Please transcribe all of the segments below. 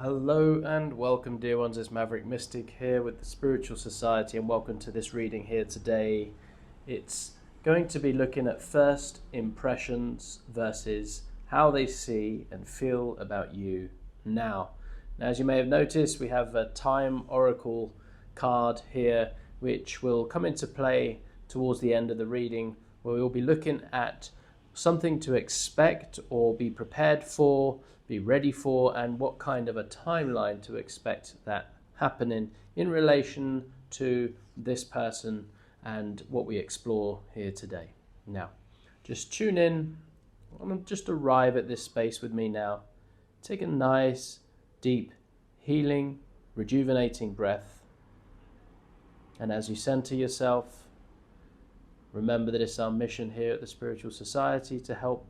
Hello and welcome, dear ones. It's Maverick Mystic here with the Spiritual Society, and welcome to this reading here today. It's going to be looking at first impressions versus how they see and feel about you now. Now, as you may have noticed, we have a Time Oracle card here, which will come into play towards the end of the reading, where we'll be looking at something to expect or be prepared for, be ready for, and what kind of a timeline to expect that happening in relation to this person and what we explore here today. Now, just tune in and just arrive at this space with me now. Take a nice, deep, healing, rejuvenating breath. And as you center yourself, remember that it's our mission here at the Spiritual Society to help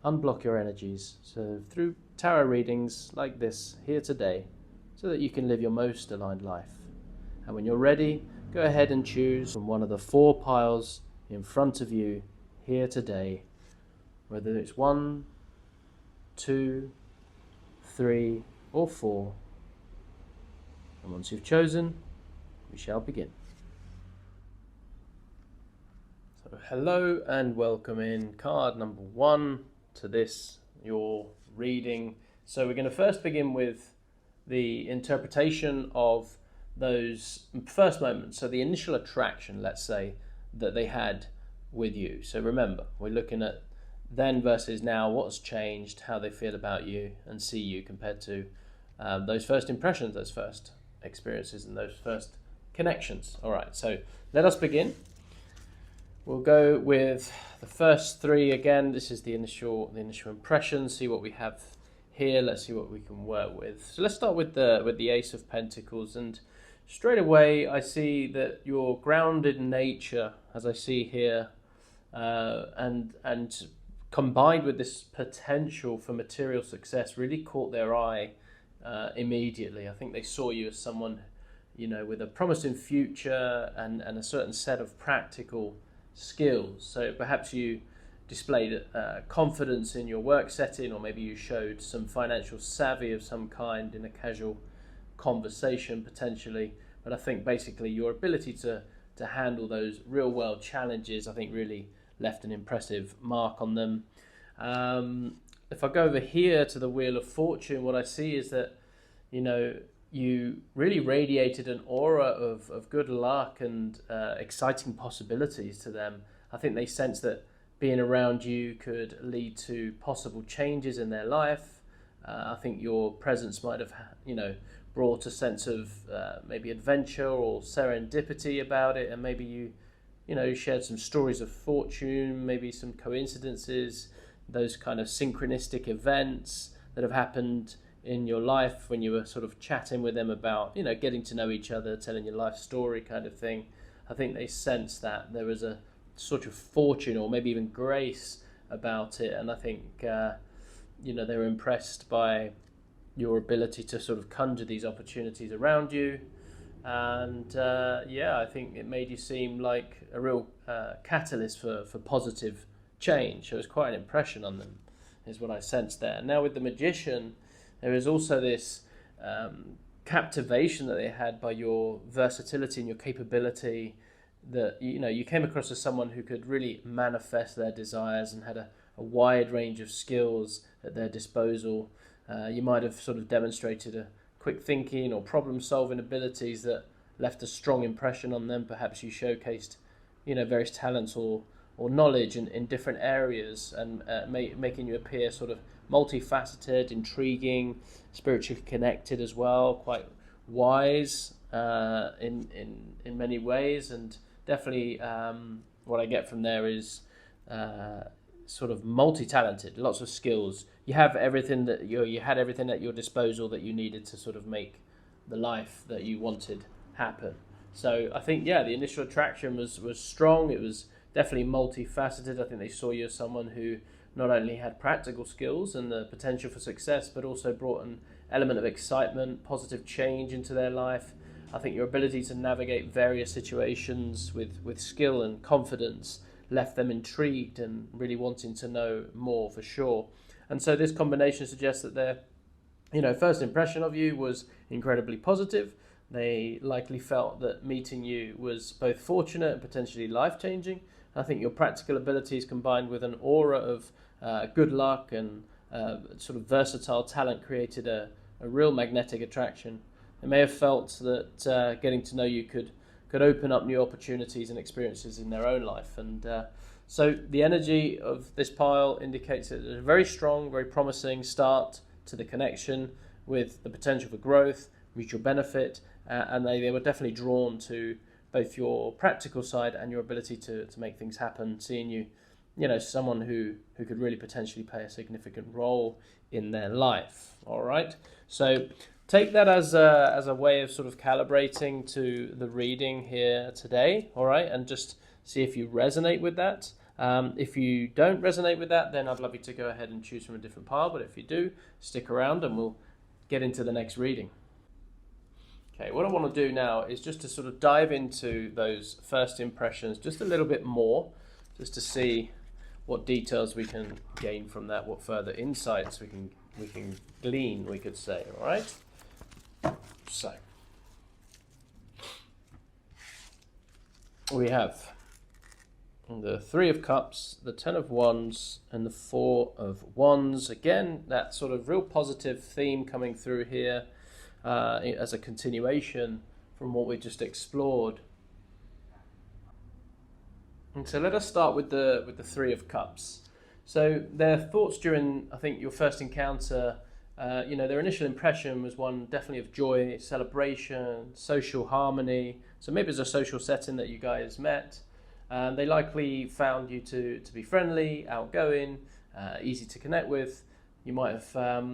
unblock your energies. So through tarot readings like this here today, so that you can live your most aligned life. And when you're ready, go ahead and choose from one of the 4 piles in front of you here today, whether it's 1, 2, 3, or 4. And once you've chosen, we shall begin. So hello and welcome in card number 1 to this, your reading. So we're going to first begin with the interpretation of those first moments. So the initial attraction, let's say, that they had with you. So remember, we're looking at then versus now, what's changed, how they feel about you and see you compared to those first impressions, those first experiences and those first connections. All right, so let us begin. We'll go with the first 3 again. This is the initial impressions. See what we have here. Let's see what we can work with. So let's start with the Ace of Pentacles, and straight away I see that your grounded nature, as I see here, and combined with this potential for material success, really caught their eye immediately. I think they saw you as someone, with a promising future and a certain set of practical skills. So perhaps you displayed confidence in your work setting, or maybe you showed some financial savvy of some kind in a casual conversation potentially. But I think basically your ability to handle those real world challenges, I think, really left an impressive mark on them. If I go over here to the Wheel of Fortune, what I see is that you really radiated an aura of good luck and exciting possibilities to them. I think they sensed that being around you could lead to possible changes in their life. I think your presence might have, brought a sense of maybe adventure or serendipity about it, and maybe you shared some stories of fortune, maybe some coincidences, those kind of synchronistic events that have happened in your life when you were sort of chatting with them about, getting to know each other, telling your life story kind of thing. I think they sensed that there was a sort of fortune or maybe even grace about it. And I think, they were impressed by your ability to sort of conjure these opportunities around you. And I think it made you seem like a real catalyst for positive change. So it was quite an impression on them, is what I sensed there. Now with the Magician, there is also this captivation that they had by your versatility and your capability, that you came across as someone who could really manifest their desires and had a wide range of skills at their disposal. You might have sort of demonstrated a quick thinking or problem solving abilities that left a strong impression on them. Perhaps you showcased various talents or knowledge in different areas, and making you appear sort of multifaceted, intriguing, spiritually connected as well, quite wise in many ways. And definitely what I get from there is sort of multi-talented, lots of skills. You have everything that you had everything at your disposal that you needed to sort of make the life that you wanted happen. So I think, the initial attraction was strong. It was definitely multifaceted. I think they saw you as someone who not only had practical skills and the potential for success, but also brought an element of excitement, positive change into their life. I think your ability to navigate various situations with skill and confidence left them intrigued and really wanting to know more for sure. And so this combination suggests that they're first impression of you was incredibly positive. They likely felt that meeting you was both fortunate and potentially life-changing. I think your practical abilities combined with an aura of good luck and sort of versatile talent created a real magnetic attraction. They may have felt that getting to know you could open up new opportunities and experiences in their own life. And so the energy of this pile indicates that there's a very strong, very promising start to the connection with the potential for growth, mutual benefit, and they were definitely drawn to both your practical side and your ability to make things happen, seeing you, someone who could really potentially play a significant role in their life. All right, so take that as a way of sort of calibrating to the reading here today. All right, and just see if you resonate with that. If you don't resonate with that, then I'd love you to go ahead and choose from a different pile. But if you do, stick around and we'll get into the next reading. Okay, what I want to do now is just to sort of dive into those first impressions just a little bit more, just to see what details we can gain from that, what further insights we can glean, we could say. All right. So we have the Three of Cups, the Ten of Wands, and the Four of Wands. Again, that sort of real positive theme coming through here as a continuation from what we just explored. And so let us start with the Three of Cups. So their thoughts during, I think, your first encounter, their initial impression was one definitely of joy, celebration, social harmony. So maybe it's a social setting that you guys met. They likely found you to be friendly, outgoing, easy to connect with. You might have,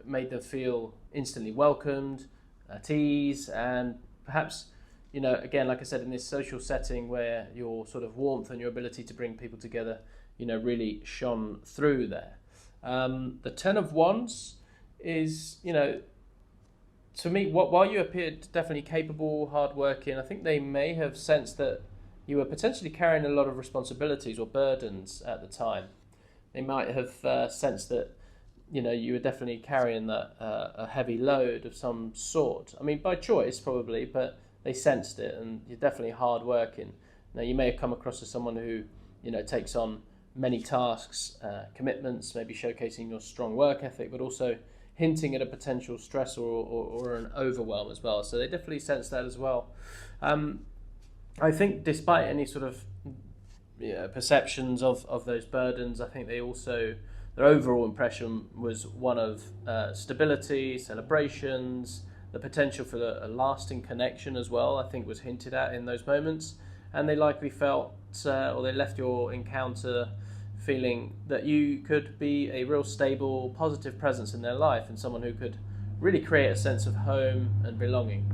made them feel instantly welcomed, at ease, and perhaps, again, like I said, in this social setting where your sort of warmth and your ability to bring people together, really shone through there. The Ten of Wands is, to me, while you appeared definitely capable, hardworking, I think they may have sensed that you were potentially carrying a lot of responsibilities or burdens at the time. They might have sensed that, you were definitely carrying a heavy load of some sort. I mean, by choice probably, but they sensed it, and you're definitely hardworking. Now, you may have come across as someone who, takes on many tasks, commitments, maybe showcasing your strong work ethic, but also hinting at a potential stress or an overwhelm as well. So they definitely sense that as well. I think despite any sort of perceptions of those burdens, I think their overall impression was one of stability, celebrations, the potential for a lasting connection as well, I think was hinted at in those moments. And they likely felt, or they left your encounter feeling that you could be a real stable, positive presence in their life and someone who could really create a sense of home and belonging.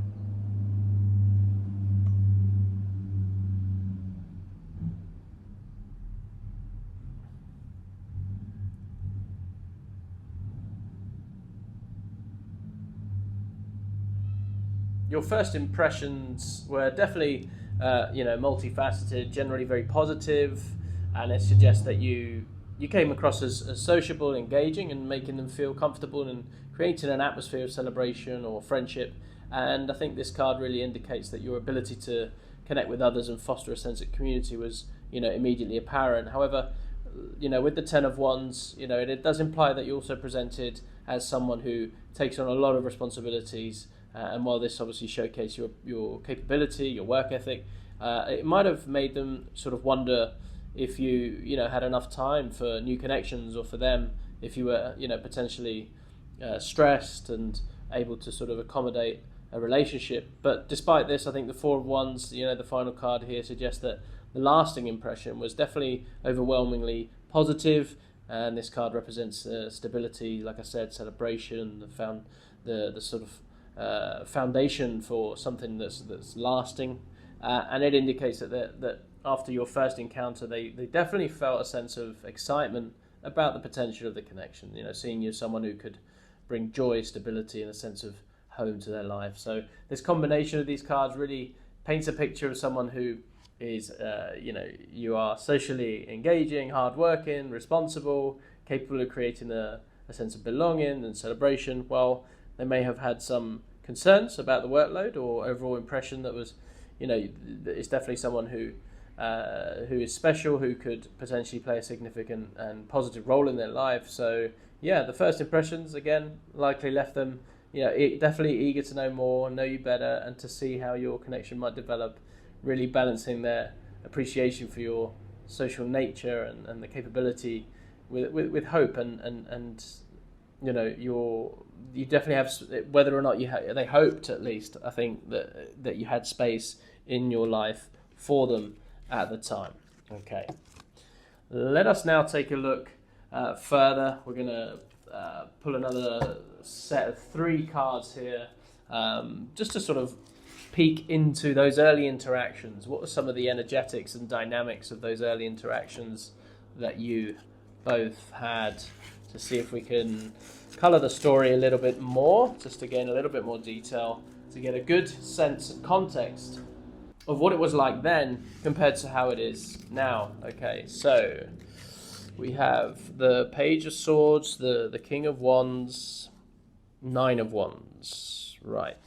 Your first impressions were definitely, multifaceted, generally very positive, and it suggests that you came across as sociable, engaging, and making them feel comfortable and creating an atmosphere of celebration or friendship. And I think this card really indicates that your ability to connect with others and foster a sense of community was, immediately apparent. However, with the Ten of Wands, it does imply that you also presented as someone who takes on a lot of responsibilities. And while this obviously showcased your capability, your work ethic, it might have made them sort of wonder if you had enough time for new connections, or for them if you were potentially stressed and able to sort of accommodate a relationship. But despite this, I think the Four of Wands, the final card here, suggests that the lasting impression was definitely overwhelmingly positive. And this card represents stability, like I said, celebration, the sort of foundation for something that's lasting, and it indicates that after your first encounter, they definitely felt a sense of excitement about the potential of the connection. Seeing you as someone who could bring joy, stability, and a sense of home to their life. So this combination of these cards really paints a picture of someone who is, you are socially engaging, hardworking, responsible, capable of creating a a sense of belonging and celebration, while they may have had some concerns about the workload or overall impression that was, it's definitely someone who is special, who could potentially play a significant and positive role in their life. So yeah, the first impressions again likely left them, definitely eager to know more, know you better, and to see how your connection might develop, really balancing their appreciation for your social nature and the capability with hope and you definitely have, whether or not they hoped, at least I think that you had space in your life for them at the time. Okay, let us now take a look further. We're going to pull another set of 3 cards here, just to sort of peek into those early interactions. What were some of the energetics and dynamics of those early interactions that you both had, to see if we can colour the story a little bit more, just to gain a little bit more detail, to get a good sense of context of what it was like then compared to how it is now. Okay, so we have the Page of Swords, the King of Wands, 9 of Wands. Right.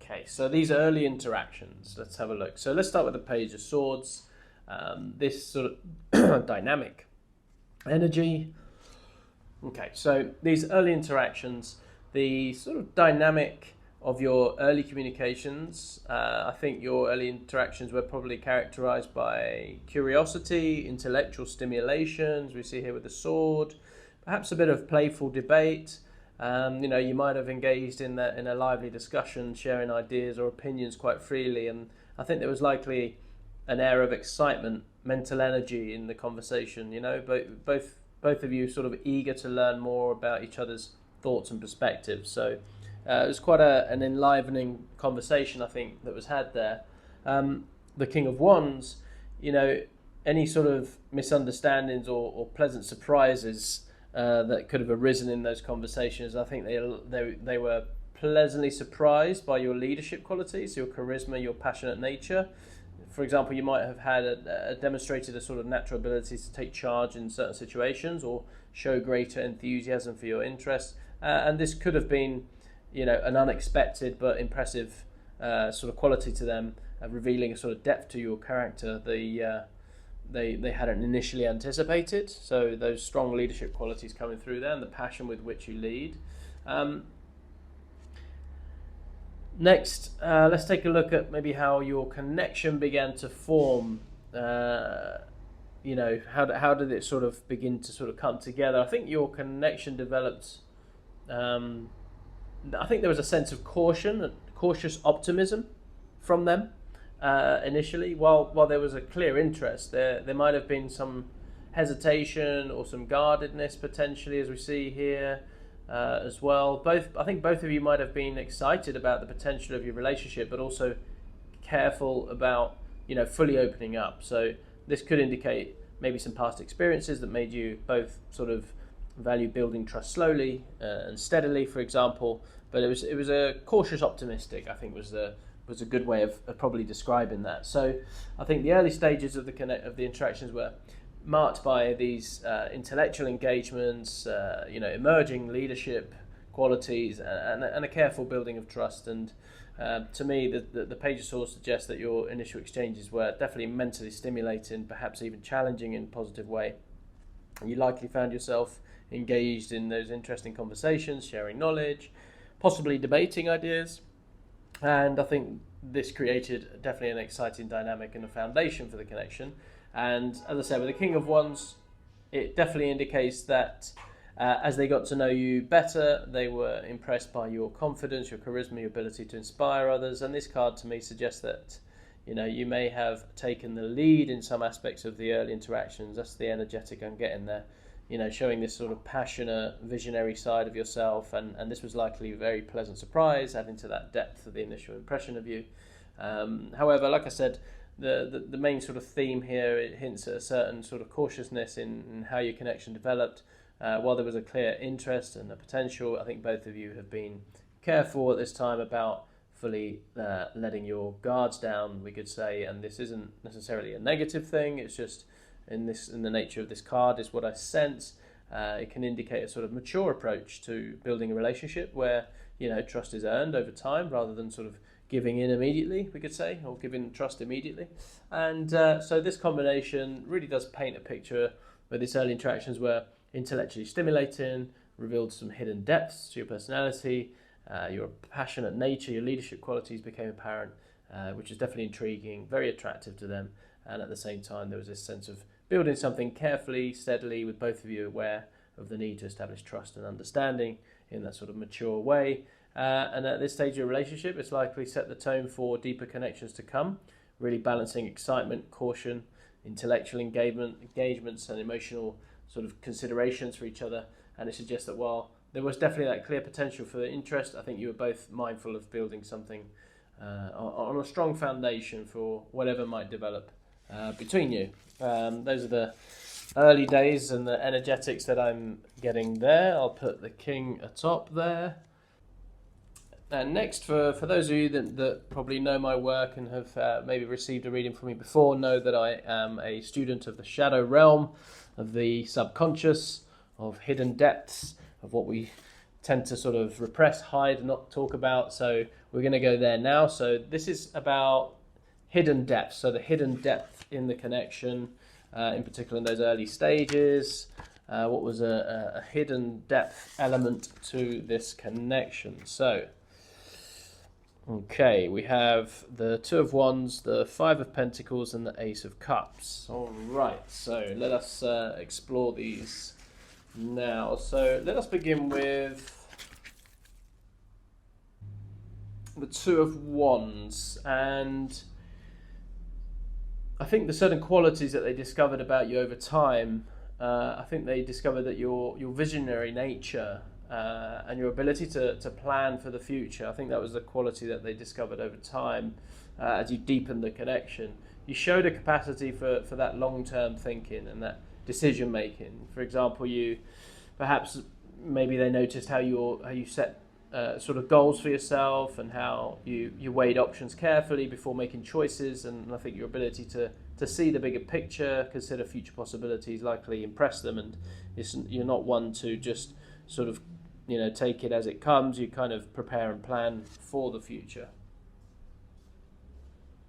Okay, so these early interactions, let's have a look. So let's start with the Page of Swords. This sort of dynamic energy. Okay, so these early interactions, the sort of dynamic of your early communications, I think your early interactions were probably characterized by curiosity, intellectual stimulations, we see here with the sword, perhaps a bit of playful debate. You might have engaged in a lively discussion, sharing ideas or opinions quite freely, and I think there was likely an air of excitement, mental energy in the conversation. Both of you sort of eager to learn more about each other's thoughts and perspectives. So it was quite an enlivening conversation, I think, that was had there. The King of Wands, any sort of misunderstandings or pleasant surprises that could have arisen in those conversations, I think they were pleasantly surprised by your leadership qualities, your charisma, your passionate nature. For example, you might have had demonstrated a sort of natural ability to take charge in certain situations or show greater enthusiasm for your interests. And this could have been, an unexpected but impressive sort of quality to them, revealing a sort of depth to your character they hadn't initially anticipated. So those strong leadership qualities coming through there, and the passion with which you lead. Next, let's take a look at maybe how your connection began to form. How did it sort of begin to sort of come together? I think your connection developed. I think there was a sense of cautious optimism from them initially. While there was a clear interest, there might have been some hesitation or some guardedness potentially, as we see here. As well. I think both of you might have been excited about the potential of your relationship, but also careful about, fully opening up. So this could indicate maybe some past experiences that made you both sort of value building trust slowly and steadily, for example. But it was a cautious optimistic, I think was a good way of probably describing that. So I think the early stages of the interactions were marked by these intellectual engagements, emerging leadership qualities, and a careful building of trust. And to me, the Page of Swords suggests that your initial exchanges were definitely mentally stimulating, perhaps even challenging in a positive way. You likely found yourself engaged in those interesting conversations, sharing knowledge, possibly debating ideas. And I think this created definitely an exciting dynamic and a foundation for the connection. And as I said, with the King of Wands, it definitely indicates that as they got to know you better, they were impressed by your confidence, your charisma, your ability to inspire others. And this card to me suggests that, you may have taken the lead in some aspects of the early interactions. That's the energetic I'm getting there. Showing this sort of passionate, visionary side of yourself. And this was likely a very pleasant surprise, adding to that depth of the initial impression of you. However, like I said, the main sort of theme here, it hints at a certain sort of cautiousness in how your connection developed. While there was a clear interest and a potential, I think both of you have been careful at this time about fully letting your guards down, we could say. And this isn't necessarily a negative thing. It's just in the nature of this card is what I sense. It can indicate a sort of mature approach to building a relationship where, trust is earned over time rather than sort of giving in immediately, we could say, or giving trust immediately. And so this combination really does paint a picture where these early interactions were intellectually stimulating, revealed some hidden depths to your personality, your passionate nature, your leadership qualities became apparent, which is definitely intriguing, very attractive to them. And at the same time, there was this sense of building something carefully, steadily, with both of you aware of the need to establish trust and understanding in that sort of mature way. And at this stage of your relationship, it's likely set the tone for deeper connections to come, really balancing excitement, caution, intellectual engagements and emotional sort of considerations for each other. And it suggests that while there was definitely that clear potential for interest, I think you were both mindful of building something on a strong foundation for whatever might develop between you. Those are the early days and the energetics that I'm getting there. I'll put the king atop there. And next, for those of you that probably know my work and have maybe received a reading from me before, know that I am a student of the shadow realm, of the subconscious, of hidden depths, of what we tend to sort of repress, hide, not talk about. So we're going to go there now. So this is about hidden depths. So the hidden depth in the connection, in particular in those early stages. What was a hidden depth element to this connection? So, okay, we have the Two of Wands, the Five of Pentacles, and the Ace of Cups. All right, so let us explore these now. So let us begin with the Two of Wands, and I think the certain qualities that they discovered about you over time, I think they discovered that your visionary nature and your ability to plan for the future, I think that was the quality that they discovered over time as you deepened the connection. You showed a capacity for that long-term thinking and that decision making. For example, maybe they noticed how you set sort of goals for yourself and how you weighed options carefully before making choices, and I think your ability to see the bigger picture, consider future possibilities, likely impress them, and you're not one to just sort of take it as it comes. You kind of prepare and plan for the future.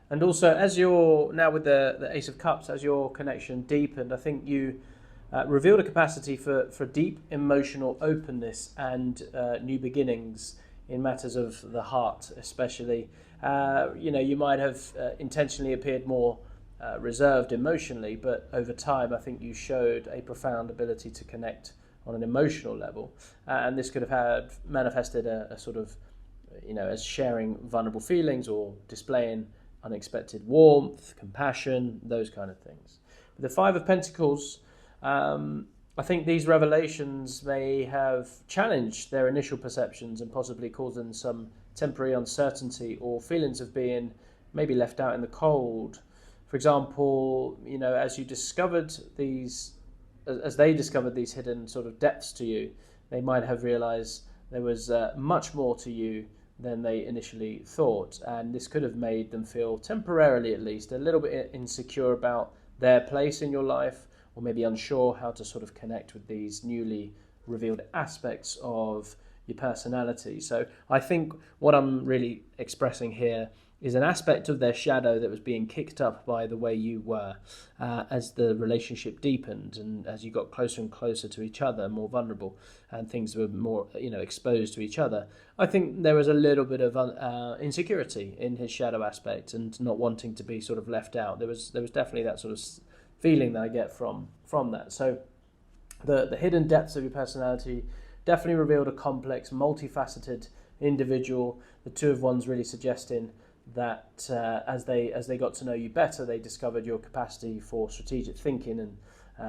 And also, as you're now with the Ace of Cups, as your connection deepened, I think you revealed a capacity for deep emotional openness and new beginnings in matters of the heart, especially. You might have intentionally appeared more reserved emotionally, but over time I think you showed a profound ability to connect on an emotional level, and this could have manifested a sort of, as sharing vulnerable feelings or displaying unexpected warmth, compassion, those kind of things. With the Five of Pentacles, I think these revelations may have challenged their initial perceptions and possibly caused them some temporary uncertainty or feelings of being maybe left out in the cold. For example, as they discovered these hidden sort of depths to you, they might have realized there was much more to you than they initially thought, and this could have made them feel, temporarily at least, a little bit insecure about their place in your life, or maybe unsure how to sort of connect with these newly revealed aspects of your personality. So I think what I'm really expressing here is an aspect of their shadow that was being kicked up by the way you were as the relationship deepened and as you got closer and closer to each other, more vulnerable, and things were more exposed to each other. I think there was a little bit of insecurity in his shadow aspect and not wanting to be sort of left out. There was definitely that sort of feeling that I get from that. So the hidden depths of your personality definitely revealed a complex, multifaceted individual. The Two of Wands really suggesting that as they got to know you better, they discovered your capacity for strategic thinking and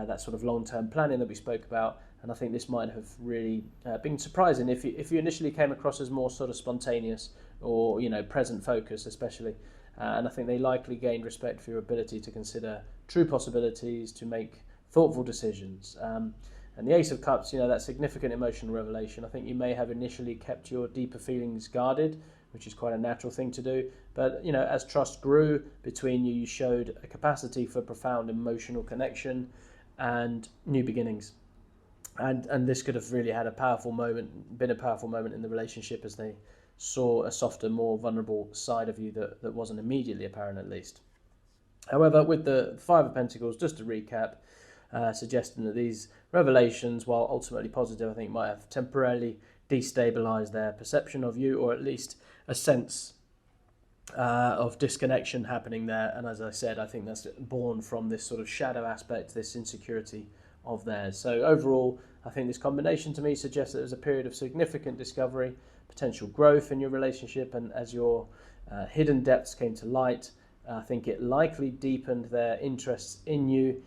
that sort of long-term planning that we spoke about. And I think this might have really been surprising if you initially came across as more sort of spontaneous or present focus, especially. And I think they likely gained respect for your ability to consider true possibilities, to make thoughtful decisions. And the Ace of Cups, that significant emotional revelation, I think you may have initially kept your deeper feelings guarded, which is quite a natural thing to do. But, as trust grew between you, you showed a capacity for profound emotional connection and new beginnings. And this could have really had been a powerful moment in the relationship, as they saw a softer, more vulnerable side of you that wasn't immediately apparent, at least. However, with the Five of Pentacles, just to recap, suggesting that these revelations, while ultimately positive, I think might have temporarily destabilized their perception of you, or at least a sense of disconnection happening there. And as I said, I think that's born from this sort of shadow aspect, this insecurity of theirs. So overall, I think this combination to me suggests that there's a period of significant discovery, potential growth in your relationship, and as your hidden depths came to light, I think it likely deepened their interests in you,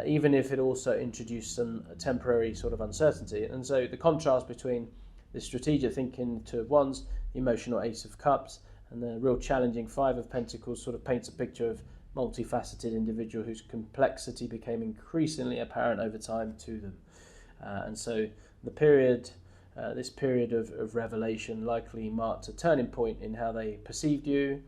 even if it also introduced some temporary sort of uncertainty. And so the contrast between the strategic thinking Two of Wands, the emotional Ace of Cups, and the real challenging Five of Pentacles sort of paints a picture of multifaceted individual whose complexity became increasingly apparent over time to them. And so the period, this period of revelation likely marked a turning point in how they perceived you,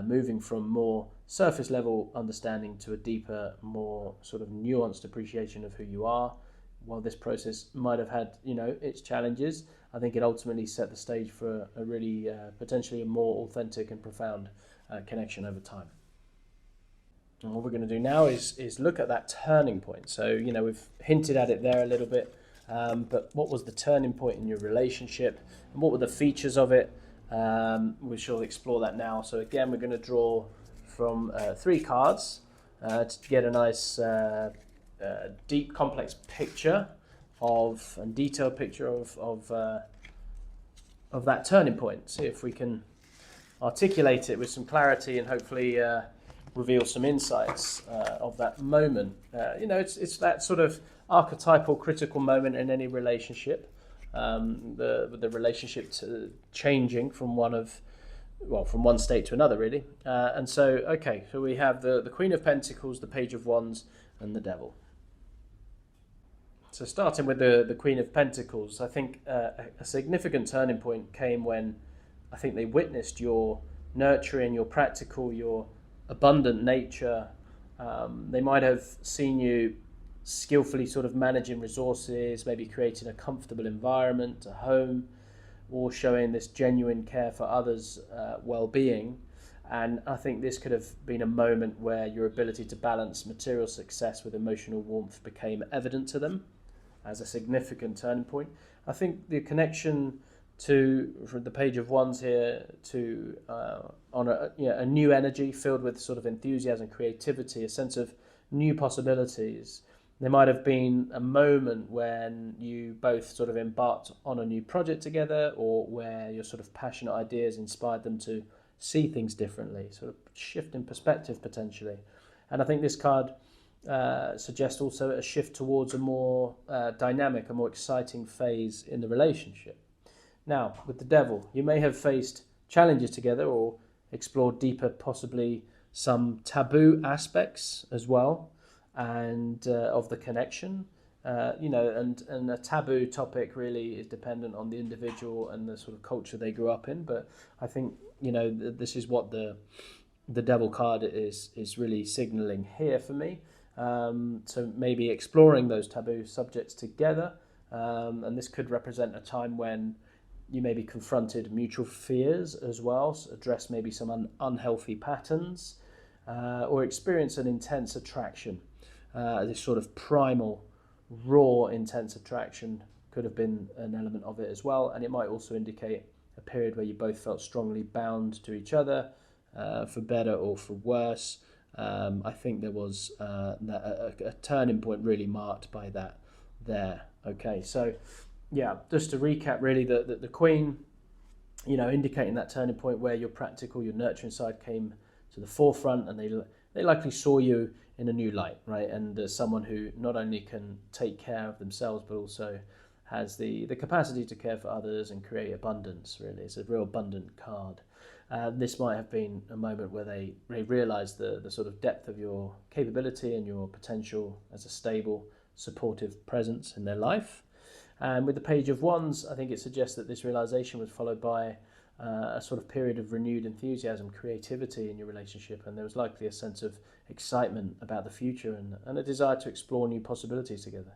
moving from more surface level understanding to a deeper, more sort of nuanced appreciation of who you are. While this process might have had, its challenges, I think it ultimately set the stage for a really potentially a more authentic and profound connection over time. And what we're going to do now is look at that turning point. So, we've hinted at it there a little bit, but what was the turning point in your relationship, and what were the features of it? We shall explore that now. So again, we're going to draw from 3 cards to get a nice deep, complex picture and detailed picture of that turning point. See if we can articulate it with some clarity and hopefully reveal some insights of that moment. It's that sort of archetypal critical moment in any relationship. The relationship changing from one state to another, really. And so we have the Queen of Pentacles, the Page of Wands, and the Devil. So starting with the Queen of Pentacles, I think a significant turning point came when I think they witnessed your nurturing, your practical, your abundant nature. They might have seen you skillfully sort of managing resources, maybe creating a comfortable environment, a home, or showing this genuine care for others' well-being. And I think this could have been a moment where your ability to balance material success with emotional warmth became evident to them as a significant turning point. I think the connection from the Page of Wands here to on a new energy filled with sort of enthusiasm, creativity, a sense of new possibilities. There might have been a moment when you both sort of embarked on a new project together, or where your sort of passionate ideas inspired them to see things differently, sort of shift in perspective potentially. And I think this card suggests also a shift towards a more dynamic, a more exciting phase in the relationship. Now, with the Devil, you may have faced challenges together or explored deeper, possibly some taboo aspects as well, and of the connection. And a taboo topic really is dependent on the individual and the sort of culture they grew up in. But I think, this is what the Devil card is really signaling here for me. So maybe exploring those taboo subjects together. And this could represent a time when you maybe confronted mutual fears as well, so address maybe some unhealthy patterns, or experience an intense attraction. This sort of primal, raw, intense attraction could have been an element of it as well. And it might also indicate a period where you both felt strongly bound to each other, for better or for worse. I think there was a turning point really marked by that there. Okay, so yeah, just to recap, really, the Queen, indicating that turning point where your practical, your nurturing side came to the forefront, and they likely saw you in a new light, right? And as someone who not only can take care of themselves, but also has the capacity to care for others and create abundance, really. It's a real abundant card. This might have been a moment where they realised the sort of depth of your capability and your potential as a stable, supportive presence in their life. And with the Page of Wands, I think it suggests that this realisation was followed by a sort of period of renewed enthusiasm, creativity in your relationship, and there was likely a sense of excitement about the future and a desire to explore new possibilities together.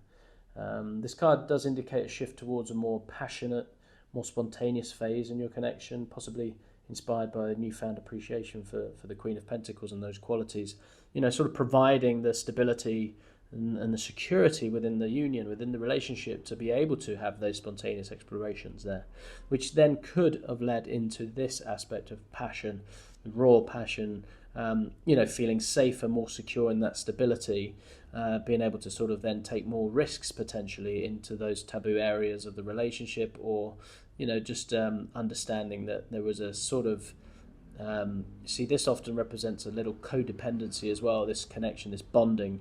This card does indicate a shift towards a more passionate, more spontaneous phase in your connection, possibly inspired by a newfound appreciation for the Queen of Pentacles and those qualities. Sort of providing the stability and the security within the union, within the relationship, to be able to have those spontaneous explorations there, which then could have led into this aspect of passion, raw passion, feeling safer, more secure in that stability, being able to sort of then take more risks potentially into those taboo areas of the relationship, or just understanding that there was a sort of this often represents a little codependency as well, this connection, this bonding,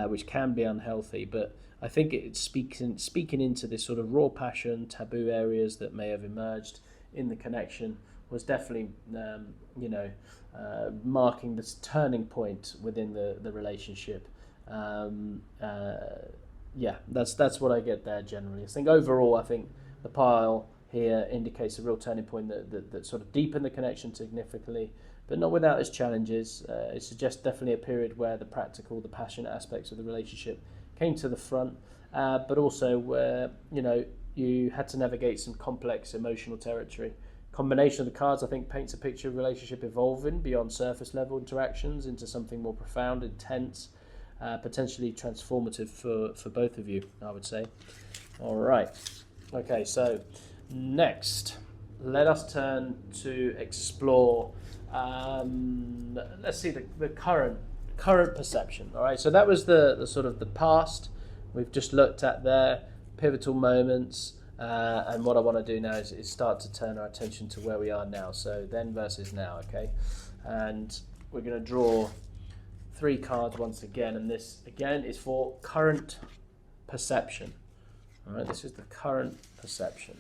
which can be unhealthy, but I think it's speaking into this sort of raw passion, taboo areas that may have emerged in the connection was definitely marking this turning point within the relationship. That's what I get there generally. I think overall, the pile here indicates a real turning point that sort of deepened the connection significantly, but not without its challenges. It suggests definitely a period where the practical, the passionate aspects of the relationship came to the front, but also where you had to navigate some complex emotional territory. Combination of the cards, I think, paints a picture of relationship evolving beyond surface level interactions into something more profound, intense, potentially transformative for both of you, I would say. All right. Okay, so next, let us turn to explore, let's see, the current perception. All right, so that was the sort of the past. We've just looked at their pivotal moments, and what I want to do now is start to turn our attention to where we are now. So then versus now, okay? And we're going to draw 3 cards once again, and this again is for current perception. All right, this is the current perception.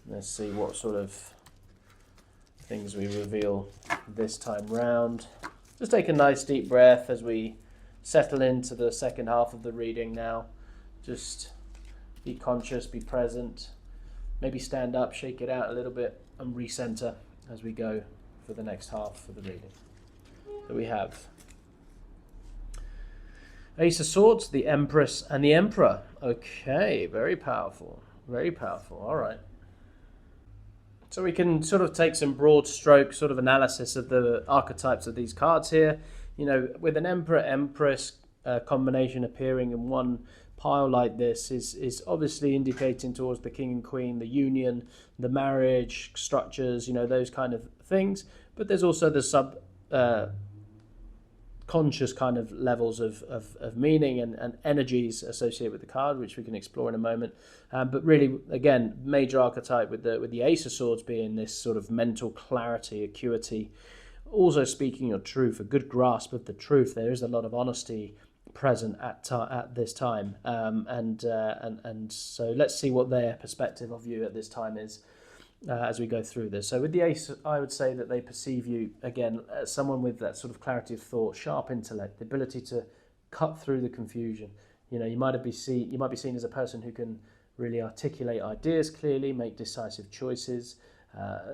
Let's see what sort of things we reveal this time round. Just take a nice deep breath as we settle into the second half of the reading now. Just be conscious, be present. Maybe stand up, shake it out a little bit, and recenter as we go for the next half of the reading. So we have Ace of Swords, the Empress, and the Emperor. Okay, very powerful. Very powerful. All right. So we can sort of take some broad stroke sort of analysis of the archetypes of these cards here. With an Emperor-Empress combination appearing in one pile like this is obviously indicating towards the King and Queen, the union, the marriage structures, those kind of things. But there's also the conscious kind of levels of meaning and energies associated with the card, which we can explore in a moment. But really, again, major archetype with the Ace of Swords being this sort of mental clarity, acuity, also speaking your truth, a good grasp of the truth. There is a lot of honesty present at this time, and so let's see what their perspective of you at this time is. As we go through this. So with the Ace, I would say that they perceive you, again, as someone with that sort of clarity of thought, sharp intellect, the ability to cut through the confusion. You might be seen as a person who can really articulate ideas clearly, make decisive choices,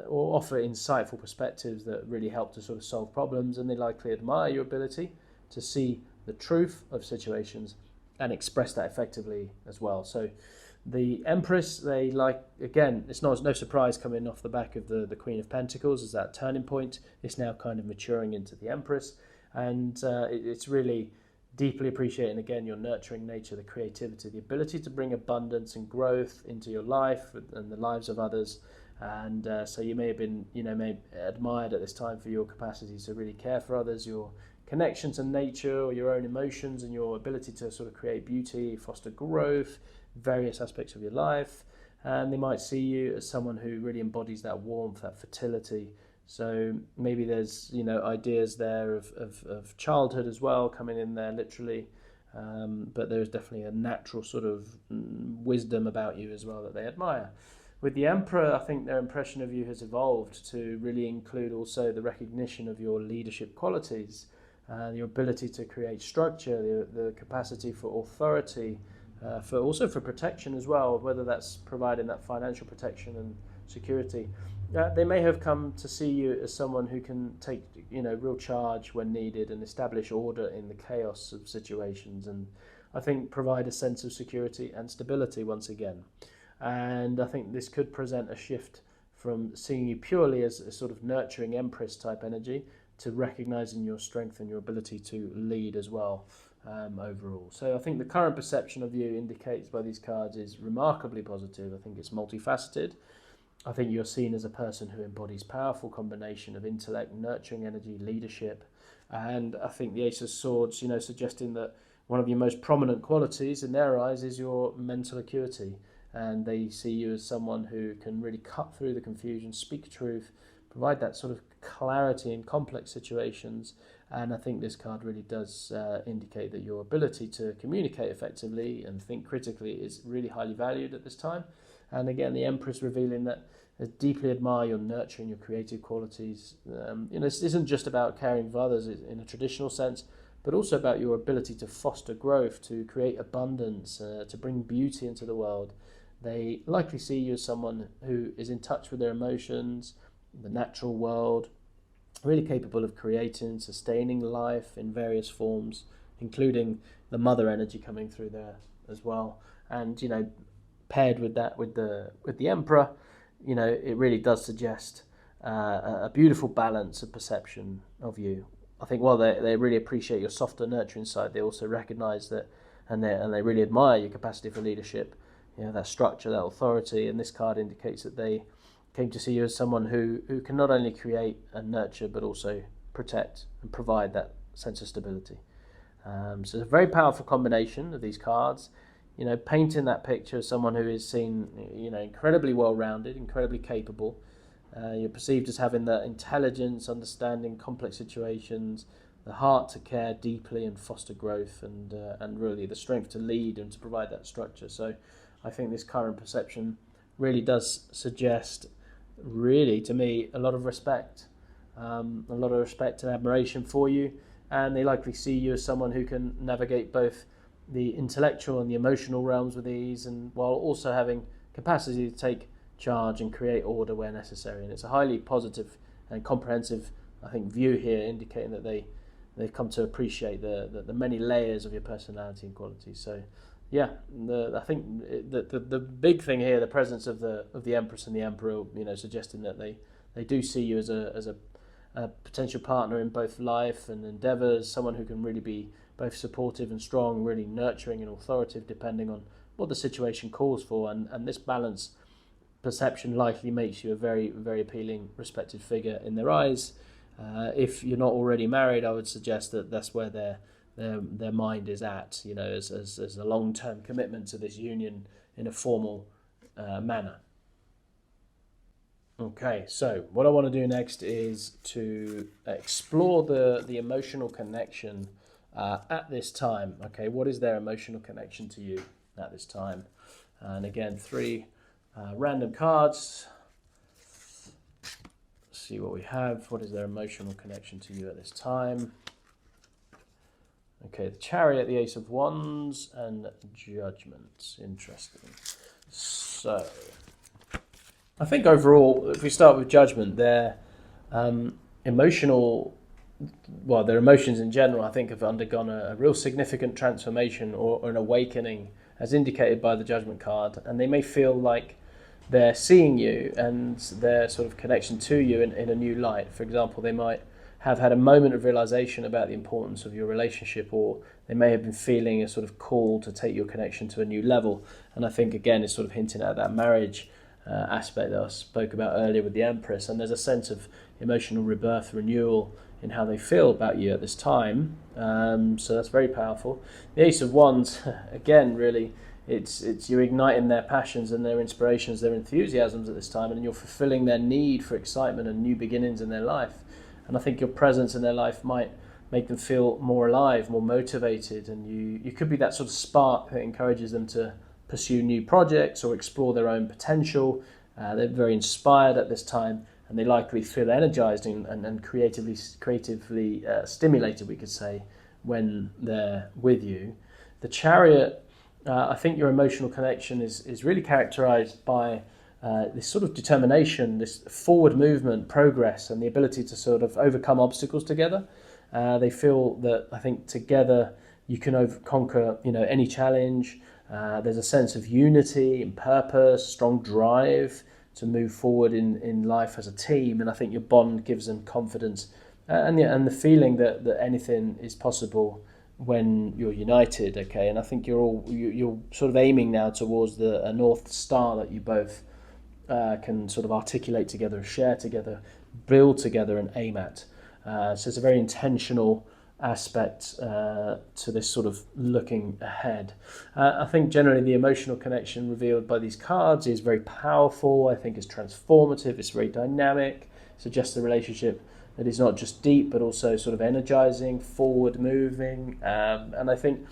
or offer insightful perspectives that really help to sort of solve problems, and they likely admire your ability to see the truth of situations and express that effectively as well. So the Empress, they like, again, it's no surprise coming off the back of the Queen of Pentacles as that turning point. It's now kind of maturing into the Empress, and it's really deeply appreciating, again, your nurturing nature, the creativity, the ability to bring abundance and growth into your life and the lives of others. And so you may have been, may admired at this time for your capacity to really care for others, your connection to nature or your own emotions, and your ability to sort of create beauty, foster growth, various aspects of your life. And they might see you as someone who really embodies that warmth, that fertility. So maybe there's ideas there of childhood as well coming in there literally, but there's definitely a natural sort of wisdom about you as well that they admire. With the Emperor, I think their impression of you has evolved to really include also the recognition of your leadership qualities, your ability to create structure, the capacity for authority, for protection as well, whether that's providing that financial protection and security. They may have come to see you as someone who can take real charge when needed and establish order in the chaos of situations. And I think provide a sense of security and stability once again. And I think this could present a shift from seeing you purely as a sort of nurturing Empress type energy to recognizing your strength and your ability to lead as well, overall. So I think the current perception of you indicates by these cards is remarkably positive. I think it's multifaceted. I think you're seen as a person who embodies powerful combination of intellect, nurturing energy, leadership, and I think the Ace of Swords, suggesting that one of your most prominent qualities in their eyes is your mental acuity, and they see you as someone who can really cut through the confusion, speak truth, provide that sort of clarity in complex situations. And I think this card really does indicate that your ability to communicate effectively and think critically is really highly valued at this time. And again, the Empress revealing that I deeply admire your nurturing, your creative qualities. This isn't just about caring for others in a traditional sense, but also about your ability to foster growth, to create abundance, to bring beauty into the world. They likely see you as someone who is in touch with their emotions, the natural world, really capable of creating, sustaining life in various forms, including the mother energy coming through there as well. And paired with that, with the Emperor, it really does suggest a beautiful balance of perception of you. I think while they really appreciate your softer, nurturing side, they also recognise that, and they really admire your capacity for leadership. That structure, that authority, and this card indicates that they came to see you as someone who can not only create and nurture, but also protect and provide that sense of stability. So it's a very powerful combination of these cards. Painting that picture of someone who is seen, incredibly well-rounded, incredibly capable. You're perceived as having that intelligence, understanding complex situations, the heart to care deeply and foster growth, and really the strength to lead and to provide that structure. So I think this current perception really does suggest, really, to me, a lot of respect and admiration for you, and they likely see you as someone who can navigate both the intellectual and the emotional realms with ease, and while also having capacity to take charge and create order where necessary. And it's a highly positive and comprehensive, I think, view here, indicating that they've come to appreciate the many layers of your personality and qualities. So yeah, I think the big thing here, the presence of the Empress and the Emperor, suggesting that they do see you as a potential partner in both life and endeavours, someone who can really be both supportive and strong, really nurturing and authoritative, depending on what the situation calls for. And this balance perception likely makes you a very, very appealing, respected figure in their eyes. If you're not already married, I would suggest that that's where their mind is at, as a long-term commitment to this union in a formal manner. Okay, so what I want to do next is to explore the emotional connection at this time. Okay, what is their emotional connection to you at this time? And again, 3 random cards. Let's see what we have. What is their emotional connection to you at this time? Okay, the Chariot, the Ace of Wands, and Judgment. Interesting. So, I think overall, if we start with Judgment, their emotions in general, I think, have undergone a real significant transformation or an awakening, as indicated by the Judgment card, and they may feel like they're seeing you and their sort of connection to you in a new light. For example, they might have had a moment of realization about the importance of your relationship, or they may have been feeling a sort of call to take your connection to a new level. And I think, again, it's sort of hinting at that marriage aspect that I spoke about earlier with the Empress. And there's a sense of emotional rebirth, renewal in how they feel about you at this time. So that's very powerful. The Ace of Wands, again, really, it's you igniting their passions and their inspirations, their enthusiasms at this time, and you're fulfilling their need for excitement and new beginnings in their life. And I think your presence in their life might make them feel more alive, more motivated, and you could be that sort of spark that encourages them to pursue new projects or explore their own potential. They're very inspired at this time, and they likely feel energized and creatively stimulated, we could say, when they're with you. The Chariot, I think your emotional connection is really characterized by this sort of determination, this forward movement, progress, and the ability to sort of overcome obstacles together. They feel that, I think, together you can conquer, any challenge. There's a sense of unity and purpose, strong drive to move forward in life as a team, and I think your bond gives them confidence and the feeling that anything is possible when you're united. Okay, and I think you're sort of aiming now towards a North Star that you both can sort of articulate together, share together, build together, and aim at. So it's a very intentional aspect to this sort of looking ahead. I think generally the emotional connection revealed by these cards is very powerful. I think it's transformative, it's very dynamic, suggests a relationship that is not just deep but also sort of energizing, forward moving. And I think,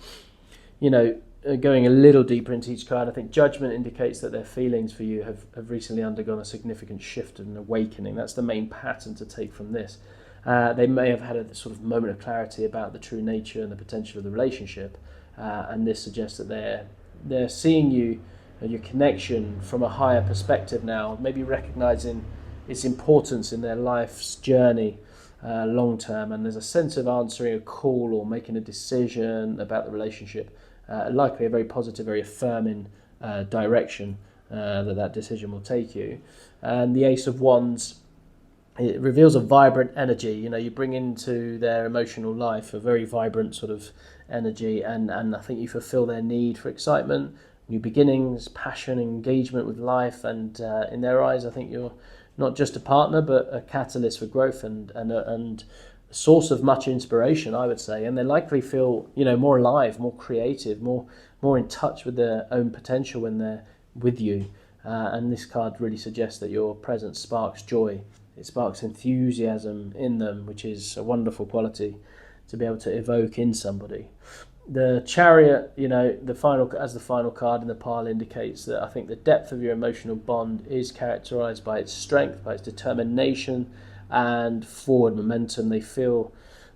going a little deeper into each card, I think Judgment indicates that their feelings for you have recently undergone a significant shift and awakening. That's the main pattern to take from this. They may have had a sort of moment of clarity about the true nature and the potential of the relationship, and this suggests that they're seeing you and your connection from a higher perspective now, maybe recognizing its importance in their life's journey long term, and there's a sense of answering a call or making a decision about the relationship, likely a very positive, very affirming direction that decision will take you. And the Ace of Wands, it reveals a vibrant energy. You bring into their emotional life a very vibrant sort of energy, and I think you fulfill their need for excitement, new beginnings, passion, engagement with life, and in their eyes, I think you're not just a partner, but a catalyst for growth and a source of much inspiration, I would say. And they likely feel, more alive, more creative, more in touch with their own potential when they're with you. And this card really suggests that your presence sparks joy. It sparks enthusiasm in them, which is a wonderful quality to be able to evoke in somebody. The Chariot, the final card in the pile indicates that I think the depth of your emotional bond is characterized by its strength, by its determination and forward momentum. They feel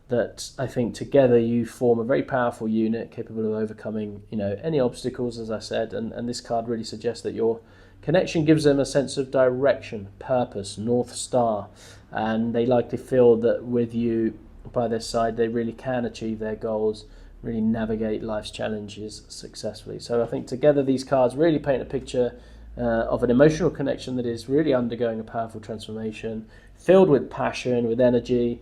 that, I think, together you form a very powerful unit capable of overcoming, any obstacles, as I said, and this card really suggests that your connection gives them a sense of direction, purpose, North Star, and they likely feel that with you by their side, they really can achieve their goals, really navigate life's challenges successfully. So I think together these cards really paint a picture of an emotional connection that is really undergoing a powerful transformation, filled with passion, with energy,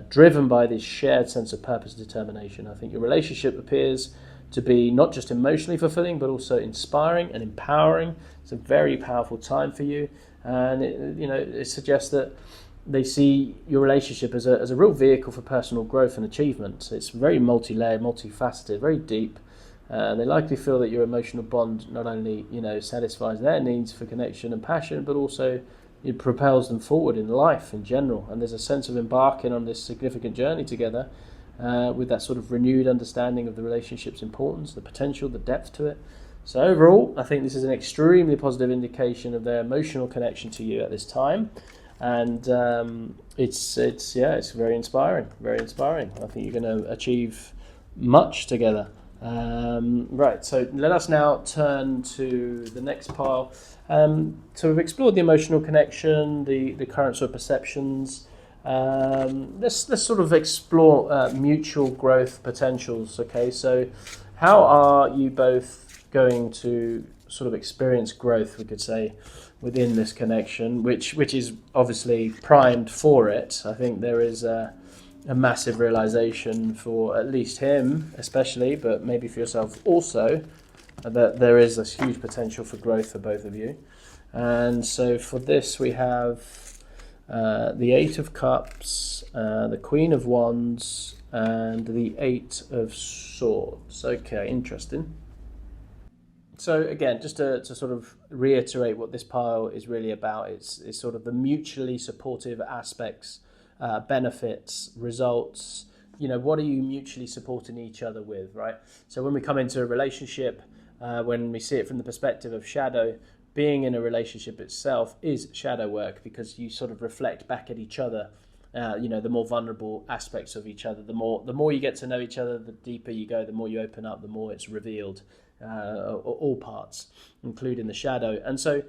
driven by this shared sense of purpose and determination. I think your relationship appears to be not just emotionally fulfilling, but also inspiring and empowering. It's a very powerful time for you, and it suggests that they see your relationship as a real vehicle for personal growth and achievement. It's very multi-layered, multifaceted, very deep. They likely feel that your emotional bond not only satisfies their needs for connection and passion, but also it propels them forward in life in general. And there's a sense of embarking on this significant journey together with that sort of renewed understanding of the relationship's importance, the potential, the depth to it. So overall, I think this is an extremely positive indication of their emotional connection to you at this time. And it's very inspiring, very inspiring. I think you're going to achieve much together. Right, so let us now turn to the next pile. So we've explored the emotional connection, the current sort of perceptions. Let's sort of explore mutual growth potentials. Okay, so how are you both going to sort of experience growth, we could say, within this connection, which is obviously primed for it? I think there is a massive realization for at least him especially, but maybe for yourself also, that there is this huge potential for growth for both of you. And so for this we have the Eight of Cups, the Queen of Wands, and the Eight of Swords. Okay, interesting. So again, just to sort of reiterate what this pile is really about, it's sort of the mutually supportive aspects, benefits, results. What are you mutually supporting each other with, right? So when we come into a relationship, when we see it from the perspective of shadow, being in a relationship itself is shadow work, because you sort of reflect back at each other, the more vulnerable aspects of each other. The more you get to know each other, the deeper you go, the more you open up, the more it's revealed. All parts, including the shadow. And so,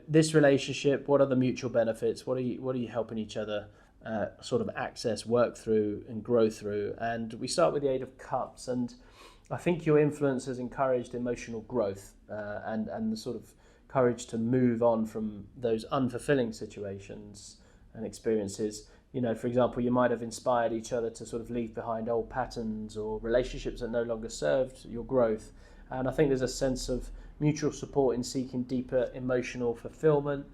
this relationship, what are the mutual benefits? What are you helping each other sort of access, work through, and grow through. And we start with the Eight of Cups, and I think your influence has encouraged emotional growth and the sort of courage to move on from those unfulfilling situations and experiences. You know, for example, you might have inspired each other to sort of leave behind old patterns or relationships that no longer served your growth. And I think there's a sense of mutual support in seeking deeper emotional fulfillment,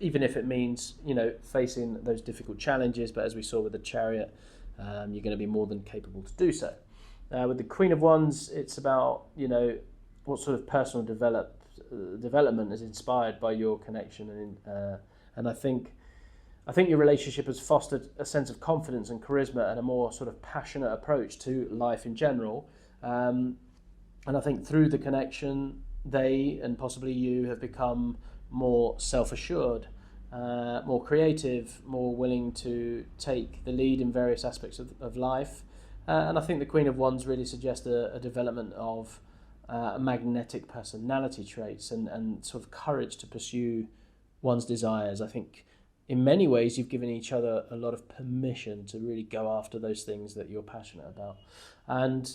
even if it means, you know, facing those difficult challenges. But as we saw with the Chariot, you're going to be more than capable to do so. With the Queen of Wands, it's about, you know, what sort of personal development is inspired by your connection, and I think your relationship has fostered a sense of confidence and charisma and a more sort of passionate approach to life in general. And I think through the connection, they and possibly you have become more self-assured, more creative, more willing to take the lead in various aspects of life. And I think the Queen of Wands really suggests a development of magnetic personality traits and sort of courage to pursue one's desires. I think in many ways you've given each other a lot of permission to really go after those things that you're passionate about. And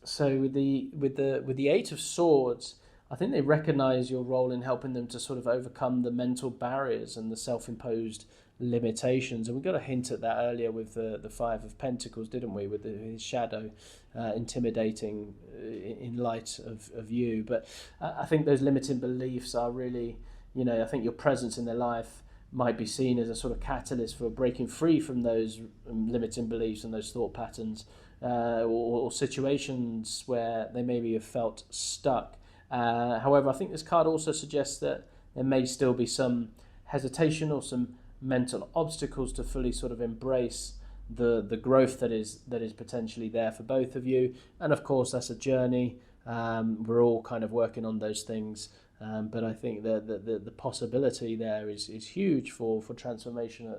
so with the Eight of Swords, I think they recognize your role in helping them to sort of overcome the mental barriers and the self-imposed limitations. And we got a hint at that earlier with the Five of Pentacles, didn't we, with his shadow intimidating in light of you. But I think those limiting beliefs are really, you know, I think your presence in their life might be seen as a sort of catalyst for breaking free from those limiting beliefs and those thought patterns, or situations where they maybe have felt stuck. However, I think this card also suggests that there may still be some hesitation or some mental obstacles to fully sort of embrace the growth that is potentially there for both of you. And of course, that's a journey. We're all kind of working on those things. But I think the possibility there is huge for transformation,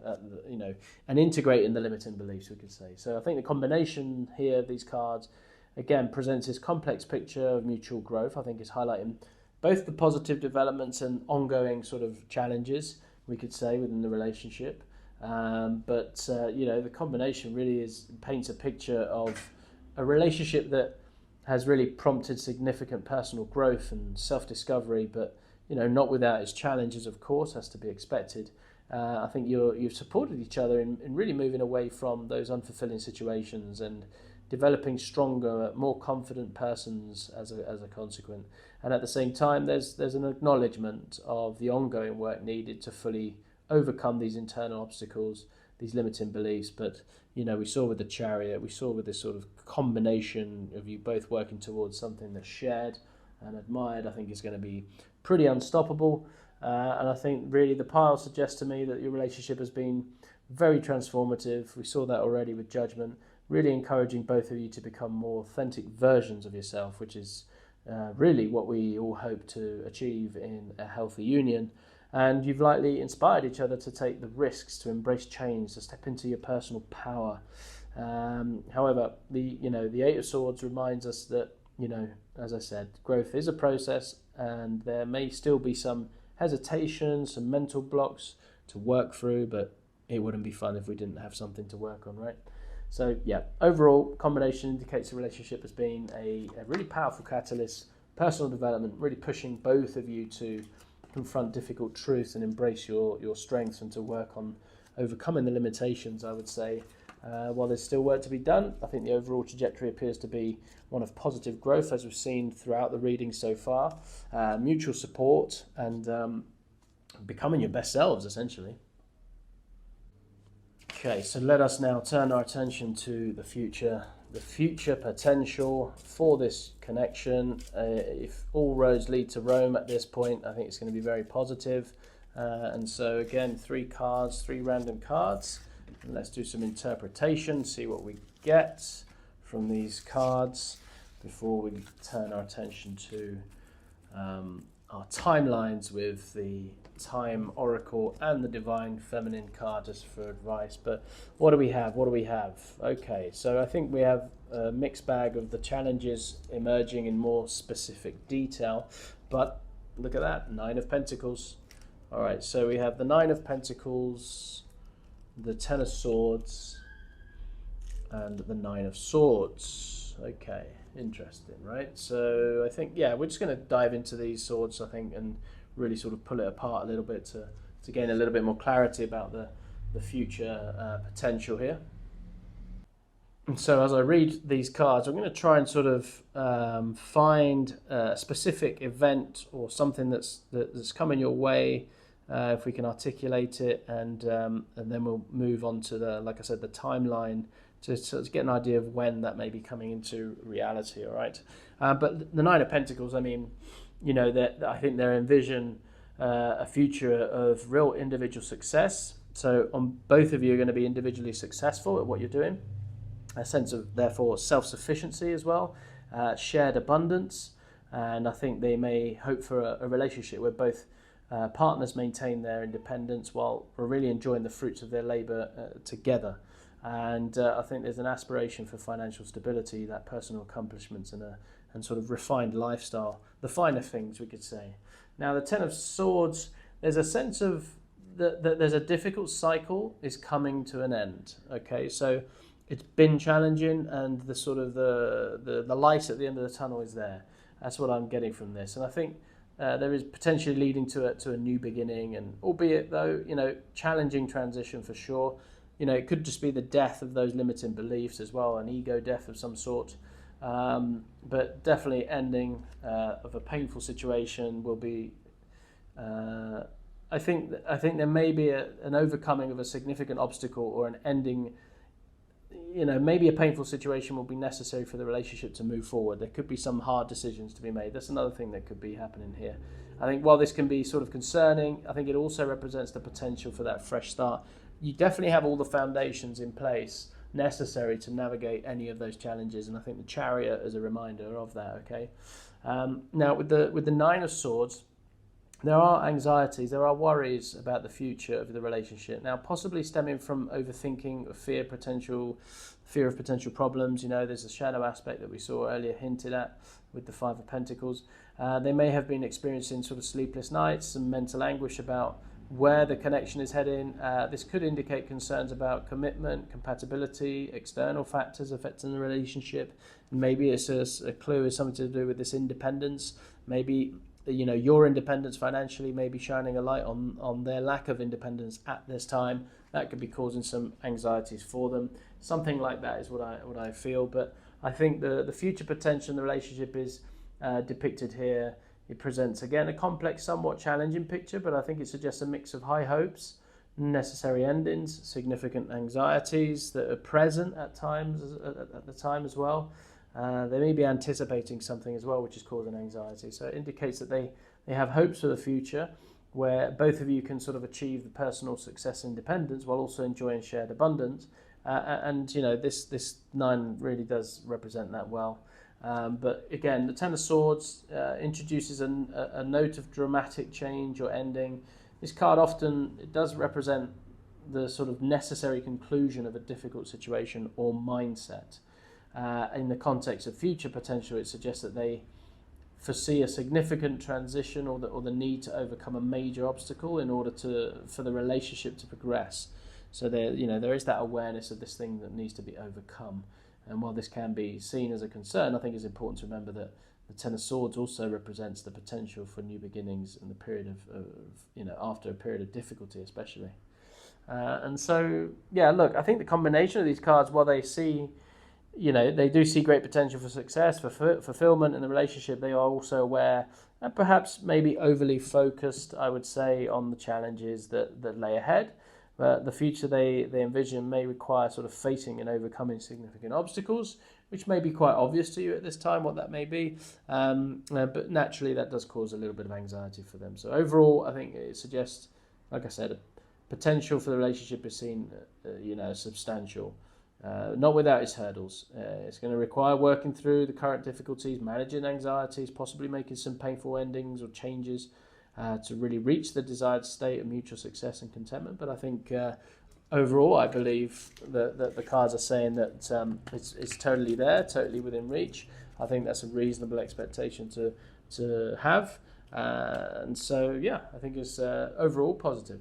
you know, and integrating the limiting beliefs, we could say. So I think the combination here of these cards, again, presents this complex picture of mutual growth. I think it's highlighting both the positive developments and ongoing sort of challenges, we could say, within the relationship. But you know, the combination really paints a picture of a relationship that has really prompted significant personal growth and self-discovery, but, you know, not without its challenges, of course, as to be expected. I think you've supported each other in really moving away from those unfulfilling situations and developing stronger, more confident persons as a consequence. And at the same time, there's an acknowledgement of the ongoing work needed to fully overcome these internal obstacles, these limiting beliefs. But, you know, we saw with the Chariot, we saw with this sort of combination of you both working towards something that's shared and admired, I think is going to be pretty unstoppable. And I think really the pile suggests to me that your relationship has been very transformative. We saw that already with Judgment, really encouraging both of you to become more authentic versions of yourself, which is really what we all hope to achieve in a healthy union. And you've likely inspired each other to take the risks, to embrace change, to step into your personal power. However, the Eight of Swords reminds us that, you know, as I said, growth is a process, and there may still be some hesitation, some mental blocks to work through, but it wouldn't be fun if we didn't have something to work on, right? So yeah, overall, combination indicates the relationship as being a really powerful catalyst, personal development, really pushing both of you to confront difficult truths and embrace your strengths and to work on overcoming the limitations, I would say. While there's still work to be done, I think the overall trajectory appears to be one of positive growth, as we've seen throughout the reading so far, mutual support, and becoming your best selves, essentially. Okay, so let us now turn our attention to the future potential for this connection. If all roads lead to Rome at this point, I think it's going to be very positive. And so again, three random cards. And let's do some interpretation, see what we get from these cards before we turn our attention to our timelines with the Time Oracle and the Divine Feminine card just for advice. But what do we have? Okay, so I think we have a mixed bag of the challenges emerging in more specific detail. But look at that, Nine of Pentacles. All right, so we have the Nine of Pentacles the Ten of Swords, and the Nine of Swords. Okay, interesting, right? So I think, yeah, we're just going to dive into these swords, I think, and really sort of pull it apart a little bit to gain a little bit more clarity about the future potential here. And so as I read these cards, I'm going to try and sort of find a specific event or something that's coming your way, if we can articulate it, and then we'll move on to like I said, the timeline to sort of get an idea of when that may be coming into reality. All right, but the Nine of Pentacles, I mean, that I think they envision a future of real individual success. So on both of you are going to be individually successful at what you're doing. A sense of, therefore, self-sufficiency as well, shared abundance, and I think they may hope for a relationship where both partners maintain their independence while really enjoying the fruits of their labour together. And I think there's an aspiration for financial stability, that personal accomplishments, and sort of refined lifestyle, the finer things, we could say. Now, the Ten of Swords, there's a sense of that there's a difficult cycle is coming to an end. Okay, so it's been challenging, and the sort of the light at the end of the tunnel is there. That's what I'm getting from this, and I think there is potentially leading to a new beginning, and albeit though challenging transition for sure. It could just be the death of those limiting beliefs as well, an ego death of some sort. But definitely ending of a painful situation will be. I think there may be an overcoming of a significant obstacle or an ending. Maybe a painful situation will be necessary for the relationship to move forward. There could be some hard decisions to be made. That's another thing that could be happening here. I think while this can be sort of concerning, I think it also represents the potential for that fresh start. You definitely have all the foundations in place necessary to navigate any of those challenges, and I think the Chariot is a reminder of that. Okay. Now with the Nine of Swords, there are anxieties, there are worries about the future of the relationship. Now, possibly stemming from overthinking, fear of potential problems. There's a shadow aspect that we saw earlier hinted at with the Five of Pentacles. They may have been experiencing sort of sleepless nights and mental anguish about where the connection is heading. This could indicate concerns about commitment, compatibility, external factors affecting the relationship. Maybe it's a clue is something to do with this independence. Maybe your independence financially may be shining a light on their lack of independence at this time. That could be causing some anxieties for them. Something like that is what I feel. But I think the future potential in the relationship is depicted here. It presents, again, a complex, somewhat challenging picture, but I think it suggests a mix of high hopes, necessary endings, significant anxieties that are present at times, at the time as well. They may be anticipating something as well, which is causing anxiety. So it indicates that they have hopes for the future where both of you can sort of achieve the personal success and independence while also enjoying shared abundance. And this nine really does represent that well. But again, the Ten of Swords introduces a note of dramatic change or ending. This card often, it does represent the sort of necessary conclusion of a difficult situation or mindset. In the context of future potential, it suggests that they foresee a significant transition or the need to overcome a major obstacle in order for the relationship to progress. So there is that awareness of this thing that needs to be overcome. And while this can be seen as a concern, I think it's important to remember that the Ten of Swords also represents the potential for new beginnings in the period of after a period of difficulty, especially. And so, yeah, look, I think the combination of these cards, while they see, they do see great potential for success, for fulfillment in the relationship, they are also aware and perhaps maybe overly focused, I would say, on the challenges that lay ahead. But the future they envision may require sort of facing and overcoming significant obstacles, which may be quite obvious to you at this time what that may be. But naturally, that does cause a little bit of anxiety for them. So overall, I think it suggests, like I said, potential for the relationship is seen, substantial. Not without its hurdles. It's going to require working through the current difficulties, managing anxieties, possibly making some painful endings or changes to really reach the desired state of mutual success and contentment. But I think overall, I believe that the cards are saying that it's totally there, totally within reach. I think that's a reasonable expectation to have. And so, yeah, I think it's overall positive.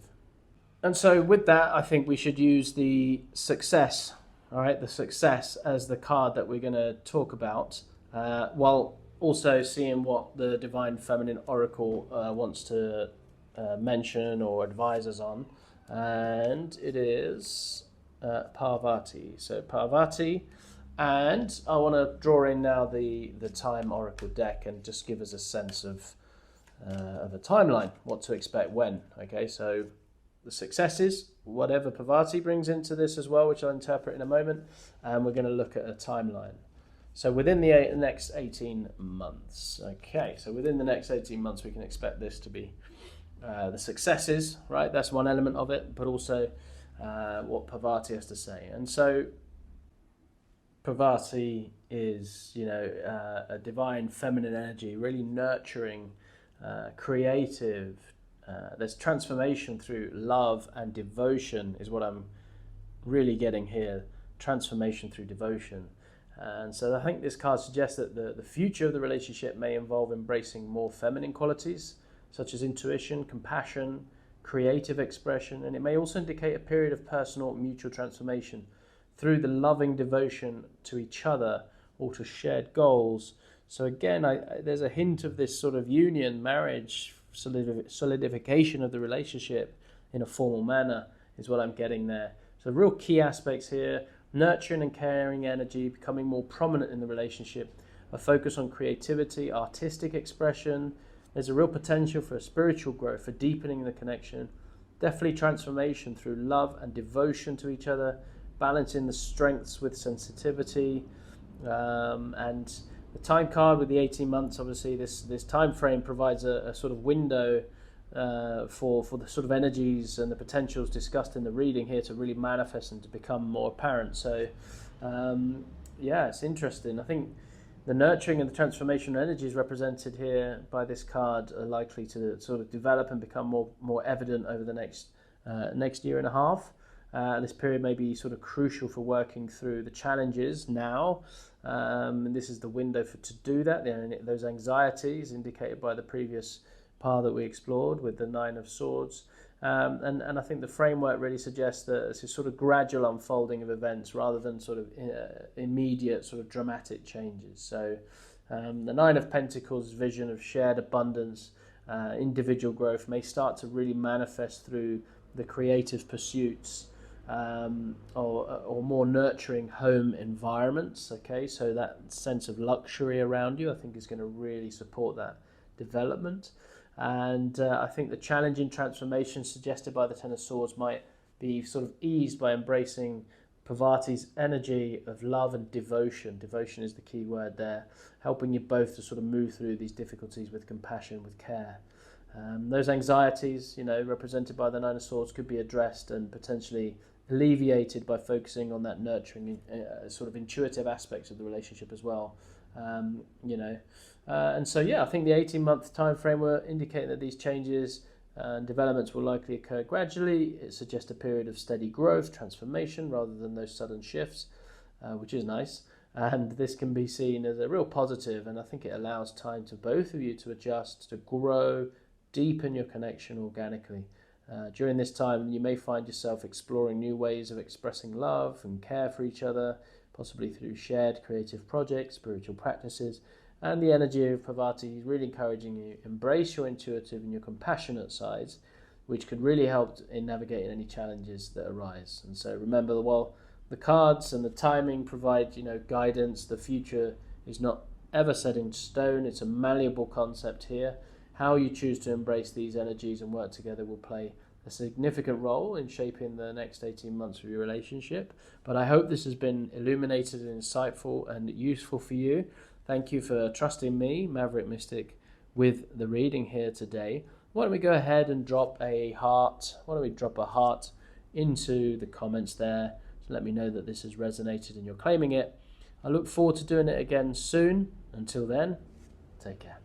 And so with that, I think we should use the success, all right, the success as the card that we're going to talk about, while also seeing what the Divine Feminine Oracle wants to mention or advise us on. And it is Parvati. So Parvati, and I want to draw in now the Time Oracle deck and just give us a sense of a timeline, what to expect when. Okay, so the successes, whatever Parvati brings into this as well, which I'll interpret in a moment, and we're going to look at a timeline. So within the next 18 months. Okay, so within the next 18 months, we can expect this to be the successes, right? That's one element of it, but also what Parvati has to say. And so Parvati is, a divine feminine energy, really nurturing, creative. There's transformation through love and devotion is what I'm really getting here. Transformation through devotion. And so I think this card suggests that the future of the relationship may involve embracing more feminine qualities, such as intuition, compassion, creative expression, and it may also indicate a period of personal mutual transformation through the loving devotion to each other or to shared goals. So again, there's a hint of this sort of union, marriage, solidification of the relationship in a formal manner is what I'm getting there. So real key aspects here: nurturing and caring energy becoming more prominent in the relationship, a focus on creativity, artistic expression. There's a real potential for a spiritual growth, for deepening the connection, definitely transformation through love and devotion to each other, balancing the strengths with sensitivity, and the time card with the 18 months, obviously this time frame provides a sort of window for the sort of energies and the potentials discussed in the reading here to really manifest and to become more apparent. So it's interesting. I think the nurturing and the transformational energies represented here by this card are likely to sort of develop and become more evident over the next year and a half. This period may be sort of crucial for working through the challenges now. And this is the window to do that. Those anxieties indicated by the previous par that we explored with the Nine of Swords. And I think the framework really suggests that it's a sort of gradual unfolding of events rather than sort of immediate sort of dramatic changes. So the Nine of Pentacles vision of shared abundance, individual growth may start to really manifest through the creative pursuits, or more nurturing home environments. Okay, so that sense of luxury around you, I think, is going to really support that development. And I think the challenging transformation suggested by the Ten of Swords might be sort of eased by embracing Parvati's energy of love and devotion. Devotion is the key word there, helping you both to sort of move through these difficulties with compassion, with care. Those anxieties, represented by the Nine of Swords, could be addressed and potentially alleviated by focusing on that nurturing, sort of intuitive aspects of the relationship as well. And so, I think the 18-month time frame will indicate that these changes and developments will likely occur gradually. It suggests a period of steady growth, transformation, rather than those sudden shifts, which is nice. And this can be seen as a real positive, and I think it allows time to both of you to adjust, to grow, deepen your connection organically. During this time, you may find yourself exploring new ways of expressing love and care for each other, possibly through shared creative projects, spiritual practices, and the energy of Parvati is really encouraging you to embrace your intuitive and your compassionate sides, which could really help in navigating any challenges that arise. And so remember, while the cards and the timing provide, guidance, the future is not ever set in stone. It's a malleable concept here. How you choose to embrace these energies and work together will play a significant role in shaping the next 18 months of your relationship. But I hope this has been illuminated and insightful and useful for you. Thank you for trusting me, Maverick Mystic, with the reading here today. Why don't we go ahead and drop a heart? Why don't we drop a heart into the comments there to let me know that this has resonated and you're claiming it. I look forward to doing it again soon. Until then, take care.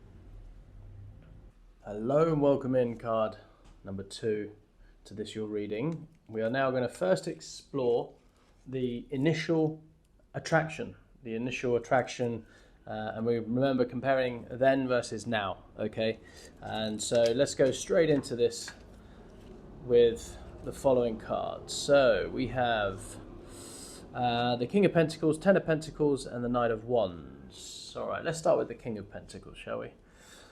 Hello and welcome in card number 2 to this your reading. We are now going to first explore the initial attraction. And we remember comparing then versus now, okay? And so let's go straight into this with the following cards. So we have the King of Pentacles, Ten of Pentacles, and the Knight of Wands. All right, let's start with the King of Pentacles, shall we?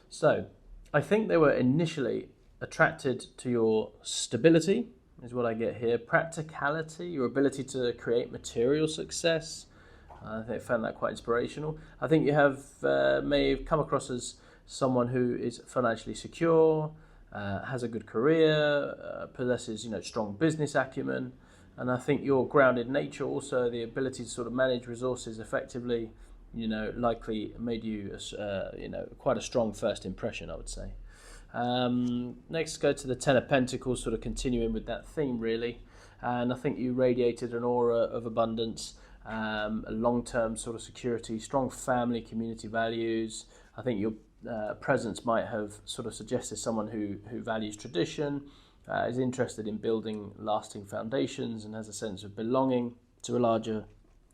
So I think they were initially attracted to your stability, is what I get here. Practicality, your ability to create material success. I think I found that quite inspirational. I think you may have come across as someone who is financially secure, has a good career, possesses strong business acumen, and I think your grounded nature, also the ability to sort of manage resources effectively, likely made you quite a strong first impression, I would say. Next, go to the Ten of Pentacles, sort of continuing with that theme really, and I think you radiated an aura of abundance. A long-term sort of security, strong family, community values. I think your presence might have sort of suggested someone who values tradition, is interested in building lasting foundations, and has a sense of belonging to a larger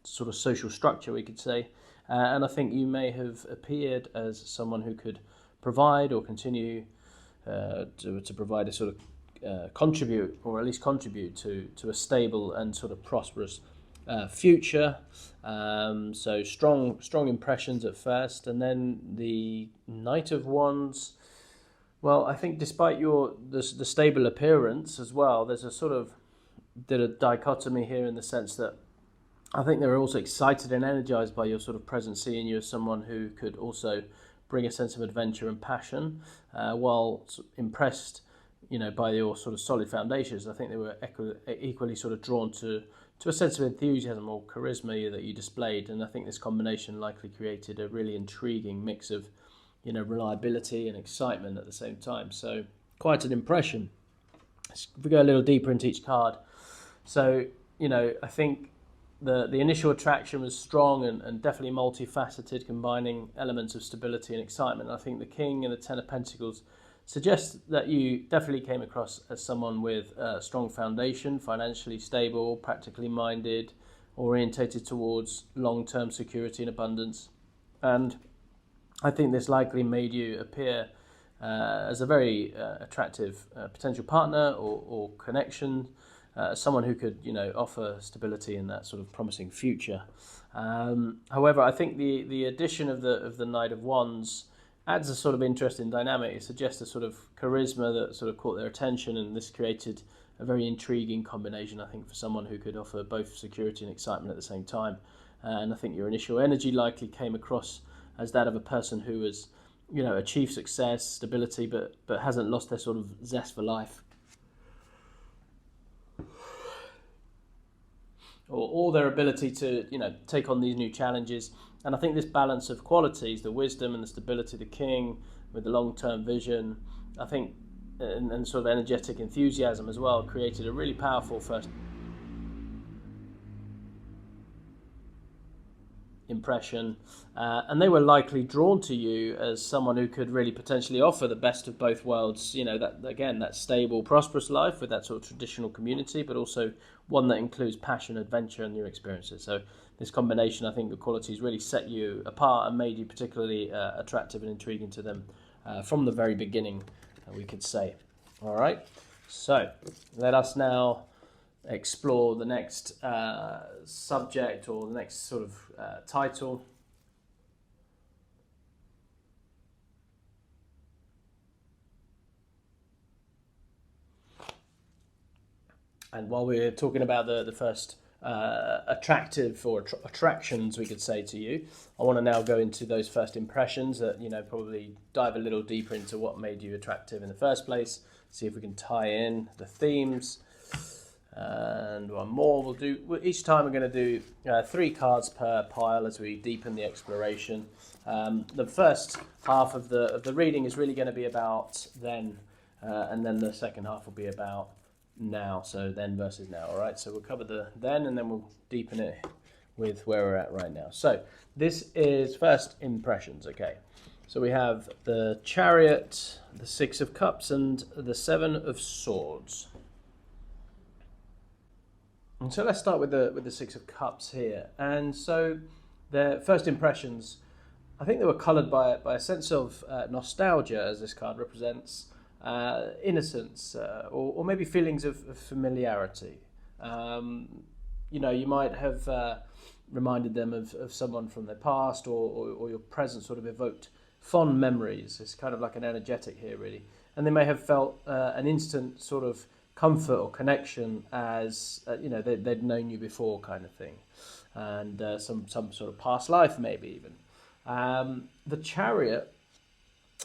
sort of social structure, we could say. And I think you may have appeared as someone who could provide or continue to provide a sort of contribute, or at least contribute to a stable and sort of prosperous future. So strong impressions at first, and then the Knight of Wands. Well, I think despite the stable appearance as well, there's a sort of dichotomy here in the sense that I think they were also excited and energized by your sort of presence, seeing you as someone who could also bring a sense of adventure and passion, while impressed, by your sort of solid foundations. I think they were equally sort of drawn to a sense of enthusiasm or charisma that you displayed, and I think this combination likely created a really intriguing mix of, reliability and excitement at the same time. So quite an impression. If we go a little deeper into each card, so I think the initial attraction was strong and definitely multifaceted, combining elements of stability and excitement. I think the King and the Ten of Pentacles suggests that you definitely came across as someone with a strong foundation, financially stable, practically minded, orientated towards long-term security and abundance. And I think this likely made you appear as a very attractive potential partner or connection, someone who could, offer stability in that sort of promising future. However, I think the addition of the Knight of Wands adds a sort of interesting dynamic. It suggests a sort of charisma that sort of caught their attention, and this created a very intriguing combination, I think, for someone who could offer both security and excitement at the same time. And I think your initial energy likely came across as that of a person who has, achieved success, stability, but hasn't lost their sort of zest for life, or their ability to, take on these new challenges. And I think this balance of qualities, the wisdom and the stability of the King with the long-term vision, I think, and sort of energetic enthusiasm as well, created a really powerful first impression. And they were likely drawn to you as someone who could really potentially offer the best of both worlds. That stable, prosperous life with that sort of traditional community, but also one that includes passion, adventure, and new experiences. So this combination, I think, of qualities really set you apart and made you particularly attractive and intriguing to them from the very beginning, we could say. All right, so let us now explore the next subject, or the next sort of title. And while we're talking about the first attractive or attractions, we could say, to you, I want to now go into those first impressions that, probably dive a little deeper into what made you attractive in the first place, see if we can tie in the themes. And one more. Each time we're going to do 3 cards per pile as we deepen the exploration. The first half of the reading is really going to be about then, and then the second half will be about now. So then versus now. All right. So we'll cover the then, and then we'll deepen it with where we're at right now. So this is first impressions. Okay. So we have the Chariot, the Six of Cups, and the Seven of Swords. And so let's start with the Six of Cups here. And so their first impressions, I think they were coloured by a sense of nostalgia, as this card represents, innocence, or maybe feelings of familiarity. You might have reminded them of someone from their past, or your present sort of evoked fond memories. It's kind of like an energetic here, really. And they may have felt an instant sort of comfort or connection as, they'd known you before, kind of thing. And some sort of past life, maybe even. The Chariot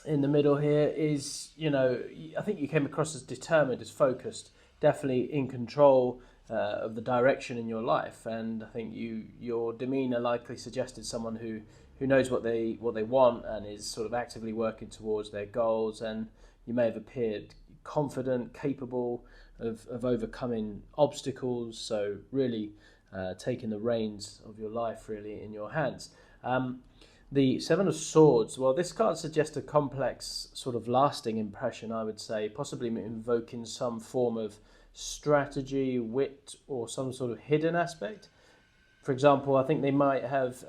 in the middle here is, I think you came across as determined, as focused, definitely in control of the direction in your life. And I think your demeanour likely suggested someone who knows what they want and is sort of actively working towards their goals. And you may have appeared confident, capable of overcoming obstacles. So really taking the reins of your life really in your hands. The Seven of Swords, well, this card suggests a complex sort of lasting impression, I would say, possibly invoking some form of strategy, wit, or some sort of hidden aspect. For example, I think they might have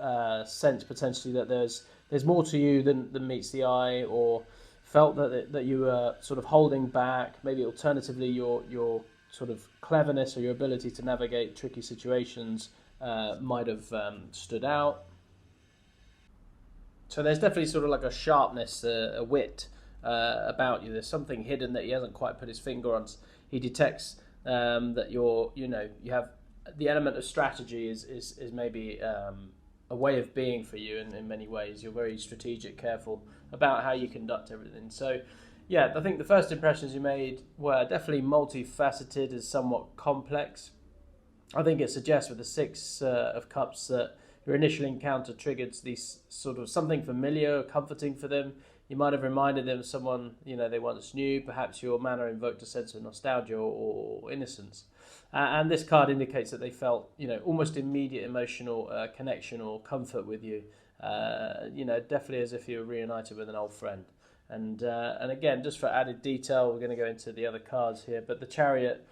sensed potentially that there's more to you than meets the eye, or felt that you were sort of holding back. Maybe alternatively, your sort of cleverness or your ability to navigate tricky situations might have stood out. So there's definitely sort of like a sharpness, a wit about you. There's something hidden that he hasn't quite put his finger on. He detects that you have the element of strategy is maybe a way of being for you in many ways. You're very strategic, careful about how you conduct everything. So, yeah, I think the first impressions you made were definitely multifaceted, as somewhat complex. I think it suggests with the Six of Cups that your initial encounter triggered these sort of something familiar, comforting for them. You might have reminded them of someone they once knew. Perhaps your manner invoked a sense of nostalgia or innocence. And this card indicates that they felt almost immediate emotional connection or comfort with you. Definitely as if you were reunited with an old friend. And again, just for added detail, we're going to go into the other cards here. But the Chariot.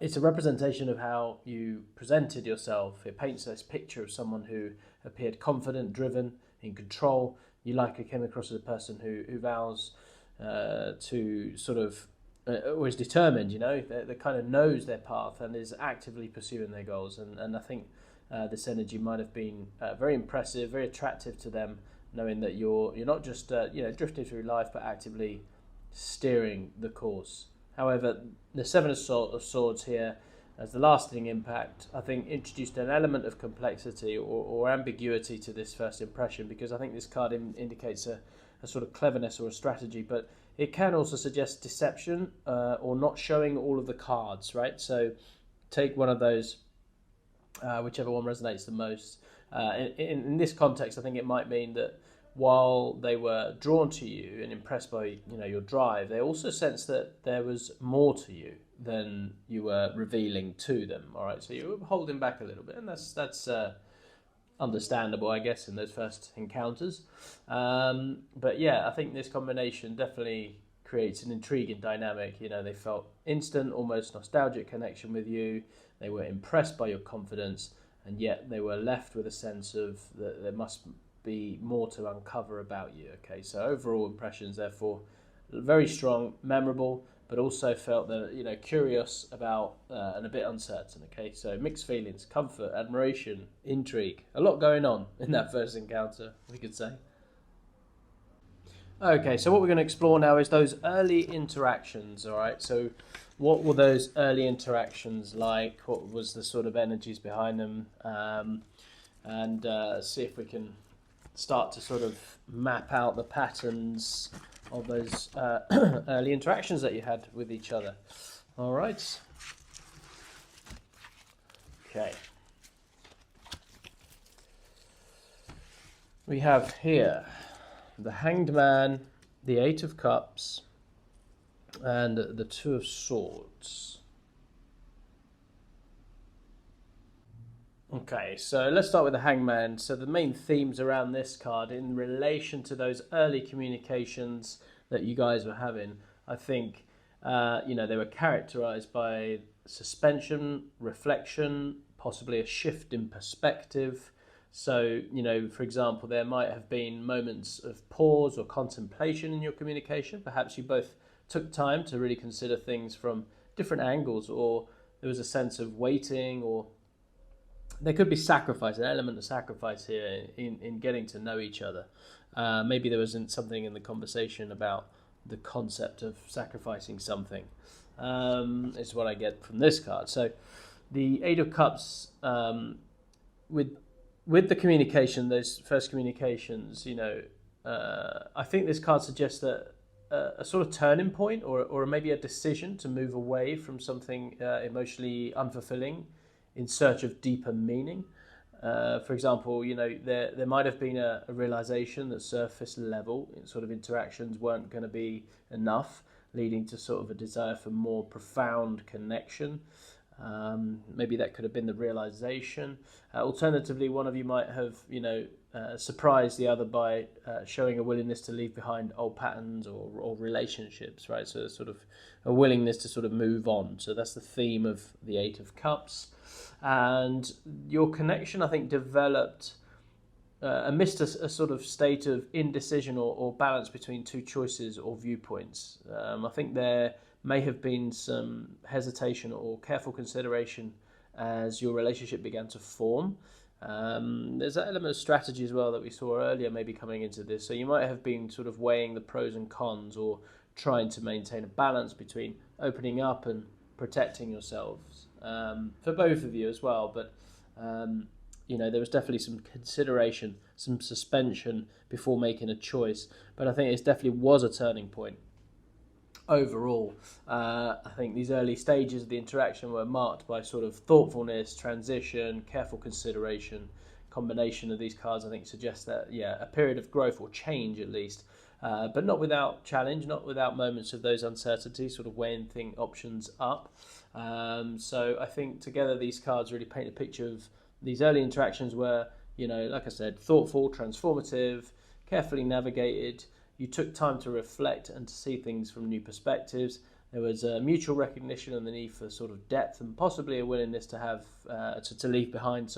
It's a representation of how you presented yourself. It paints this picture of someone who appeared confident, driven, in control. You likely came across as a person who vows to sort of, or is determined, that kind of knows their path and is actively pursuing their goals. And I think this energy might have been very impressive, very attractive to them, knowing that you're not just drifting through life, but actively steering the course. However, the Seven of Swords here, as the lasting impact, I think introduced an element of complexity or ambiguity to this first impression, because I think this card indicates a sort of cleverness or a strategy, but it can also suggest deception or not showing all of the cards, right? So take one of those, whichever one resonates the most. In this context, I think it might mean that while they were drawn to you and impressed by your drive, they also sensed that there was more to you than you were revealing to them. All right, so you were holding back a little bit, and that's understandable, I guess, in those first encounters. But yeah, I think this combination definitely creates an intriguing dynamic. They felt instant, almost nostalgic connection with you. They were impressed by your confidence, and yet they were left with a sense of that there must be more to uncover about you. Okay, so overall impressions, therefore, very strong, memorable, but also felt that curious about and a bit uncertain. Okay, so mixed feelings, comfort, admiration, intrigue, a lot going on in that first encounter, we could say. Okay, so what we're going to explore now is those early interactions. All right, so what were those early interactions like? What was the sort of energies behind them? And see if we can start to sort of map out the patterns of those early interactions that you had with each other. All right. Okay. We have here the Hanged Man, the Eight of Cups, and the Two of Swords. Okay, so let's start with the Hangman. So the main themes around this card in relation to those early communications that you guys were having, I think, they were characterized by suspension, reflection, possibly a shift in perspective, So, for example, there might have been moments of pause or contemplation in your communication. Perhaps you both took time to really consider things from different angles, or there was a sense of waiting, or there could be sacrifice, an element of sacrifice here in getting to know each other. Maybe there wasn't something in the conversation about the concept of sacrificing something. Is what I get from this card. So the Eight of Cups, with the communication, those first communications, I think this card suggests that a sort of turning point, or maybe a decision to move away from something emotionally unfulfilling in search of deeper meaning. For example, there might have been a realization that surface level sort of interactions weren't going to be enough, leading to sort of a desire for more profound connection. Maybe that could have been the realization. Alternatively, one of you might have, surprised the other by showing a willingness to leave behind old patterns or relationships, right? So sort of a willingness to sort of move on. So that's the theme of the Eight of Cups. And your connection, I think, developed amidst a sort of state of indecision or balance between two choices or viewpoints. I think there may have been some hesitation or careful consideration as your relationship began to form. There's that element of strategy as well that we saw earlier, maybe coming into this. So you might have been sort of weighing the pros and cons, or trying to maintain a balance between opening up and protecting yourselves, for both of you as well. But there was definitely some consideration, some suspension before making a choice. But I think it definitely was a turning point. Overall, I think these early stages of the interaction were marked by sort of thoughtfulness, transition, careful consideration. Combination of these cards, I think, suggests that, a period of growth or change at least, but not without challenge, not without moments of those uncertainties, sort of weighing options up. So I think together these cards really paint a picture of these early interactions were, like I said, thoughtful, transformative, carefully navigated. You took time to reflect and to see things from new perspectives. There was a mutual recognition and the need for sort of depth, and possibly a willingness to have to leave behind,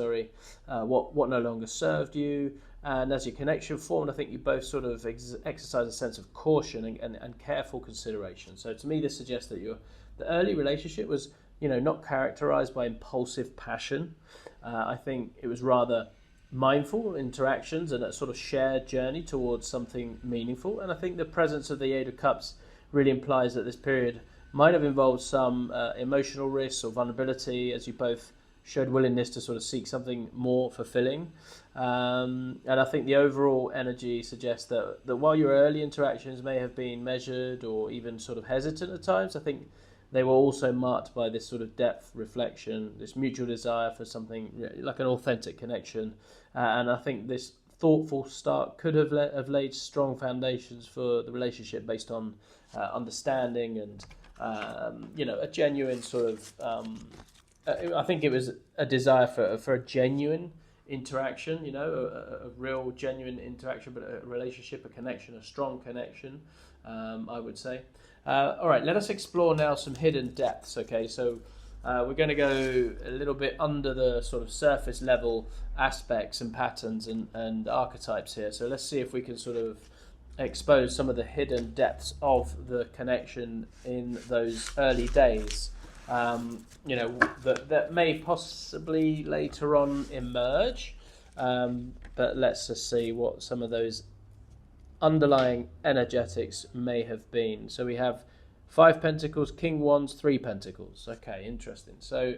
what no longer served you. And as your connection formed, I think you both sort of exercised a sense of caution and careful consideration. So to me, this suggests that the early relationship was, not characterized by impulsive passion. I think it was rather mindful interactions and a sort of shared journey towards something meaningful. And I think the presence of the Eight of Cups really implies that this period might have involved some emotional risks or vulnerability, as you both showed willingness to sort of seek something more fulfilling. And I think the overall energy suggests that while your early interactions may have been measured or even sort of hesitant at times, I think they were also marked by this sort of depth, reflection, this mutual desire for something like an authentic connection. And I think this thoughtful start could have laid strong foundations for the relationship based on understanding and, a genuine sort of, I think it was a desire for a genuine interaction, a real genuine interaction, but a relationship, a connection, a strong connection, I would say. All right, let us explore now some hidden depths. Okay, so we're going to go a little bit under the sort of surface level aspects and patterns and archetypes here. So let's see if we can sort of expose some of the hidden depths of the connection in those early days. That may possibly later on emerge, but let's just see what some of those underlying energetics may have been. So we have 5 Pentacles, King Wands, 3 Pentacles. Okay, interesting. So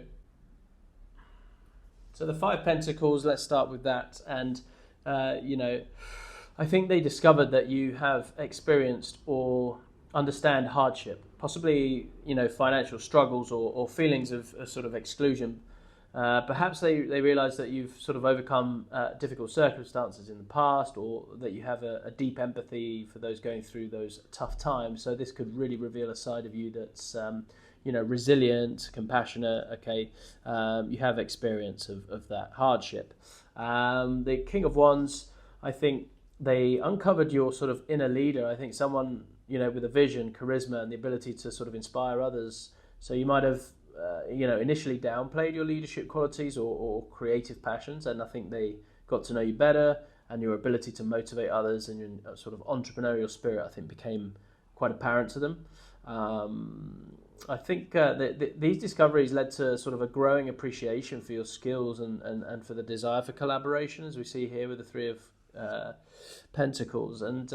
the 5 Pentacles, let's start with that. And, I think they discovered that you have experienced or understand hardship, possibly, financial struggles or feelings of sort of exclusion. Perhaps they realise that you've sort of overcome difficult circumstances in the past, or that you have a deep empathy for those going through those tough times. So this could really reveal a side of you that's, resilient, compassionate. Okay, you have experience of that hardship. The King of Wands, I think they uncovered your sort of inner leader. I think someone, with a vision, charisma, and the ability to sort of inspire others. So you might have initially downplayed your leadership qualities or creative passions, and I think they got to know you better, and your ability to motivate others and your sort of entrepreneurial spirit, I think, became quite apparent to them. I think these discoveries led to sort of a growing appreciation for your skills and for the desire for collaboration, as we see here with the Three of Pentacles. And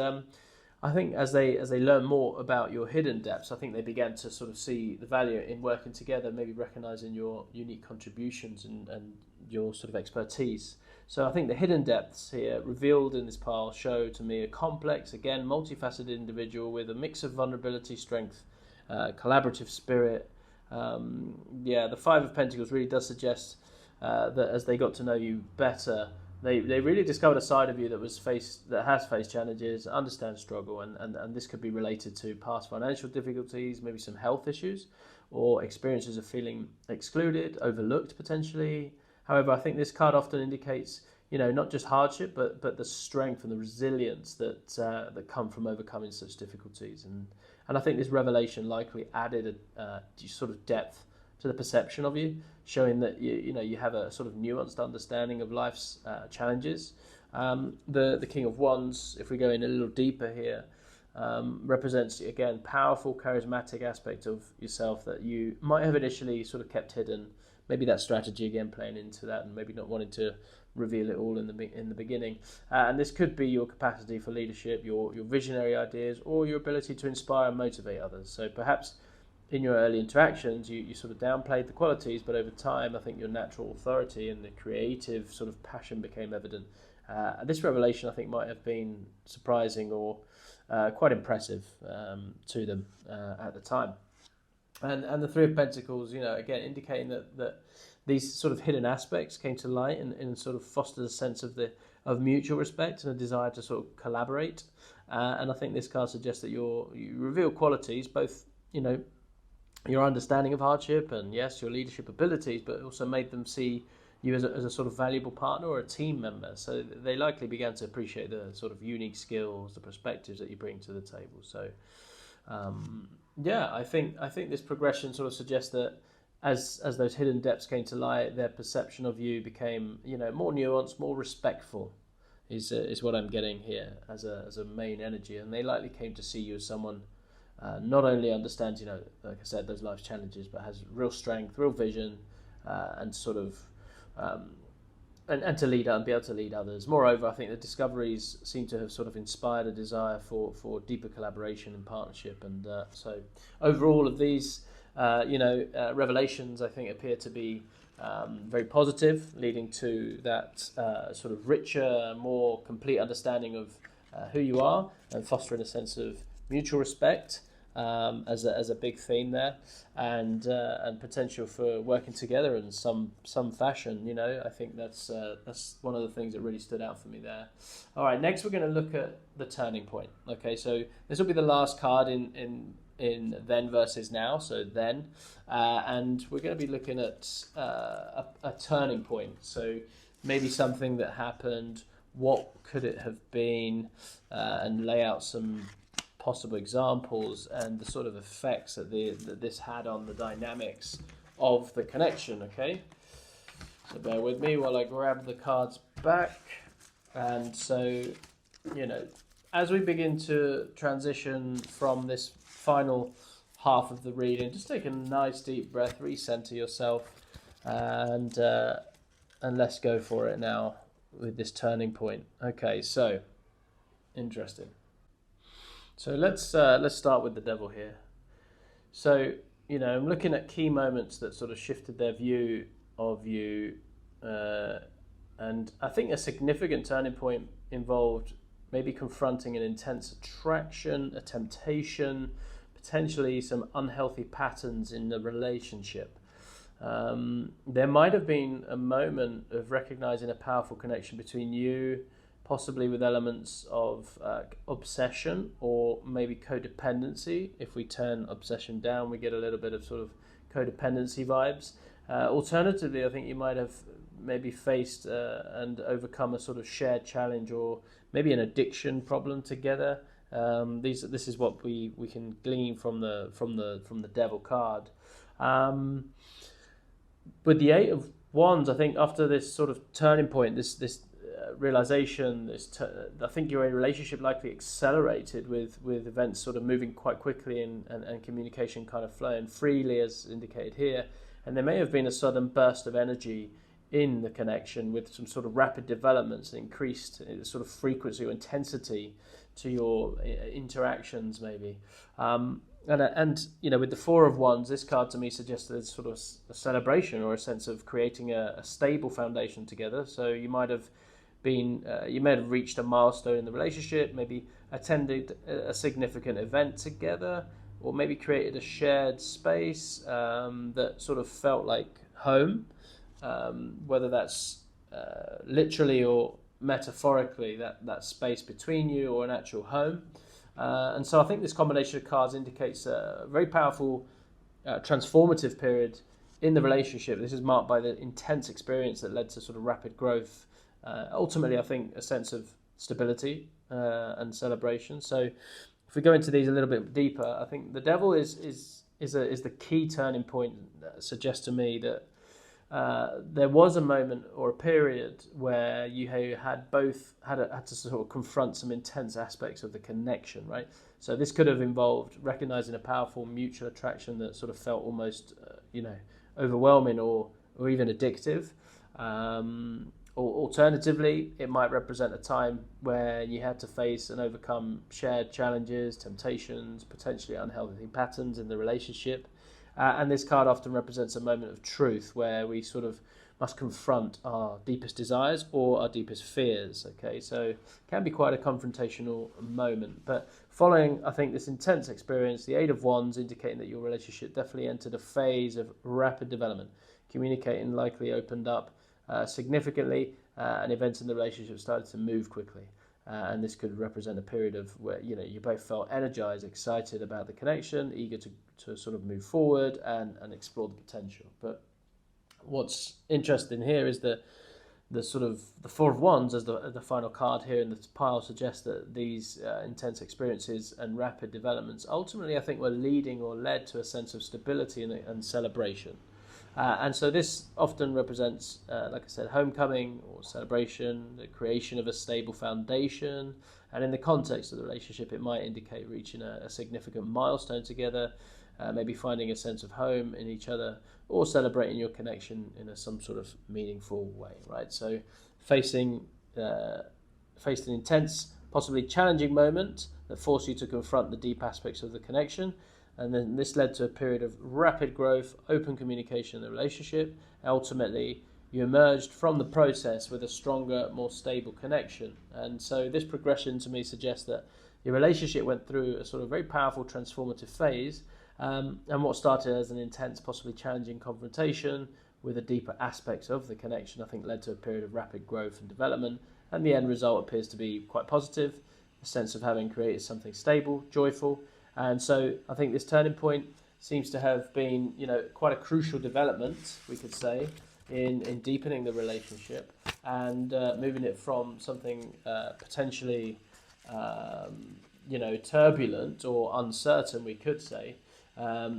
I think as they learn more about your hidden depths, I think they began to sort of see the value in working together, maybe recognizing your unique contributions and your sort of expertise. So I think the hidden depths here revealed in this pile show to me a complex, again, multifaceted individual with a mix of vulnerability, strength, collaborative spirit. The Five of Pentacles really does suggest that as they got to know you better, they really discovered a side of you that has faced challenges, understands struggle, and this could be related to past financial difficulties, maybe some health issues, or experiences of feeling excluded, overlooked potentially. However, I think this card often indicates, not just hardship, but the strength and the resilience that come from overcoming such difficulties. And I think this revelation likely added a sort of depth to the perception of you, showing that you have a sort of nuanced understanding of life's challenges. The King of Wands, if we go in a little deeper here, represents, again, powerful, charismatic aspect of yourself that you might have initially sort of kept hidden. Maybe that strategy again playing into that, and maybe not wanting to reveal it all in the beginning. And this could be your capacity for leadership, your visionary ideas, or your ability to inspire and motivate others. So perhaps in your early interactions, you sort of downplayed the qualities, but over time, I think your natural authority and the creative sort of passion became evident. This revelation, I think, might have been surprising or quite impressive to them at the time. And the Three of Pentacles, again, indicating that these sort of hidden aspects came to light and sort of fostered a sense of mutual respect and a desire to sort of collaborate. And I think this card suggests that you reveal qualities, both, your understanding of hardship and, yes, your leadership abilities, but also made them see you as a sort of valuable partner or a team member. So they likely began to appreciate the sort of unique skills, the perspectives that you bring to the table. So I think this progression sort of suggests that as those hidden depths came to light, their perception of you became, more nuanced, more respectful, is what I'm getting here as a main energy. And they likely came to see you as someone not only understands, like I said, those life challenges, but has real strength, real vision, and sort of and to lead and be able to lead others. Moreover, I think the discoveries seem to have sort of inspired a desire for deeper collaboration and partnership. And so overall of these, revelations, I think, appear to be very positive, leading to that sort of richer, more complete understanding of who you are, and fostering a sense of mutual respect as a big theme there, and potential for working together in some fashion. I think that's one of the things that really stood out for me there. All right, next we're going to look at the turning point. Okay, so this will be the last card in then versus now. So then, and we're going to be looking at a turning point. So maybe something that happened. What could it have been? And lay out some possible examples and the sort of effects that this had on the dynamics of the connection. Okay, so bear with me while I grab the cards back. And so, as we begin to transition from this final half of the reading, just take a nice deep breath, recenter yourself, and let's go for it now with this turning point. Okay, so interesting. So let's start with the Devil here. So, I'm looking at key moments that sort of shifted their view of you, and I think a significant turning point involved maybe confronting an intense attraction, a temptation, potentially some unhealthy patterns in the relationship. There might have been a moment of recognizing a powerful connection between you, possibly with elements of obsession or maybe codependency. If we turn obsession down, we get a little bit of sort of codependency vibes. Alternatively, I think you might have maybe faced and overcome a sort of shared challenge or maybe an addiction problem together. This is what we can glean from the Devil card. With the Eight of Wands, I think after this sort of turning point, this realization, I think your relationship likely accelerated with events sort of moving quite quickly and communication kind of flowing freely as indicated here. And there may have been a sudden burst of energy in the connection with some sort of rapid developments, increased sort of frequency or intensity to your interactions maybe. And with the Four of Wands, this card to me suggests there's sort of a celebration or a sense of creating a stable foundation together. So you might have reached a milestone in the relationship, maybe attended a significant event together, or maybe created a shared space that sort of felt like home, whether that's literally or metaphorically, that space between you or an actual home. And so I think this combination of cards indicates a very powerful transformative period in the relationship. This is marked by the intense experience that led to sort of rapid growth. Ultimately, I think a sense of stability and celebration. So if we go into these a little bit deeper, I think the Devil is the key turning point. That suggests to me that there was a moment or a period where you had to sort of confront some intense aspects of the connection, right? So this could have involved recognizing a powerful mutual attraction that sort of felt almost, overwhelming or even addictive. Or alternatively, it might represent a time where you had to face and overcome shared challenges, temptations, potentially unhealthy patterns in the relationship. And this card often represents a moment of truth where we sort of must confront our deepest desires or our deepest fears. Okay, so it can be quite a confrontational moment. But following, I think, this intense experience, the Eight of Wands indicating that your relationship definitely entered a phase of rapid development. Communicating likely opened up significantly, and events in the relationship started to move quickly. And this could represent a period of where you both felt energized, excited about the connection, eager to sort of move forward and explore the potential. But what's interesting here is that the sort of the Four of Wands as the final card here in the pile suggests that these intense experiences and rapid developments ultimately, I think, were leading or led to a sense of stability and celebration. And so this often represents, like I said, homecoming or celebration, the creation of a stable foundation. And in the context of the relationship, it might indicate reaching a significant milestone together, maybe finding a sense of home in each other, or celebrating your connection in some sort of meaningful way, right? So faced an intense, possibly challenging moment that forced you to confront the deep aspects of the connection. And then this led to a period of rapid growth, open communication in the relationship. Ultimately, you emerged from the process with a stronger, more stable connection. And so this progression to me suggests that your relationship went through a sort of very powerful transformative phase. And what started as an intense, possibly challenging confrontation with the deeper aspects of the connection, I think led to a period of rapid growth and development. And the end result appears to be quite positive, a sense of having created something stable, joyful. And so I think this turning point seems to have been, quite a crucial development, we could say, in deepening the relationship and moving it from something potentially, turbulent or uncertain, we could say,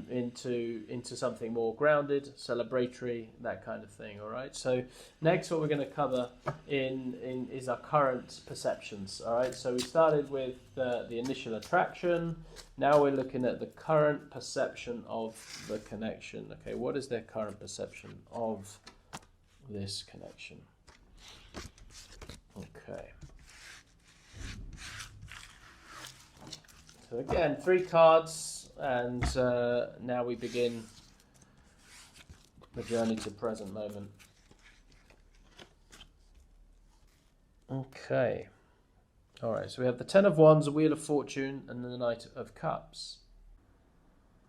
into something more grounded, celebratory, that kind of thing. All right. So next, what we're going to cover is our current perceptions. All right. So we started with the initial attraction. Now we're looking at the current perception of the connection. Okay. What is their current perception of this connection? Okay. So again, 3 cards. And now we begin the journey to present moment. Okay. All right, so we have the Ten of Wands, the Wheel of Fortune, and the Knight of Cups.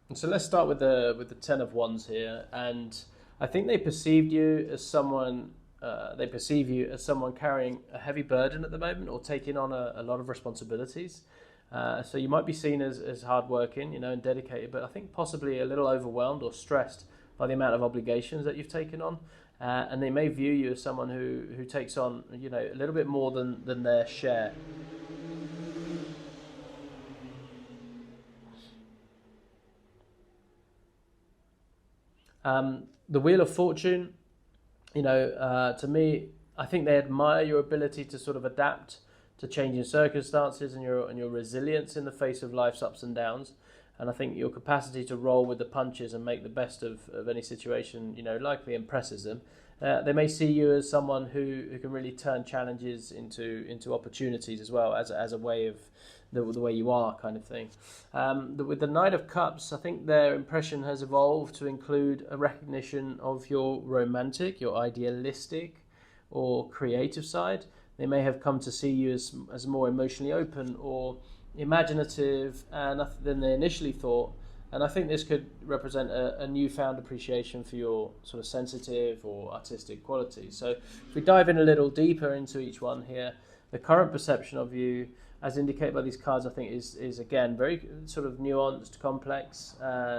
And so let's start with the Ten of Wands here. And I think they perceive you as someone carrying a heavy burden at the moment or taking on a lot of responsibilities. So you might be seen as hardworking, and dedicated, but I think possibly a little overwhelmed or stressed by the amount of obligations that you've taken on. And they may view you as someone who takes on, a little bit more than their share. The Wheel of Fortune, to me, I think they admire your ability to sort of adapt to changing circumstances and your resilience in the face of life's ups and downs. And I think your capacity to roll with the punches and make the best of any situation, likely impresses them. They may see you as someone who can really turn challenges into opportunities as well, as a way of the way you are, kind of thing. With the Knight of Cups, I think their impression has evolved to include a recognition of your romantic, your idealistic, or creative side. They may have come to see you as more emotionally open or imaginative than they initially thought. And I think this could represent a newfound appreciation for your sort of sensitive or artistic qualities. So if we dive in a little deeper into each one here, the current perception of you, as indicated by these cards, I think is again very sort of nuanced, complex,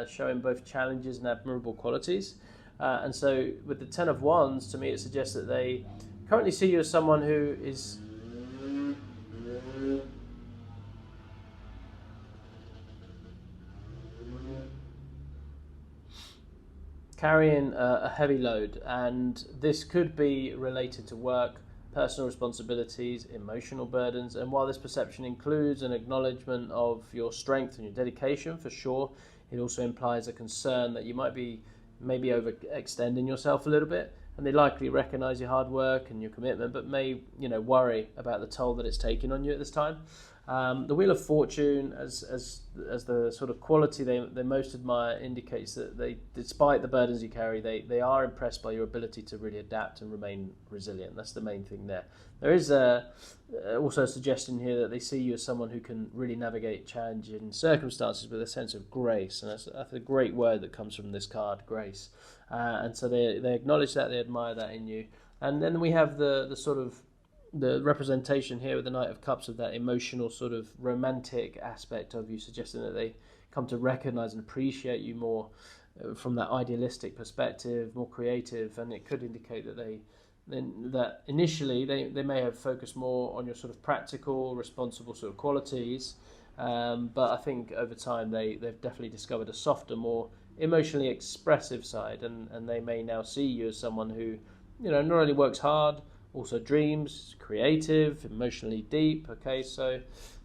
showing both challenges and admirable qualities. And so with the Ten of Wands, to me it suggests that they currently see you as someone who is carrying a heavy load, and this could be related to work, personal responsibilities, emotional burdens. And while this perception includes an acknowledgement of your strength and your dedication, for sure, it also implies a concern that you might be maybe overextending yourself a little bit. And they likely recognize your hard work and your commitment, but may worry about the toll that it's taking on you at this time. The Wheel of Fortune, as the sort of quality they most admire, indicates that they, despite the burdens you carry, they are impressed by your ability to really adapt and remain resilient. That's the main thing there. There is also a suggestion here that they see you as someone who can really navigate challenging circumstances with a sense of grace, and that's a great word that comes from this card, grace. And so they acknowledge that, they admire that in you. And then we have the sort of the representation here with the Knight of Cups of that emotional sort of romantic aspect of you, suggesting that they come to recognize and appreciate you more from that idealistic perspective, more creative. And it could indicate that initially they may have focused more on your sort of practical, responsible sort of qualities, but I think over time they've definitely discovered a softer, more emotionally expressive side, and they may now see you as someone who not only works hard, also dreams, creative, emotionally deep. Okay, so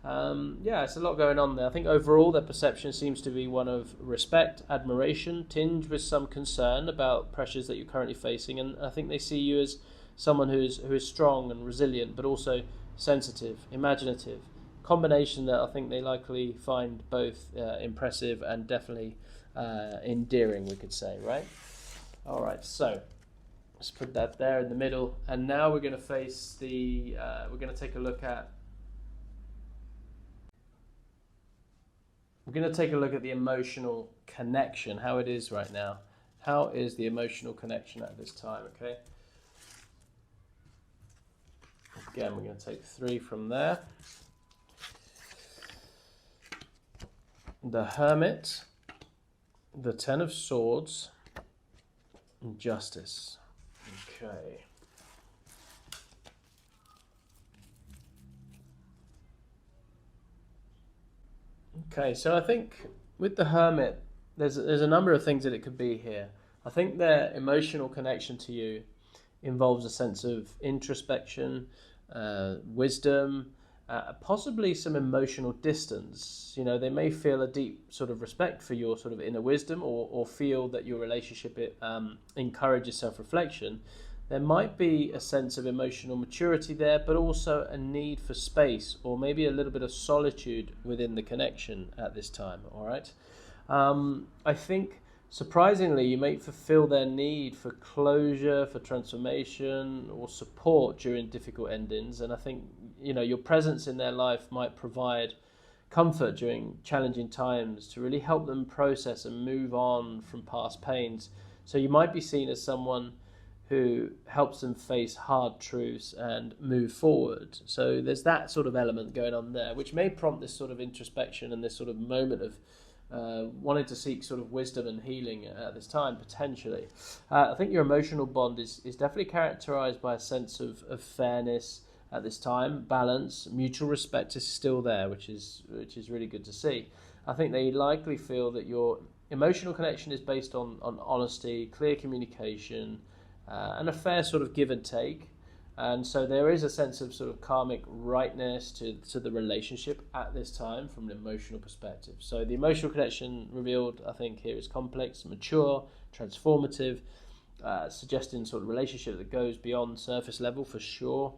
it's a lot going on there. I think overall their perception seems to be one of respect, admiration, tinged with some concern about pressures that you're currently facing. And I think they see you as someone who is strong and resilient, but also sensitive, imaginative. Combination that I think they likely find both impressive and definitely endearing, we could say, right? All right, so let's put that there in the middle, and now we're going to face we're going to take a look at the emotional connection, how it is right now. How is the emotional connection at this time, okay? Again, we're going to take 3 from there. The Hermit, the Ten of Swords, and Justice. Okay. Okay, so I think with the Hermit, there's a number of things that it could be here. I think their emotional connection to you involves a sense of introspection, wisdom, possibly some emotional distance. They may feel a deep sort of respect for your sort of inner wisdom, or feel that your relationship encourages self-reflection. There might be a sense of emotional maturity there, but also a need for space, or maybe a little bit of solitude within the connection at this time, all right? I think, surprisingly, you may fulfill their need for closure, for transformation, or support during difficult endings. And I think, your presence in their life might provide comfort during challenging times to really help them process and move on from past pains. So you might be seen as someone who helps them face hard truths and move forward. So there's that sort of element going on there, which may prompt this sort of introspection and this sort of moment of wanting to seek sort of wisdom and healing at this time, potentially. I think your emotional bond is definitely characterized by a sense of fairness at this time, balance, mutual respect is still there, which is really good to see. I think they likely feel that your emotional connection is based on honesty, clear communication, and a fair sort of give and take. And so there is a sense of sort of karmic rightness to the relationship at this time from an emotional perspective. So the emotional connection revealed, I think, here is complex, mature, transformative, suggesting sort of relationship that goes beyond surface level for sure.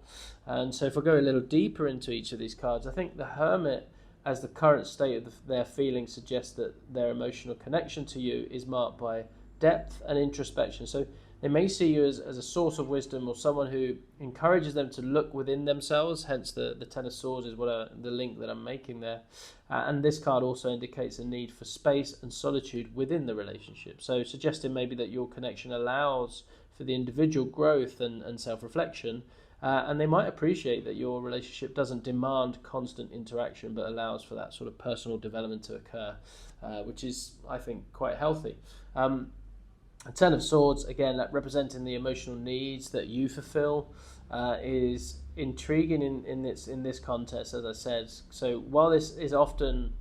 And so if I go a little deeper into each of these cards, I think the Hermit, as the current state of their feelings, suggests that their emotional connection to you is marked by depth and introspection. So they may see you as a source of wisdom or someone who encourages them to look within themselves, hence the Ten of Swords is the link that I'm making there. And this card also indicates a need for space and solitude within the relationship. So suggesting maybe that your connection allows for the individual growth and self-reflection, and they might appreciate that your relationship doesn't demand constant interaction but allows for that sort of personal development to occur, which is, I think, quite healthy. A Ten of Swords, again, representing the emotional needs that you fulfill, is intriguing in this context, as I said. So while this is often,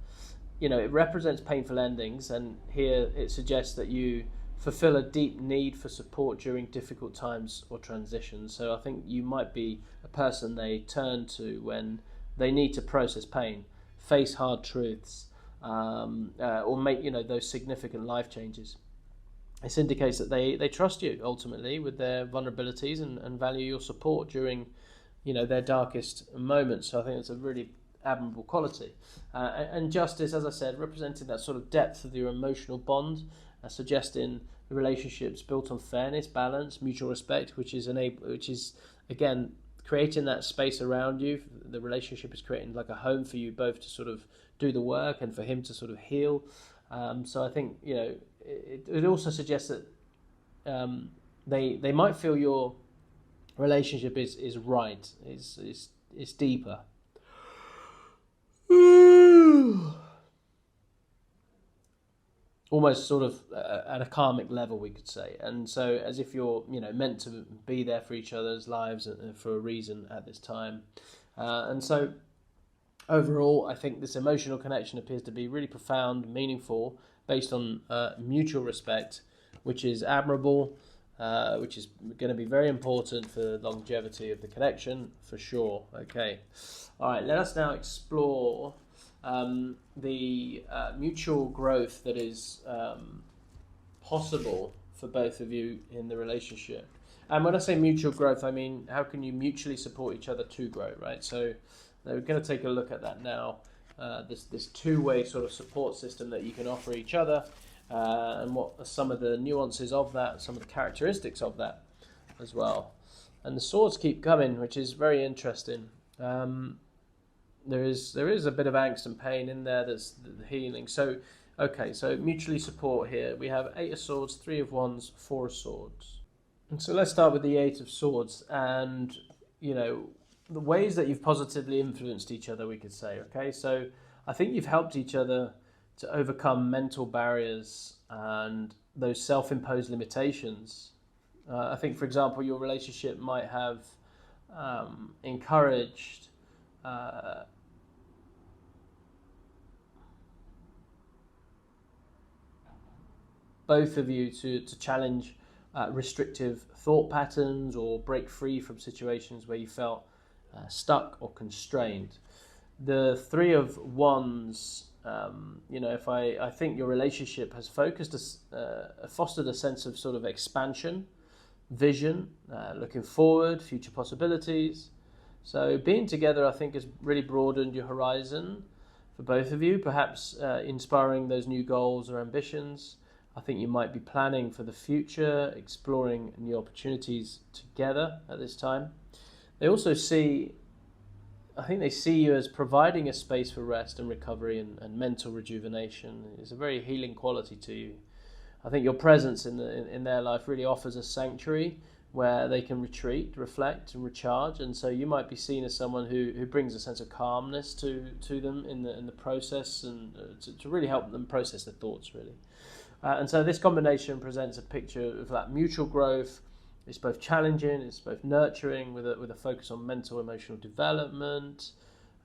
it represents painful endings, and here it suggests that you fulfill a deep need for support during difficult times or transitions. So I think you might be a person they turn to when they need to process pain, face hard truths, or make those significant life changes. This indicates that they trust you ultimately with their vulnerabilities and value your support during, their darkest moments. So I think it's a really admirable quality. And Justice, as I said, representing that sort of depth of your emotional bond, suggesting the relationships built on fairness, balance, mutual respect, which is again creating that space around you. The relationship is creating like a home for you both to sort of do the work and for him to sort of heal. So I think it also suggests that they might feel your relationship is right, is deeper. Almost sort of at a karmic level, we could say, and so as if you're meant to be there for each other's lives for a reason at this time, and so overall, I think this emotional connection appears to be really profound, meaningful, based on mutual respect, which is admirable, which is going to be very important for the longevity of the connection, for sure. Okay. All right, let us now explore the mutual growth that is possible for both of you in the relationship. And when I say mutual growth, I mean, how can you mutually support each other to grow, right? So we're going to take a look at that now. This two-way sort of support system that you can offer each other, and what are some of the nuances of that, some of the characteristics of that as well. And the swords keep coming, which is very interesting. There is a bit of angst and pain in there. There's the healing. So, okay, so mutually support here. We have 8 of Swords, 3 of Wands, 4 of Swords. And so let's start with the 8 of Swords, and the ways that you've positively influenced each other, we could say. Okay, so I think you've helped each other to overcome mental barriers and those self-imposed limitations. I think, for example, your relationship might have encouraged both of you to challenge restrictive thought patterns or break free from situations where you felt stuck or constrained. The 3 of Wands, I think your relationship has fostered a sense of sort of expansion, vision, looking forward, future possibilities. So being together, I think, has really broadened your horizon for both of you, perhaps inspiring those new goals or ambitions. I think you might be planning for the future, exploring new opportunities together at this time. They also see you as providing a space for rest and recovery and mental rejuvenation. It's a very healing quality to you. I think your presence in their life really offers a sanctuary where they can retreat, reflect, and recharge. And so you might be seen as someone who brings a sense of calmness to them in the process, and to really help them process their thoughts, really. And so this combination presents a picture of that mutual growth. It's both challenging, it's both nurturing, with a focus on mental, emotional development.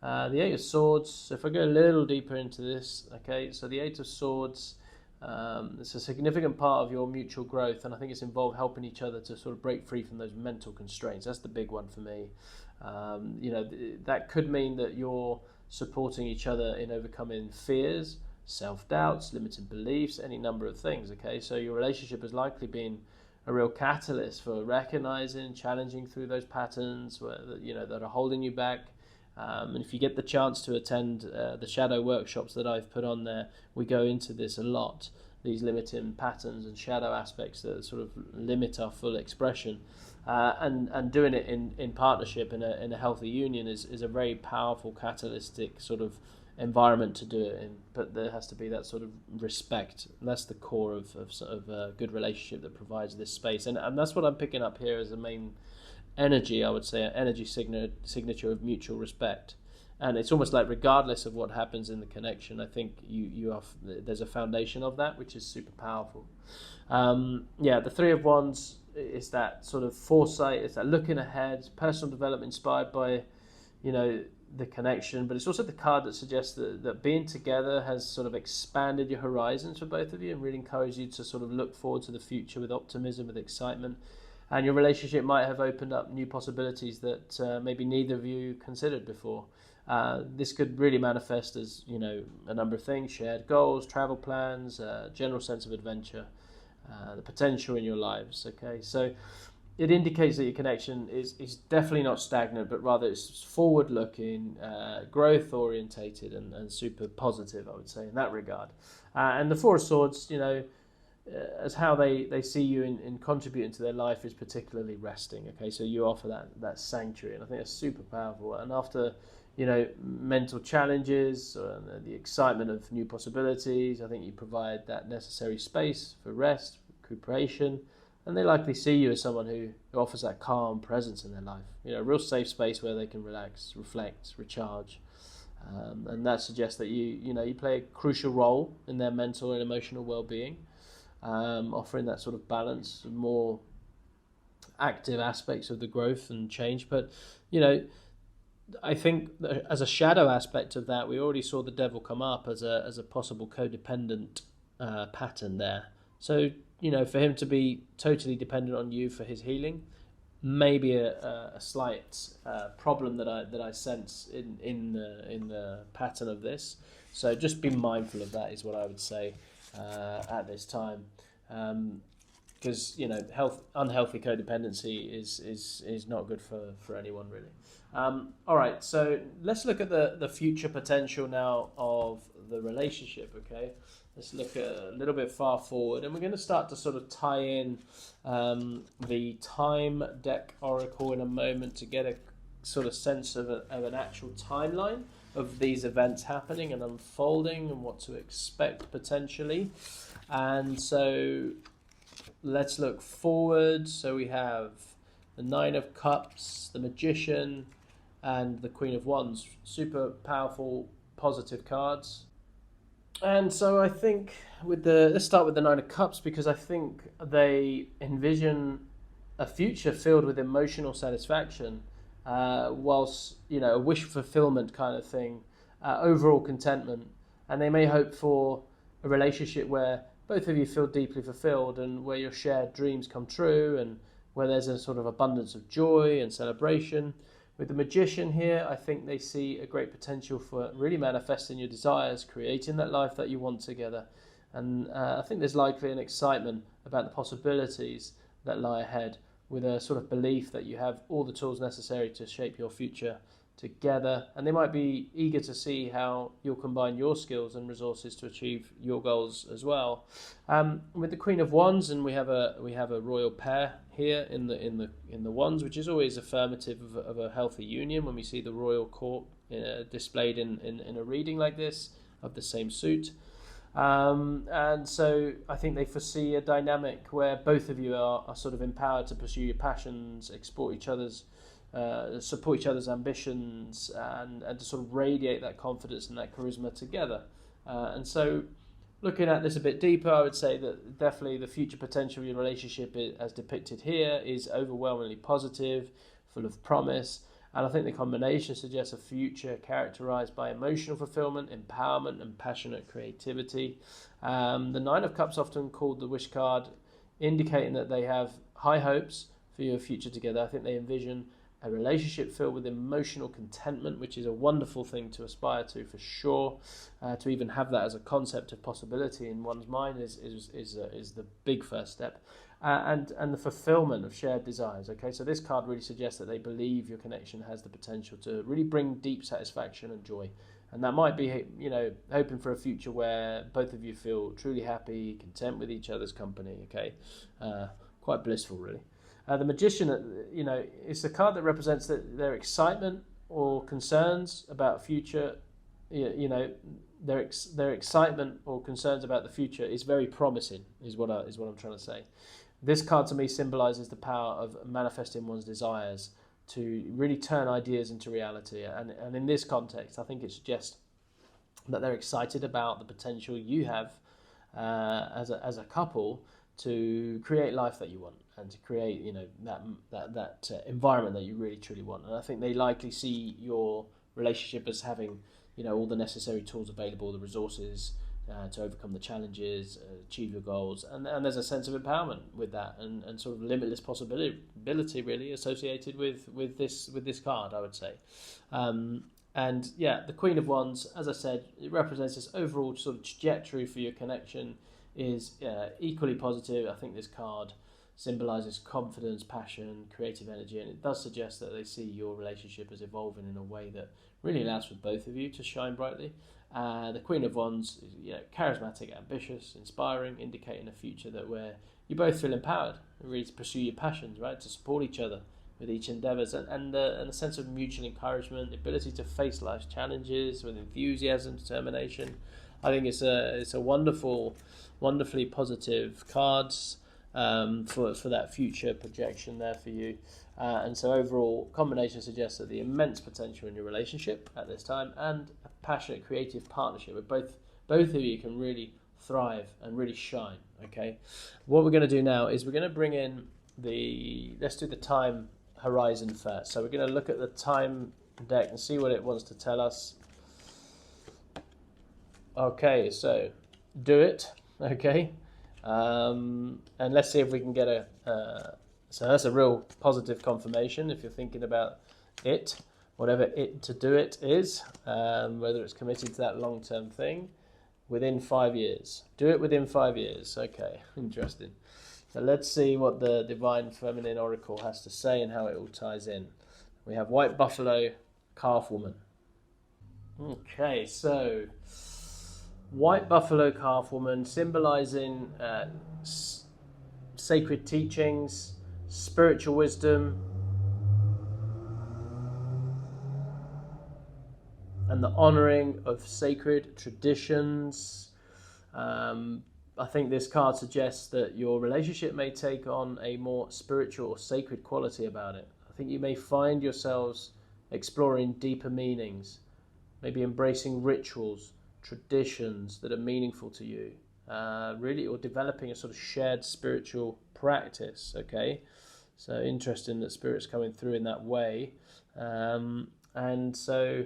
The 8 of Swords, so if I go a little deeper into this, okay, so the 8 of Swords It's a significant part of your mutual growth, and I think it's involved helping each other to sort of break free from those mental constraints. That's the big one for me. That could mean that you're supporting each other in overcoming fears, self-doubts, limiting beliefs, any number of things. Okay, so your relationship has likely been a real catalyst for recognizing, challenging through those patterns that are holding you back. And if you get the chance to attend the shadow workshops that I've put on there, we go into this a lot, these limiting patterns and shadow aspects that sort of limit our full expression. And doing it in partnership in a healthy union is a very powerful catalytic sort of environment to do it in. But there has to be that sort of respect. And that's the core of a good relationship that provides this space. And that's what I'm picking up here as a main energy, I would say, an energy signature of mutual respect. And it's almost like regardless of what happens in the connection, I think there's a foundation of that, which is super powerful. The Three of Wands is that sort of foresight, it's that looking ahead, it's personal development inspired by, the connection, but it's also the card that suggests that being together has sort of expanded your horizons for both of you and really encouraged you to sort of look forward to the future with optimism, with excitement. And your relationship might have opened up new possibilities that maybe neither of you considered before. This could really manifest as, a number of things: shared goals, travel plans, general sense of adventure, the potential in your lives. Okay, so it indicates that your connection is definitely not stagnant, but rather it's forward-looking, growth-orientated, and super positive, I would say, in that regard. And the Four of Swords, as how they see you in contributing to their life is particularly resting. Okay, so you offer that sanctuary, and I think that's super powerful. And after mental challenges, the excitement of new possibilities, I think you provide that necessary space for rest, recuperation, and they likely see you as someone who offers that calm presence in their life. A real safe space where they can relax, reflect, recharge. And that suggests that you play a crucial role in their mental and emotional well-being. Offering that sort of balance, more active aspects of the growth and change. But, I think that as a shadow aspect of that, we already saw the devil come up as a possible codependent pattern there. So, for him to be totally dependent on you for his healing, maybe a slight problem that I sense in the pattern of this. So just be mindful of that is what I would say at this time, because unhealthy codependency is not good for anyone really. All right, so let's look at the future potential now of the relationship. Okay, let's look a little bit far forward, and we're going to start to sort of tie in the time deck oracle in a moment to get a sort of sense of an actual timeline of these events happening and unfolding and what to expect potentially. And so let's look forward. So we have the Nine of Cups, the Magician, and the Queen of Wands. Super powerful, positive cards. And so I think let's start with the Nine of Cups, because I think they envision a future filled with emotional satisfaction, whilst, a wish fulfillment kind of thing, overall contentment. And they may hope for a relationship where both of you feel deeply fulfilled and where your shared dreams come true and where there's a sort of abundance of joy and celebration. With the Magician here, I think they see a great potential for really manifesting your desires, creating that life that you want together. And I think there's likely an excitement about the possibilities that lie ahead, with a sort of belief that you have all the tools necessary to shape your future together. And they might be eager to see how you'll combine your skills and resources to achieve your goals as well. With the Queen of Wands, and we have a royal pair here in the Wands, which is always affirmative of a healthy union when we see the royal court displayed in a reading like this of the same suit. And so I think they foresee a dynamic where both of you are sort of empowered to pursue your passions, support each other's ambitions, and to sort of radiate that confidence and that charisma together. And so looking at this a bit deeper, I would say that definitely the future potential of your relationship, as depicted here, is overwhelmingly positive, full of promise. And I think the combination suggests a future characterized by emotional fulfillment, empowerment, and passionate creativity. The Nine of Cups, often called the wish card, indicating that they have high hopes for your future together. I think they envision a relationship filled with emotional contentment, which is a wonderful thing to aspire to for sure. To even have that as a concept of possibility in one's mind is the big first step. And the fulfillment of shared desires. Okay, so this card really suggests that they believe your connection has the potential to really bring deep satisfaction and joy. And that might be, hoping for a future where both of you feel truly happy, content with each other's company. Okay, quite blissful, really. The Magician, it's a card that represents their excitement or concerns about future. Their excitement or concerns about the future is very promising. Is what I'm trying to say. This card to me symbolizes the power of manifesting one's desires to really turn ideas into reality. And in this context, I think it suggests that they're excited about the potential you have as a couple to create life that you want and to create that environment that you really truly want. And I think they likely see your relationship as having all the necessary tools available, the resources to overcome the challenges, achieve your goals, and there's a sense of empowerment with that, and sort of limitless possibility really associated with this card, I would say. And yeah, the Queen of Wands, as I said, it represents this overall sort of trajectory for your connection is equally positive. I think this card symbolizes confidence, passion, creative energy, and it does suggest that they see your relationship as evolving in a way that really allows for both of you to shine brightly. The Queen of Wands is charismatic, ambitious, inspiring, indicating a future where you both feel empowered, really to pursue your passions, right, to support each other with each endeavours, and a sense of mutual encouragement, the ability to face life's challenges with enthusiasm, determination. I think it's a wonderfully positive cards for that future projection there for you. And so overall, combination suggests that the immense potential in your relationship at this time and a passionate creative partnership where both of you can really thrive and really shine. Okay, what we're going to do now is we're going to bring in let's do the time horizon first. So we're going to look at the time deck and see what it wants to tell us. Okay, so do it. Okay, and let's see if we can get so that's a real positive confirmation if you're thinking about it, whatever it to do it is, whether it's committed to that long-term thing within 5 years. Do it within 5 years. Okay, interesting. So let's see what the Divine Feminine Oracle has to say and how it all ties in. We have White Buffalo, Calf Woman. Okay, so White Buffalo, Calf Woman, symbolizing sacred teachings, spiritual wisdom, and the honoring of sacred traditions. I think this card suggests that your relationship may take on a more spiritual or sacred quality about it. I think you may find yourselves exploring deeper meanings, maybe embracing rituals, traditions that are meaningful to you, really, or developing a sort of shared spiritual practice. Okay, so interesting that Spirit's coming through in that way. And so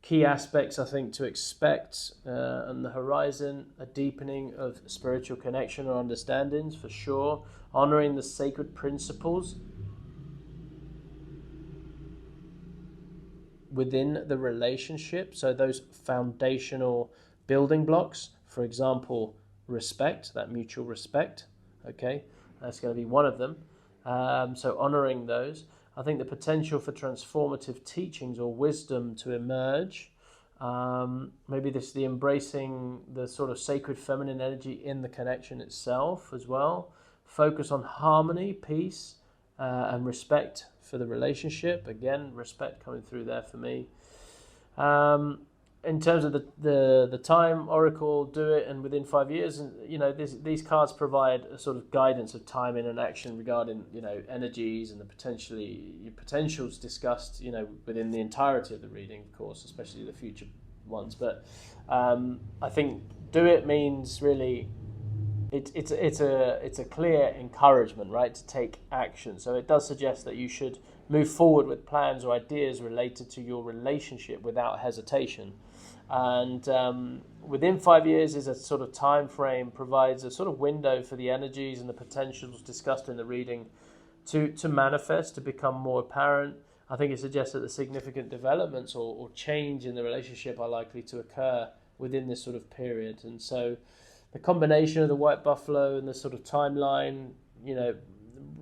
key aspects I think to expect on the horizon: a deepening of spiritual connection or understandings for sure, honouring the sacred principles within the relationship, so those foundational building blocks, for example, respect, that mutual respect. Okay, that's going to be one of them. So honouring those. I think the potential for transformative teachings or wisdom to emerge. Maybe the embracing the sort of sacred feminine energy in the connection itself as well. Focus on harmony, peace, and respect for the relationship. Again, respect coming through there for me. In terms of the time oracle, do it and within 5 years, and these cards provide a sort of guidance of timing and action regarding energies and the potentials discussed within the entirety of the reading, of course, especially the future ones. But I think do it means really it's a clear encouragement, right, to take action. So it does suggest that you should move forward with plans or ideas related to your relationship without hesitation. And within 5 years is a sort of time frame, provides a sort of window for the energies and the potentials discussed in the reading to manifest, to become more apparent. I think it suggests that the significant developments or change in the relationship are likely to occur within this sort of period. And so the combination of the white buffalo and the sort of timeline,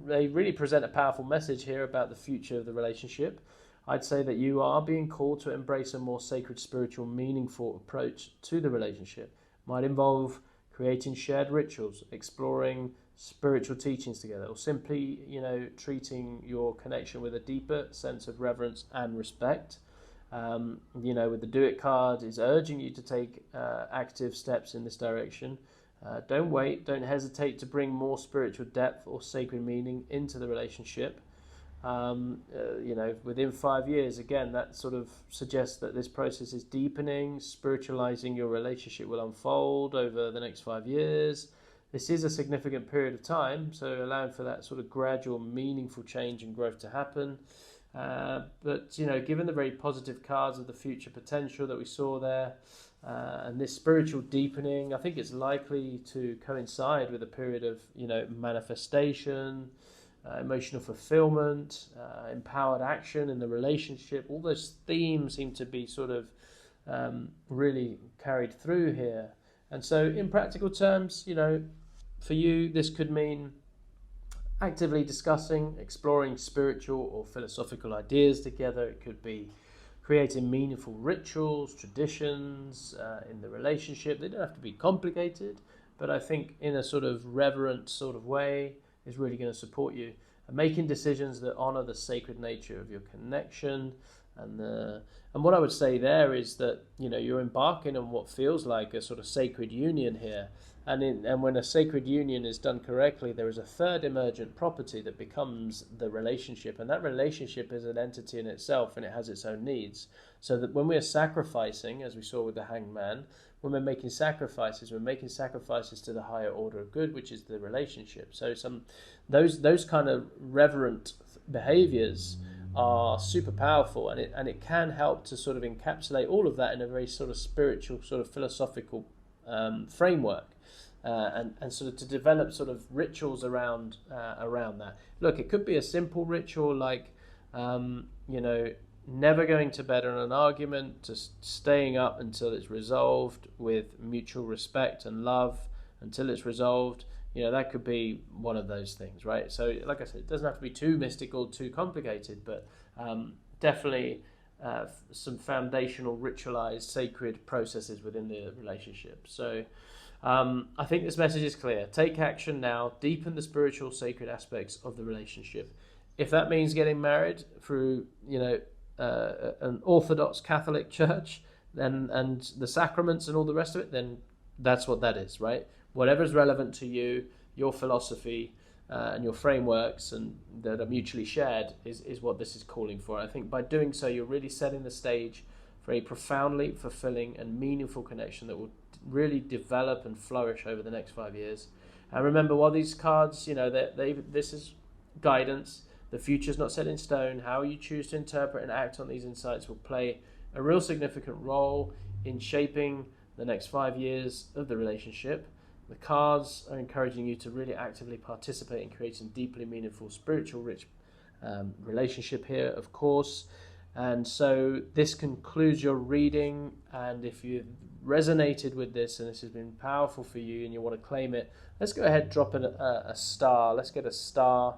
they really present a powerful message here about the future of the relationship. I'd say that you are being called to embrace a more sacred, spiritual, meaningful approach to the relationship. Might involve creating shared rituals, exploring spiritual teachings together, or simply, treating your connection with a deeper sense of reverence and respect. With the Do It card, is urging you to take active steps in this direction. Don't wait, don't hesitate to bring more spiritual depth or sacred meaning into the relationship. Within 5 years, again, that sort of suggests that this process is deepening, spiritualizing your relationship will unfold over the next 5 years. This is a significant period of time, so allowing for that sort of gradual, meaningful change and growth to happen. But given the very positive cards of the future potential that we saw there, and this spiritual deepening, I think it's likely to coincide with a period of, manifestation, emotional fulfillment, empowered action in the relationship. All those themes seem to be sort of really carried through here. And so in practical terms, for you, this could mean actively discussing, exploring spiritual or philosophical ideas together. It could be creating meaningful rituals, traditions in the relationship. They don't have to be complicated, but I think in a sort of reverent sort of way is really going to support you. And making decisions that honor the sacred nature of your connection. And what I would say there is that, you're embarking on what feels like a sort of sacred union here. And when a sacred union is done correctly, there is a third emergent property that becomes the relationship. And that relationship is an entity in itself, and it has its own needs. So that when we're sacrificing, as we saw with the hanged man, when we're making sacrifices to the higher order of good, which is the relationship. So those kind of reverent behaviors are super powerful, and it can help to sort of encapsulate all of that in a very sort of spiritual, sort of philosophical framework. And sort of to develop sort of rituals around that. Look, it could be a simple ritual like, never going to bed on an argument, just staying up until it's resolved with mutual respect and love until it's resolved. That could be one of those things, right? So, like I said, it doesn't have to be too mystical, too complicated, but definitely some foundational, ritualized, sacred processes within the relationship. So, I think this message is clear. Take action now. Deepen the spiritual, sacred aspects of the relationship. If that means getting married through, an Orthodox Catholic church, and the sacraments and all the rest of it, then that's what that is, right? Whatever's relevant to you, your philosophy, and your frameworks, and that are mutually shared, is what this is calling for. I think by doing so, you're really setting the stage for a profoundly fulfilling and meaningful connection that will really develop and flourish over the next 5 years. And remember, while these cards, this is guidance, the future's not set in stone. How you choose to interpret and act on these insights will play a real significant role in shaping the next 5 years of the relationship. The cards are encouraging you to really actively participate in creating deeply meaningful, spiritual, rich relationship here, of course. And so this concludes your reading. And if you've resonated with this and this has been powerful for you and you want to claim it, let's go ahead, drop a star. Let's get a star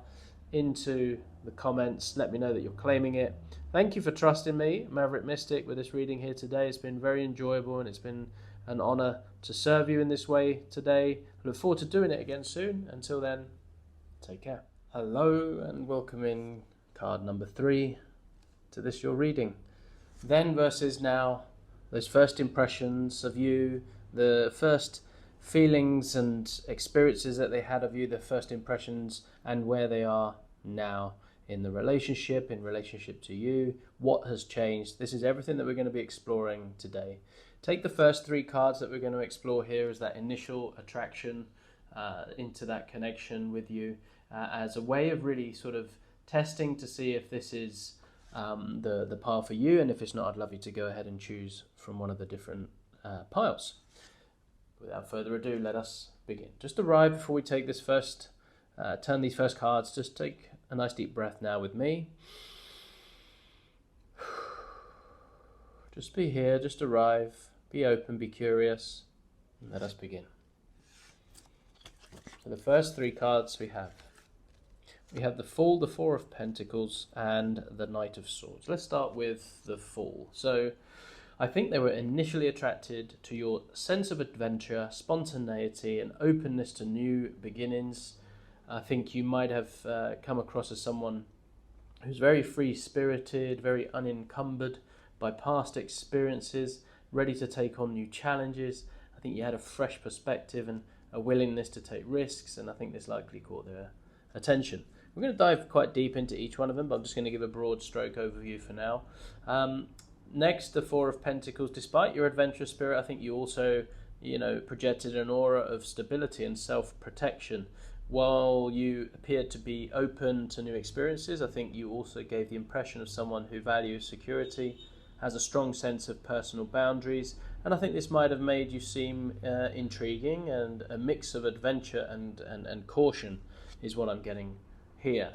into the comments. Let me know that you're claiming it. Thank you for trusting me, Maverick Mystic, with this reading here today. It's been very enjoyable, and it's been an honor to serve you in this way today. I look forward to doing it again soon. Until then, take care. Hello, and welcome in card number 3 to this your reading. Then versus now, those first impressions of you, the first feelings and experiences that they had of you, the first impressions, and where they are now in the relationship, in relationship to you, what has changed. This is everything that we're going to be exploring today. Take the first 3 cards that we're going to explore here as that initial attraction, into that connection with you as a way of really sort of testing to see if this is the path for you, and if it's not, I'd love you to go ahead and choose from one of the different piles. Without further ado, let us begin. Just arrive before we take this first, turn these first cards. Just take a nice deep breath now with me. Just be here, just arrive, be open, be curious, and let us begin. So the first three cards we have the Fool, the Four of Pentacles, and the Knight of Swords. Let's start with the Fool. So I think they were initially attracted to your sense of adventure, spontaneity, and openness to new beginnings. I think you might have come across as someone who's very free-spirited, very unencumbered by past experiences, ready to take on new challenges. I think you had a fresh perspective and a willingness to take risks, and I think this likely caught their attention. We're going to dive quite deep into each one of them, but I'm just going to give a broad stroke overview for now. Next, the Four of Pentacles. Despite your adventurous spirit, I think you also, projected an aura of stability and self-protection. While you appeared to be open to new experiences, I think you also gave the impression of someone who values security, has a strong sense of personal boundaries, and I think this might have made you seem intriguing, and a mix of adventure and caution is what I'm getting here.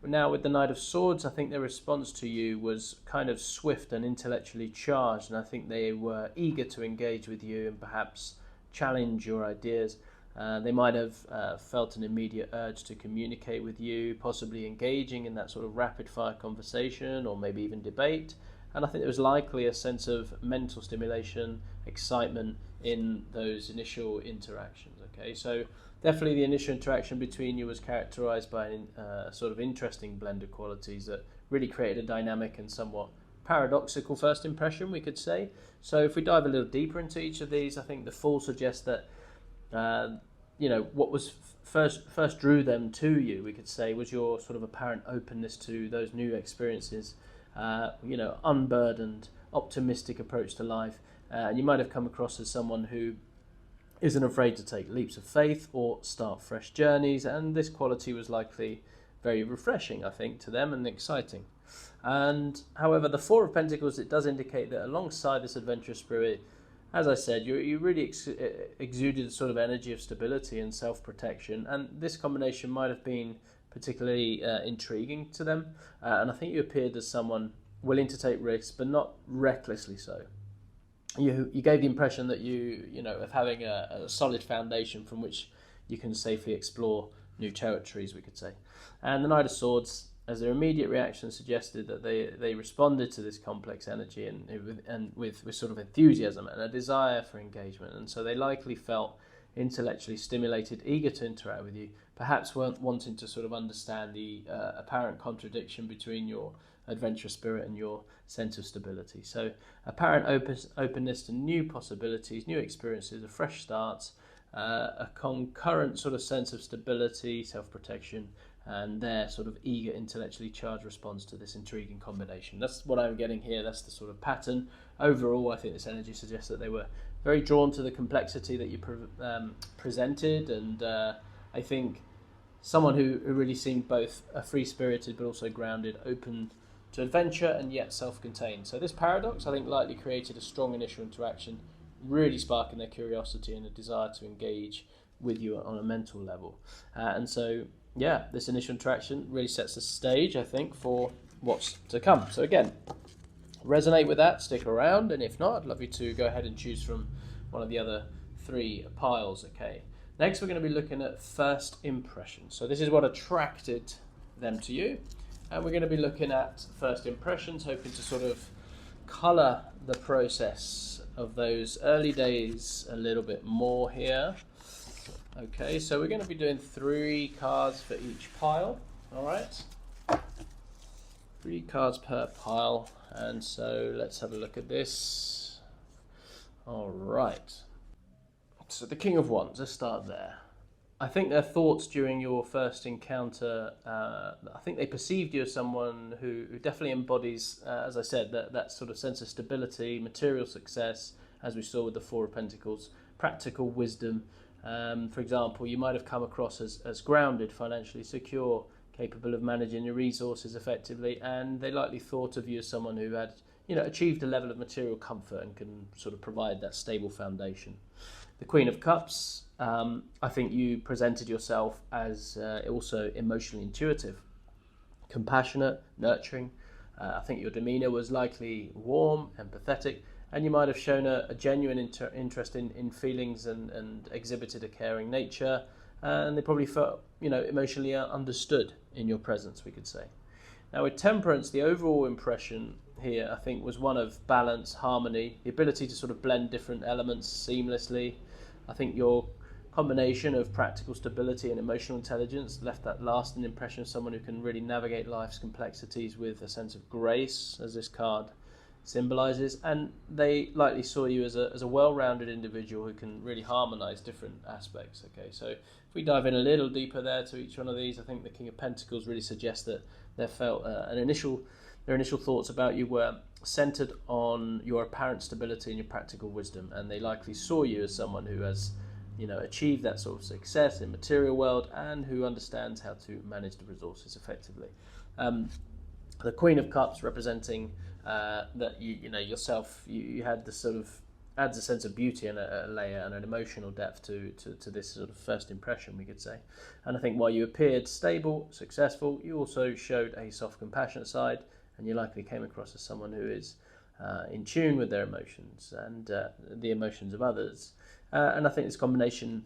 Now with the Knight of Swords, I think their response to you was kind of swift and intellectually charged, and I think they were eager to engage with you and perhaps challenge your ideas. They might have felt an immediate urge to communicate with you, possibly engaging in that sort of rapid-fire conversation or maybe even debate. And I think there was likely a sense of mental stimulation, excitement in those initial interactions. Okay, so definitely the initial interaction between you was characterized by a sort of interesting blend of qualities that really created a dynamic and somewhat paradoxical first impression, we could say. So if we dive a little deeper into each of these, I think the Fool suggests that what was first drew them to you, we could say, was your sort of apparent openness to those new experiences, unburdened, optimistic approach to life. And you might have come across as someone who isn't afraid to take leaps of faith or start fresh journeys, and this quality was likely very refreshing, I think, to them, and exciting. And however, the Four of Pentacles, it does indicate that alongside this adventurous spirit, as I said, you really exuded a sort of energy of stability and self-protection, and this combination might have been particularly intriguing to them, and I think you appeared as someone willing to take risks, but not recklessly so. You gave the impression that of having a solid foundation from which you can safely explore new territories, we could say. And the Knight of Swords, as their immediate reaction suggested, that they responded to this complex energy and with sort of enthusiasm and a desire for engagement, and so they likely felt intellectually stimulated, eager to interact with you, perhaps weren't wanting to sort of understand the apparent contradiction between your adventurous spirit and your sense of stability. So apparent openness to new possibilities, new experiences, a fresh start, a concurrent sort of sense of stability, self-protection, and their sort of eager, intellectually charged response to this intriguing combination. That's what I'm getting here. That's the sort of pattern. Overall, I think this energy suggests that they were very drawn to the complexity that you presented, and I think someone who really seemed both free-spirited but also grounded, open to adventure and yet self-contained. So this paradox, I think, likely created a strong initial interaction, really sparking their curiosity and a desire to engage with you on a mental level. And so, this initial interaction really sets the stage, I think, for what's to come. So again, resonate with that, stick around, and if not, I'd love you to go ahead and choose from one of the other three piles, okay? Next, we're going to be looking at first impressions. So this is what attracted them to you. And we're going to be looking at first impressions, hoping to sort of colour the process of those early days a little bit more here. Okay, so we're going to be doing 3 cards for each pile, all right? 3 cards per pile, and so let's have a look at this. All right. So the King of Wands, let's start there. I think their thoughts during your first encounter, I think they perceived you as someone who definitely embodies, as I said, that sort of sense of stability, material success, as we saw with the Four of Pentacles, practical wisdom, For example, you might have come across as grounded, financially secure, capable of managing your resources effectively, and they likely thought of you as someone who had, achieved a level of material comfort and can sort of provide that stable foundation. The Queen of Cups, I think you presented yourself as also emotionally intuitive, compassionate, nurturing. I think your demeanour was likely warm, empathetic, and you might have shown a genuine interest in feelings and exhibited a caring nature, and they probably felt, emotionally understood in your presence, we could say. Now with Temperance, the overall impression here, I think, was one of balance, harmony, the ability to sort of blend different elements seamlessly. I think your combination of practical stability and emotional intelligence left that lasting impression of someone who can really navigate life's complexities with a sense of grace, as this card symbolizes, and they likely saw you as a well-rounded individual who can really harmonize different aspects. Okay, so if we dive in a little deeper there to each one of these, I think the King of Pentacles really suggests that they felt their initial thoughts about you were centered on your apparent stability and your practical wisdom, and they likely saw you as someone who has achieved that sort of success in material world and who understands how to manage the resources effectively. The Queen of Cups representing that yourself, you had this sort of adds a sense of beauty and a layer and an emotional depth to this sort of first impression, we could say. And I think while you appeared stable, successful, you also showed a soft, compassionate side, and you likely came across as someone who is in tune with their emotions and the emotions of others. And I think this combination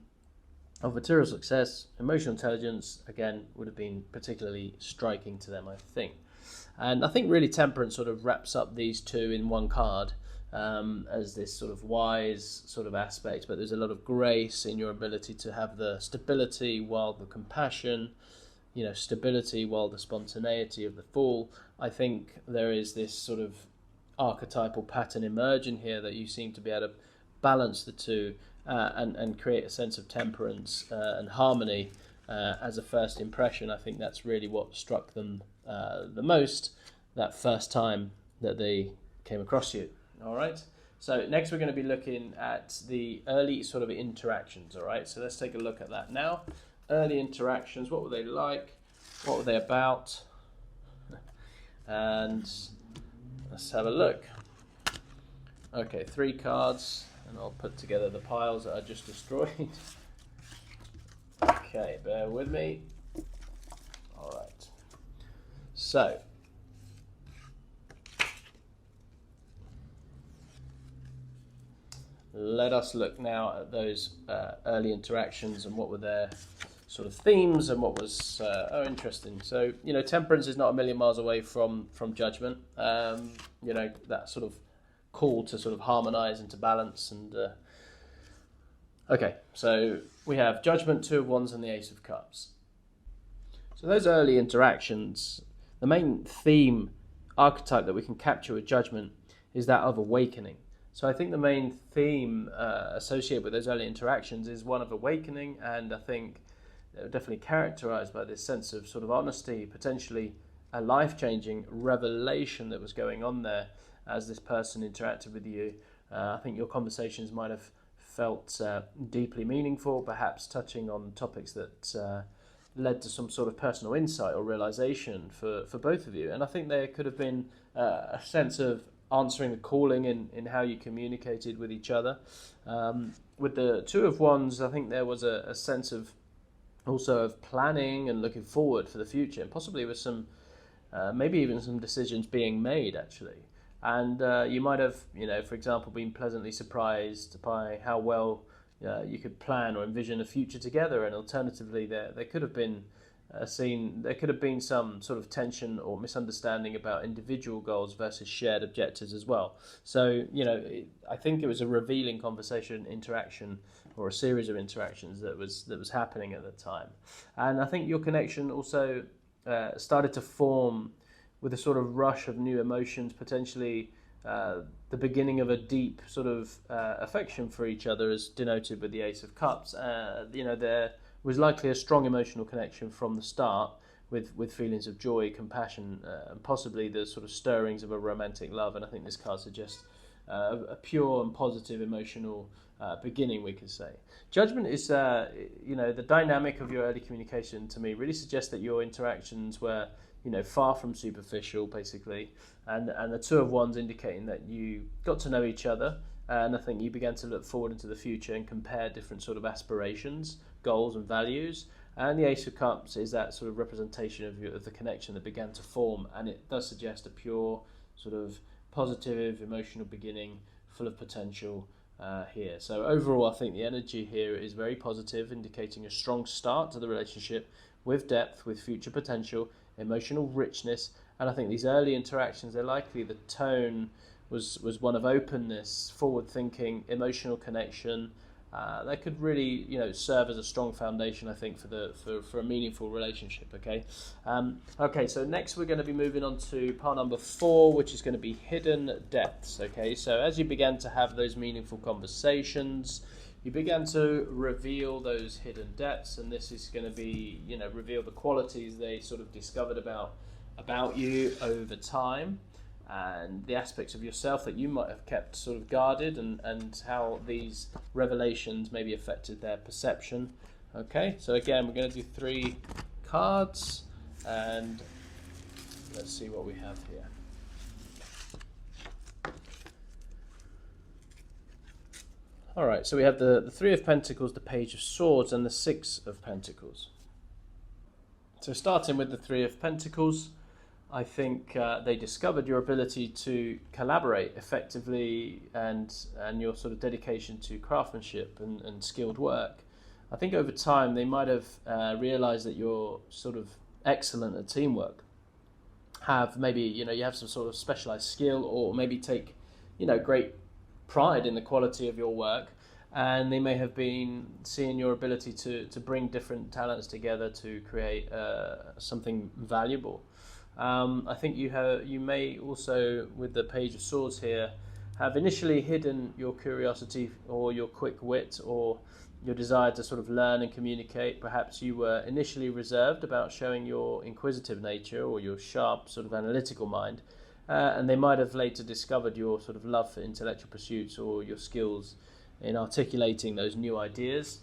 of material success, emotional intelligence, again, would have been particularly striking to them, I think. And I think really Temperance sort of wraps up these two in one card as this sort of wise sort of aspect, but there's a lot of grace in your ability to have the stability while the compassion, stability while the spontaneity of the Fool. I think there is this sort of archetypal pattern emerging here that you seem to be able to balance the two and create a sense of temperance and harmony as a first impression. I think that's really what struck them the most that first time that they came across you. All right. So next we're going to be looking at the early sort of interactions. All right. So let's take a look at that now. Early interactions. What were they like? What were they about? And let's have a look. Okay, 3 cards, and I'll put together the piles that I just destroyed. Okay, bear with me. All right. So, let us look now at those early interactions and what were their sort of themes and what was interesting. So, Temperance is not a million miles away from Judgment. That sort of call to sort of harmonize and to balance. And okay, so we have Judgment, 2 of Wands, and the Ace of Cups. So those early interactions, the main theme archetype that we can capture with Judgment is that of awakening. So I think the main theme associated with those early interactions is one of awakening, and I think they're definitely characterized by this sense of sort of honesty, potentially a life-changing revelation that was going on there as this person interacted with you. I think your conversations might have felt deeply meaningful, perhaps touching on topics that led to some sort of personal insight or realization for both of you. And I think there could have been a sense of answering the calling in how you communicated with each other. With the 2 of Wands, I think there was a sense of also of planning and looking forward for the future, and possibly with some maybe even some decisions being made actually. And you might have, for example, been pleasantly surprised by how well you could plan or envision a future together. And alternatively, there could have been there could have been some sort of tension or misunderstanding about individual goals versus shared objectives as well. So, I think it was a revealing conversation, interaction, or a series of interactions that was happening at the time. And I think your connection also started to form with a sort of rush of new emotions, potentially the beginning of a deep sort of affection for each other, as denoted with the Ace of Cups. There was likely a strong emotional connection from the start with feelings of joy, compassion, and possibly the sort of stirrings of a romantic love. And I think this card suggests a pure and positive emotional beginning, we could say. Judgment is, the dynamic of your early communication to me really suggests that your interactions were, far from superficial, basically, and the two of wands indicating that you got to know each other, and I think you began to look forward into the future and compare different sort of aspirations, goals, and values. And the Ace of Cups is that sort of representation of the connection that began to form, and it does suggest a pure, sort of positive, emotional beginning, full of potential here. So overall, I think the energy here is very positive, indicating a strong start to the relationship with depth, with future potential, emotional richness, and I think these early interactions, they're likely the tone was one of openness, forward thinking, emotional connection. That could really, serve as a strong foundation, I think, for a meaningful relationship. Okay, so next we're going to be moving on to part number 4, which is going to be hidden depths. Okay, so as you began to have those meaningful conversations, you began to reveal those hidden depths, and this is going to be, reveal the qualities they sort of discovered about you over time, and the aspects of yourself that you might have kept sort of guarded, and how these revelations maybe affected their perception. Okay, so again, we're going to do 3 cards, and let's see what we have here. Alright, so we have the 3 of Pentacles, the Page of Swords, and the 6 of Pentacles. So starting with the 3 of Pentacles, I think they discovered your ability to collaborate effectively and your sort of dedication to craftsmanship and skilled work. I think over time they might have realized that you're sort of excellent at teamwork. You have some sort of specialized skill, or maybe take, great pride in the quality of your work. And they may have been seeing your ability to bring different talents together to create something valuable. I think you may also, with the Page of Swords here, have initially hidden your curiosity or your quick wit or your desire to sort of learn and communicate. Perhaps you were initially reserved about showing your inquisitive nature or your sharp sort of analytical mind, and they might have later discovered your sort of love for intellectual pursuits or your skills in articulating those new ideas.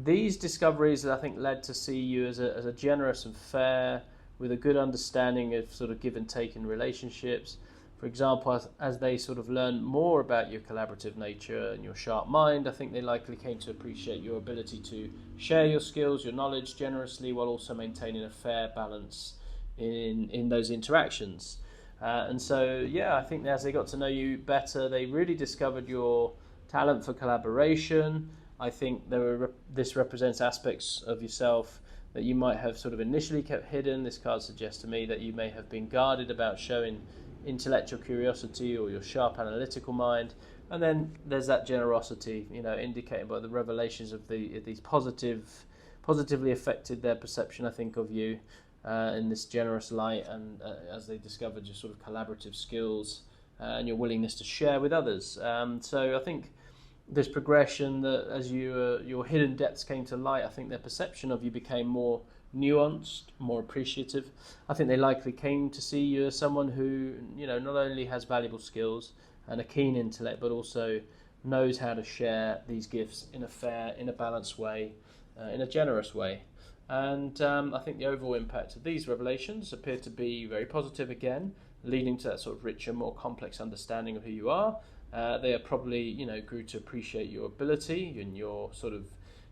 These discoveries, I think, led to see you as a generous and fair, with a good understanding of sort of give and take in relationships. For example, as they sort of learn more about your collaborative nature and your sharp mind, I think they likely came to appreciate your ability to share your skills, your knowledge generously, while also maintaining a fair balance in those interactions. And so, I think as they got to know you better, they really discovered your talent for collaboration. I think this represents aspects of yourself that you might have sort of initially kept hidden. This card suggests to me that you may have been guarded about showing intellectual curiosity or your sharp analytical mind. And then there's that generosity, indicated by the revelations of these positively affected their perception, I think, of you in this generous light, and as they discovered your sort of collaborative skills and your willingness to share with others. So I think this progression, that as your hidden depths came to light, I think their perception of you became more nuanced, more appreciative. I think they likely came to see you as someone who, not only has valuable skills and a keen intellect, but also knows how to share these gifts in a fair, in a balanced way, in a generous way. And I think the overall impact of these revelations appear to be very positive again, leading to that sort of richer, more complex understanding of who you are. They are probably, grew to appreciate your ability and your sort of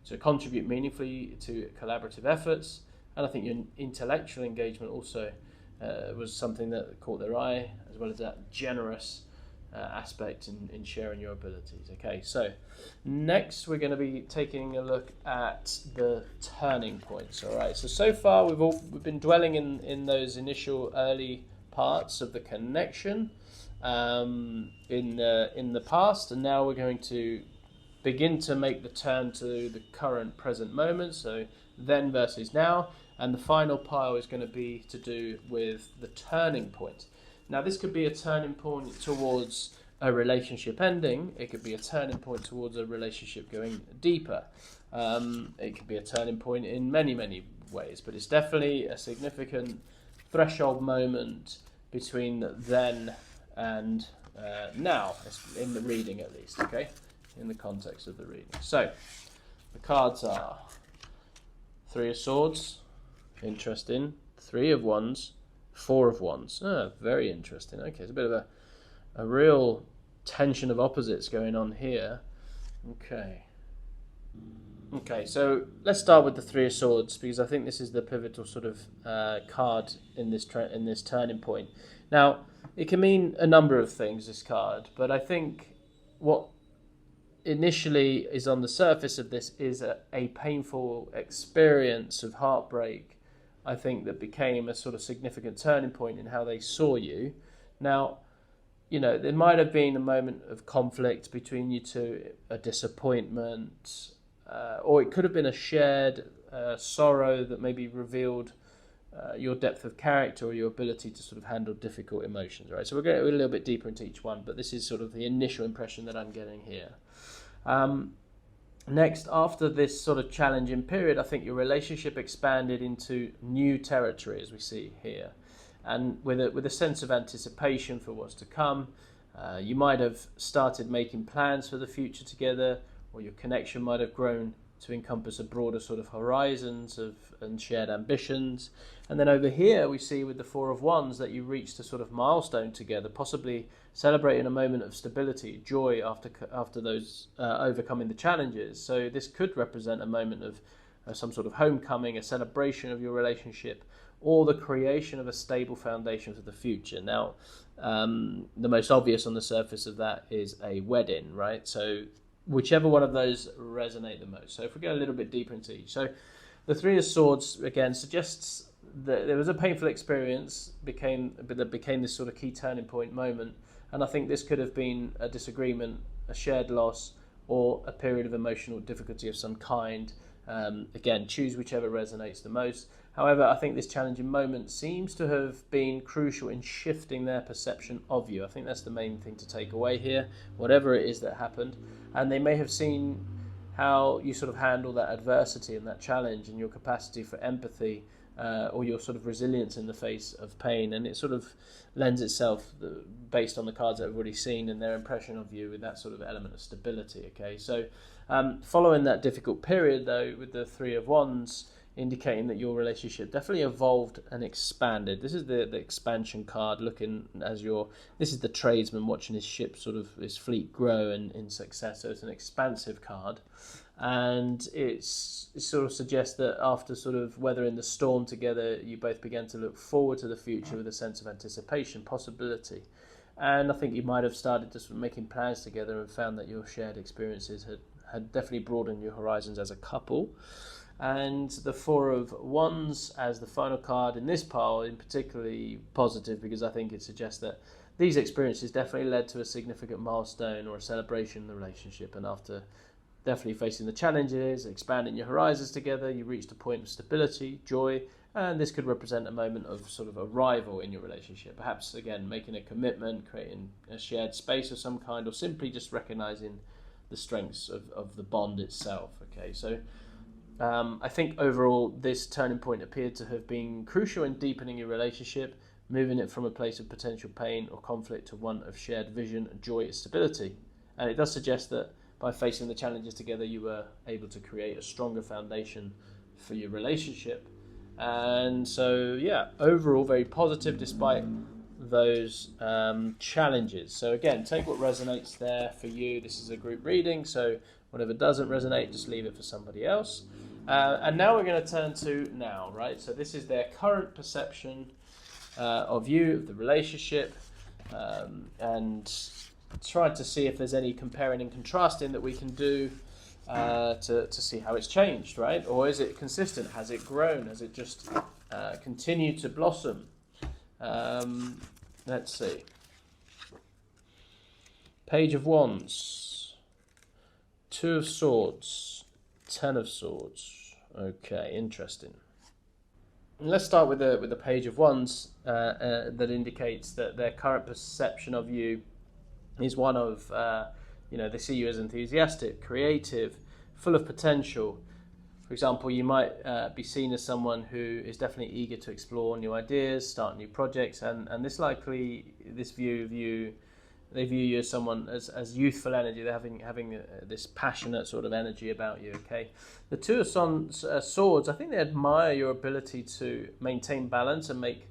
to contribute meaningfully to collaborative efforts. And I think your intellectual engagement also was something that caught their eye, as well as that generous aspect in sharing your abilities. Okay, so next we're going to be taking a look at the turning points. All right, so far we've been dwelling in those initial early parts of the connection in the past, and now we're going to begin to make the turn to the current present moment, so then versus now, and the final pile is going to be to do with the turning point. Now this could be a turning point towards a relationship ending, it could be a turning point towards a relationship going deeper, it could be a turning point in many ways, but it's definitely a significant threshold moment between then and now, in the reading at least. Okay, in the context of the reading. So, the cards are Three of Swords, interesting, Three of Wands, Four of Wands. Very interesting. Okay, it's a bit of a real tension of opposites going on here. Okay, so let's start with the Three of Swords, because I think this is the pivotal sort of card in this turning point. Now, it can mean a number of things, this card, but I think what initially is on the surface of this is a painful experience of heartbreak, I think, that became a sort of significant turning point in how they saw you. Now, there might have been a moment of conflict between you two, a disappointment, or it could have been a shared sorrow that maybe revealed your depth of character or your ability to sort of handle difficult emotions, right? So we're going a little bit deeper into each one, but this is sort of the initial impression that I'm getting here. Next, after this sort of challenging period, I think your relationship expanded into new territory, as we see here, and with a sense of anticipation for what's to come. You might have started making plans for the future together, or your connection might have grown to encompass a broader sort of horizons and shared ambitions. And then over here we see with the Four of Wands that you reached a sort of milestone together, possibly celebrating a moment of stability, joy after those overcoming the challenges. So this could represent a moment of some sort of homecoming, a celebration of your relationship, or the creation of a stable foundation for the future. Now, the most obvious on the surface of that is a wedding, right? So whichever one of those resonate the most. So if we go a little bit deeper into each. So the Three of Swords, again, suggests that there was a painful experience that became this sort of key turning point moment. And I think this could have been a disagreement, a shared loss, or a period of emotional difficulty of some kind. Again, choose whichever resonates the most. However, I think this challenging moment seems to have been crucial in shifting their perception of you. I think that's the main thing to take away here, whatever it is that happened. And they may have seen how you sort of handle that adversity and that challenge, and your capacity for empathy, or your sort of resilience in the face of pain. And it sort of lends itself, based on the cards that I've already seen and their impression of you, with that sort of element of stability. Okay, so following that difficult period, though, with the Three of Wands, indicating that your relationship definitely evolved and expanded. This is the expansion card, looking as this is the tradesman watching his ship, sort of his fleet grow and in success. So it's an expansive card, and it sort of suggests that after sort of weathering the storm together, you both began to look forward to the future with a sense of anticipation, possibility. And I think you might have started to sort of making plans together and found that your shared experiences had definitely broadened your horizons as a couple. And the Four of Wands as the final card in this pile is particularly positive, because I think it suggests that these experiences definitely led to a significant milestone or a celebration in the relationship. And after definitely facing the challenges, expanding your horizons together, you reached a point of stability, joy, and this could represent a moment of sort of arrival in your relationship. Perhaps, again, making a commitment, creating a shared space of some kind, or simply just recognizing the strengths of the bond itself. Okay, so I think overall this turning point appeared to have been crucial in deepening your relationship, moving it from a place of potential pain or conflict to one of shared vision, joy, and stability. And it does suggest that by facing the challenges together, you were able to create a stronger foundation for your relationship. And so, yeah, overall very positive despite those challenges. So again, take what resonates there for you. This is a group reading, so whatever doesn't resonate, just leave it for somebody else. And now we're going to turn to now, right? So this is their current perception of you, of the relationship, and try to see if there's any comparing and contrasting that we can do to see how it's changed, right? Or is it consistent? Has it grown? Has it just continued to blossom? Let's see. Page of Wands, Two of Swords, Ten of Swords. Okay, interesting. Let's start with the Page of Wands that indicates that their current perception of you is one of, they see you as enthusiastic, creative, full of potential. For example, you might be seen as someone who is definitely eager to explore new ideas, start new projects, and this view of you they view you as someone as youthful energy. They're having this passionate sort of energy about you. Okay, the Two of Swords. I think they admire your ability to maintain balance and make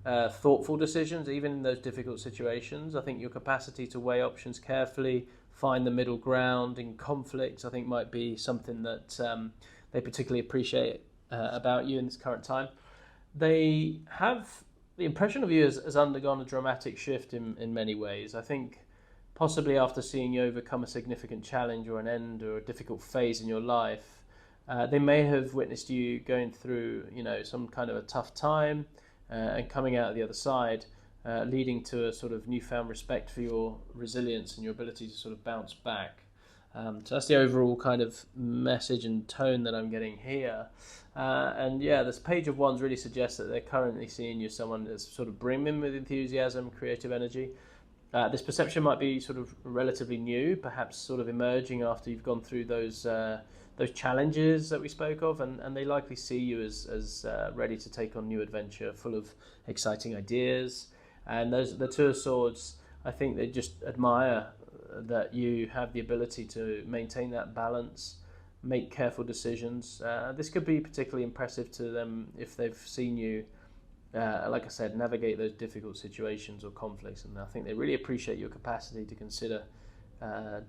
thoughtful decisions, even in those difficult situations. I think your capacity to weigh options carefully, find the middle ground in conflicts, I think might be something that they particularly appreciate about you in this current time. They have the impression of you has undergone a dramatic shift in many ways. I think possibly after seeing you overcome a significant challenge or an end or a difficult phase in your life, they may have witnessed you going through, some kind of a tough time and coming out the other side, leading to a sort of newfound respect for your resilience and your ability to sort of bounce back. So that's the overall kind of message and tone that I'm getting here. And yeah, this Page of Wands really suggests that they're currently seeing you as someone that's sort of brimming with enthusiasm, creative energy. This perception might be sort of relatively new, perhaps sort of emerging after you've gone through those challenges that we spoke of, and they likely see you as ready to take on new adventure, full of exciting ideas. And the Two of Swords, I think they just admire that you have the ability to maintain that balance, make careful decisions. This could be particularly impressive to them if they've seen you, like I said, navigate those difficult situations or conflicts. And I think they really appreciate your capacity to consider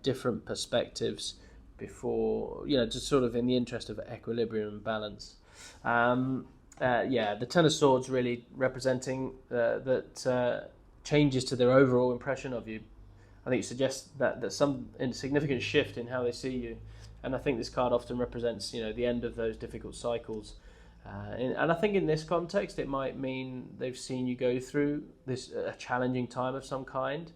different perspectives before, just sort of in the interest of equilibrium and balance. The Ten of Swords really representing that changes to their overall impression of you. I think it suggests that some significant shift in how they see you, and I think this card often represents the end of those difficult cycles. And I think in this context, it might mean they've seen you go through a challenging time of some kind,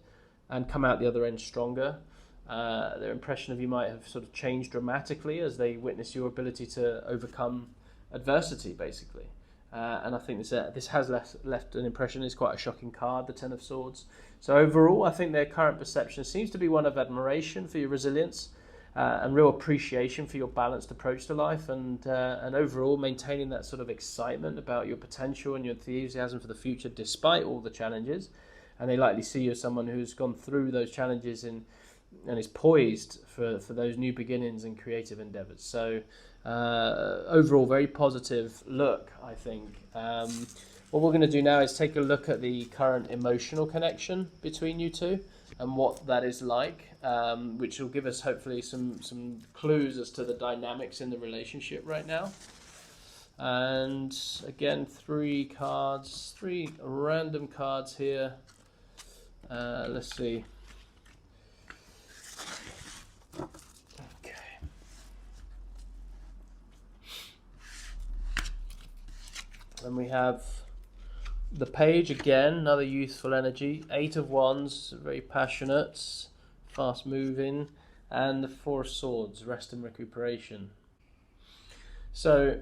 and come out the other end stronger. Their impression of you might have sort of changed dramatically as they witness your ability to overcome adversity, basically. And I think this has left an impression. It's quite a shocking card, the Ten of Swords. So overall, I think their current perception seems to be one of admiration for your resilience and real appreciation for your balanced approach to life, and overall maintaining that sort of excitement about your potential and your enthusiasm for the future despite all the challenges. And they likely see you as someone who's gone through those challenges and is poised for those new beginnings and creative endeavors. So overall, very positive look, I think. What we're going to do now is take a look at the current emotional connection between you two and what that is like, which will give us hopefully some clues as to the dynamics in the relationship right now. And again, three random cards here. Let's see. Then we have the Page again, another youthful energy. Eight of Wands, very passionate, fast moving, and the Four of Swords, rest and recuperation. So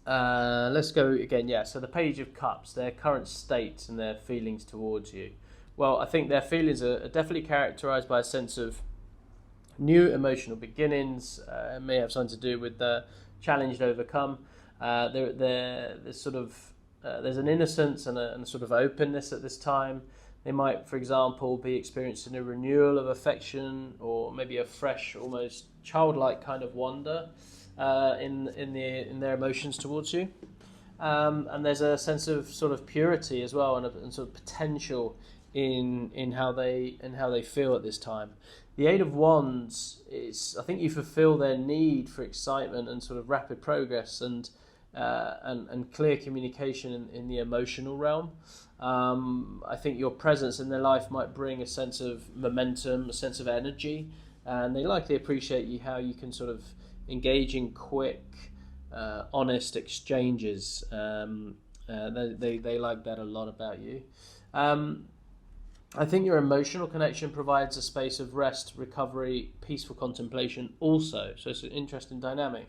let's go again. So the Page of Cups, their current state and their feelings towards you. Well, I think their feelings are definitely characterized by a sense of new emotional beginnings. It may have something to do with the challenge to overcome. There's an innocence and a sort of openness at this time. They might, for example, be experiencing a renewal of affection, or maybe a fresh, almost childlike kind of wonder in their emotions towards you. And there's a sense of sort of purity as well, and sort of potential in how they feel at this time. The Eight of Wands is, I think, you fulfill their need for excitement and sort of rapid progress and clear communication in the emotional realm. I think your presence in their life might bring a sense of momentum, a sense of energy, and they likely appreciate how you can sort of engage in quick, honest exchanges. They like that a lot about you. I think your emotional connection provides a space of rest, recovery, peaceful contemplation also. So it's an interesting dynamic.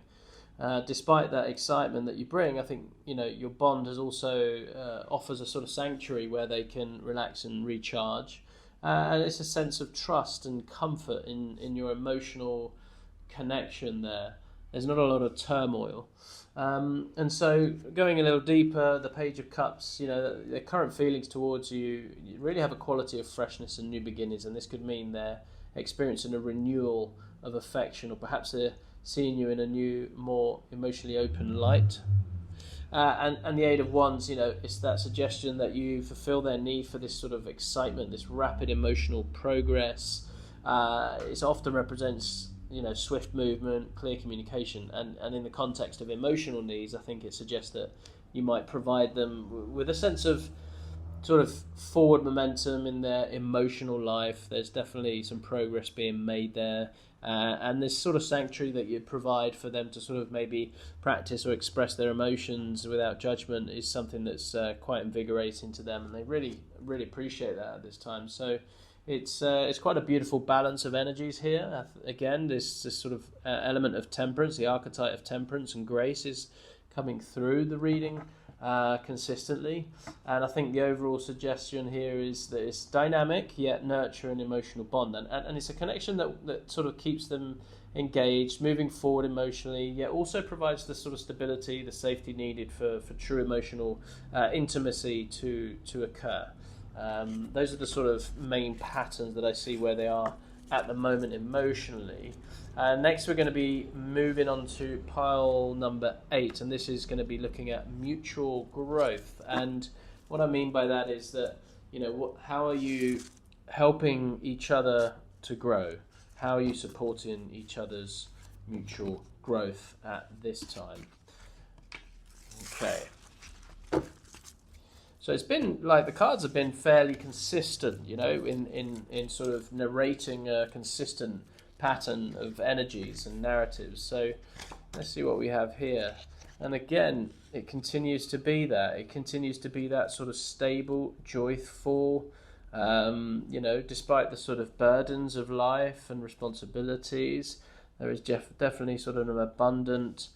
Despite that excitement that you bring, I think your bond has also offers a sort of sanctuary where they can relax and recharge, and it's a sense of trust and comfort in your emotional connection there. There's not a lot of turmoil. And so going a little deeper, the Page of Cups, their current feelings towards you really have a quality of freshness and new beginnings, and this could mean they're experiencing a renewal of affection, or perhaps they're seeing you in a new, more emotionally open light. And the Eight of Wands, it's that suggestion that you fulfill their need for this sort of excitement, this rapid emotional progress. It often represents swift movement, clear communication, and in the context of emotional needs, I think it suggests that you might provide them with a sense of sort of forward momentum in their emotional life. There's definitely some progress being made there, and this sort of sanctuary that you provide for them to sort of maybe practice or express their emotions without judgment is something that's quite invigorating to them, and they really appreciate that at this time. So it's quite a beautiful balance of energies here. Again, this sort of element of temperance, the archetype of temperance and grace, is coming through the reading consistently, and I think the overall suggestion here is that it's dynamic yet nurture an emotional bond, and it's a connection that sort of keeps them engaged, moving forward emotionally, yet also provides the sort of stability, the safety needed for true emotional intimacy to occur. Those are the sort of main patterns that I see where they are at the moment emotionally. Next we're going to be moving on to pile number 8, and this is going to be looking at mutual growth. And what I mean by that is that, how are you helping each other to grow? How are you supporting each other's mutual growth at this time? Okay. So it's been like the cards have been fairly consistent, in sort of narrating a consistent pattern of energies and narratives. So let's see what we have here. And again, it continues to be that. It continues to be that sort of stable, joyful, despite the sort of burdens of life and responsibilities, there is definitely sort of an abundant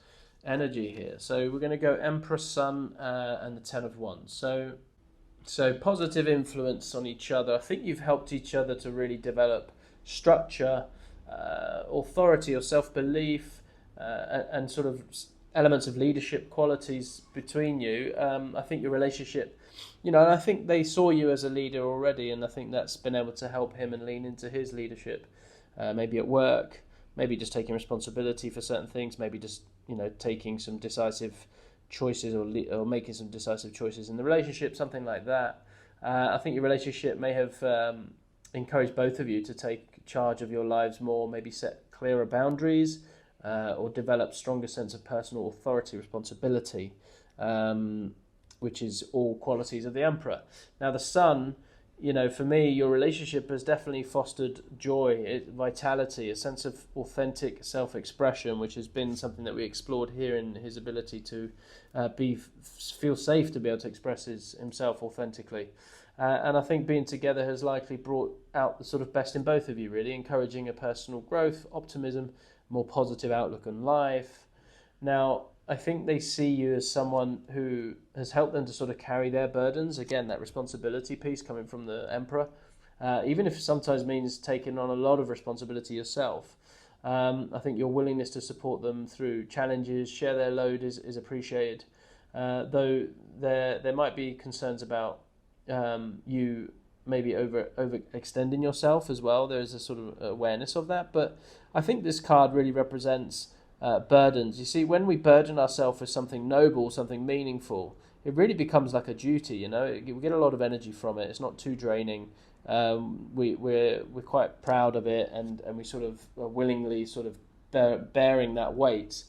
energy here. So we're going to go Emperor, Sun, and the Ten of Wands. So positive influence on each other. I think you've helped each other to really develop structure, authority or self-belief, and sort of elements of leadership qualities between you. I think your relationship, and I think they saw you as a leader already, and I think that's been able to help him and lean into his leadership, maybe at work, maybe just taking responsibility for certain things, maybe just taking some decisive choices or making some decisive choices in the relationship, something like that. I think your relationship may have encouraged both of you to take charge of your lives more, maybe set clearer boundaries, or develop stronger sense of personal authority, responsibility, which is all qualities of the Emperor. Now the Sun, for me, your relationship has definitely fostered joy, vitality, a sense of authentic self-expression, which has been something that we explored here in his ability to feel safe to be able to express himself authentically. And I think being together has likely brought out the sort of best in both of you, really, encouraging a personal growth, optimism, more positive outlook on life. Now, I think they see you as someone who has helped them to sort of carry their burdens. Again, that responsibility piece coming from the Emperor, even if it sometimes means taking on a lot of responsibility yourself. I think your willingness to support them through challenges, share their load is appreciated. Though there might be concerns about you maybe overextending yourself as well. There is a sort of awareness of that. But I think this card really represents burdens. You see, when we burden ourselves with something noble, something meaningful, it really becomes like a duty. We get a lot of energy from it. It's not too draining. We're quite proud of it, and we sort of are willingly sort of bearing that weight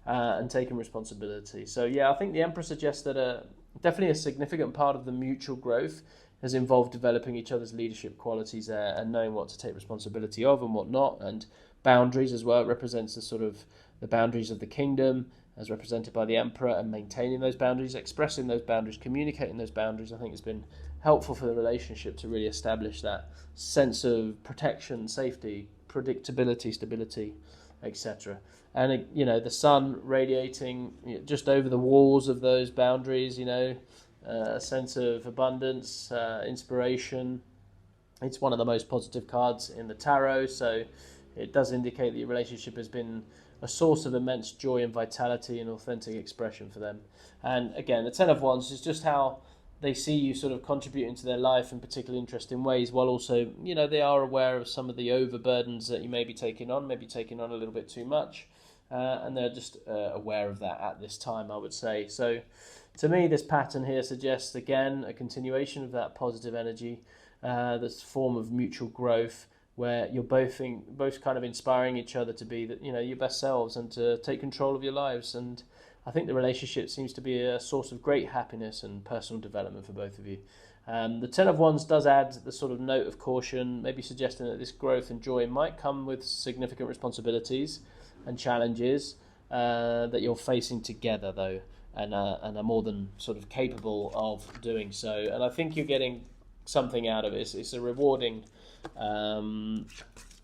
and taking responsibility. So yeah, I think the Emperor suggests that definitely a significant part of the mutual growth has involved developing each other's leadership qualities there and knowing what to take responsibility of and what not, and boundaries as well. It represents the boundaries of the kingdom as represented by the Emperor, and maintaining those boundaries, expressing those boundaries, communicating those boundaries. I think has been helpful for the relationship to really establish that sense of protection, safety, predictability, stability, etc. And the sun radiating just over the walls of those boundaries, a sense of abundance, inspiration. It's one of the most positive cards in the tarot, so it does indicate that your relationship has been a source of immense joy and vitality and authentic expression for them. And again, the Ten of Wands is just how they see you sort of contributing to their life in particularly interesting ways, while also, you know, they are aware of some of the overburdens that you may be taking on, maybe taking on a little bit too much, and they're just aware of that at this time, I would say. So to me, this pattern here suggests, again, a continuation of that positive energy, this form of mutual growth, where you're both kind of inspiring each other to be your best selves and to take control of your lives. And I think the relationship seems to be a source of great happiness and personal development for both of you. The Ten of Wands does add the sort of note of caution, maybe suggesting that this growth and joy might come with significant responsibilities and challenges that you're facing together, though, and are more than sort of capable of doing so. And I think you're getting something out of it. It's a rewarding.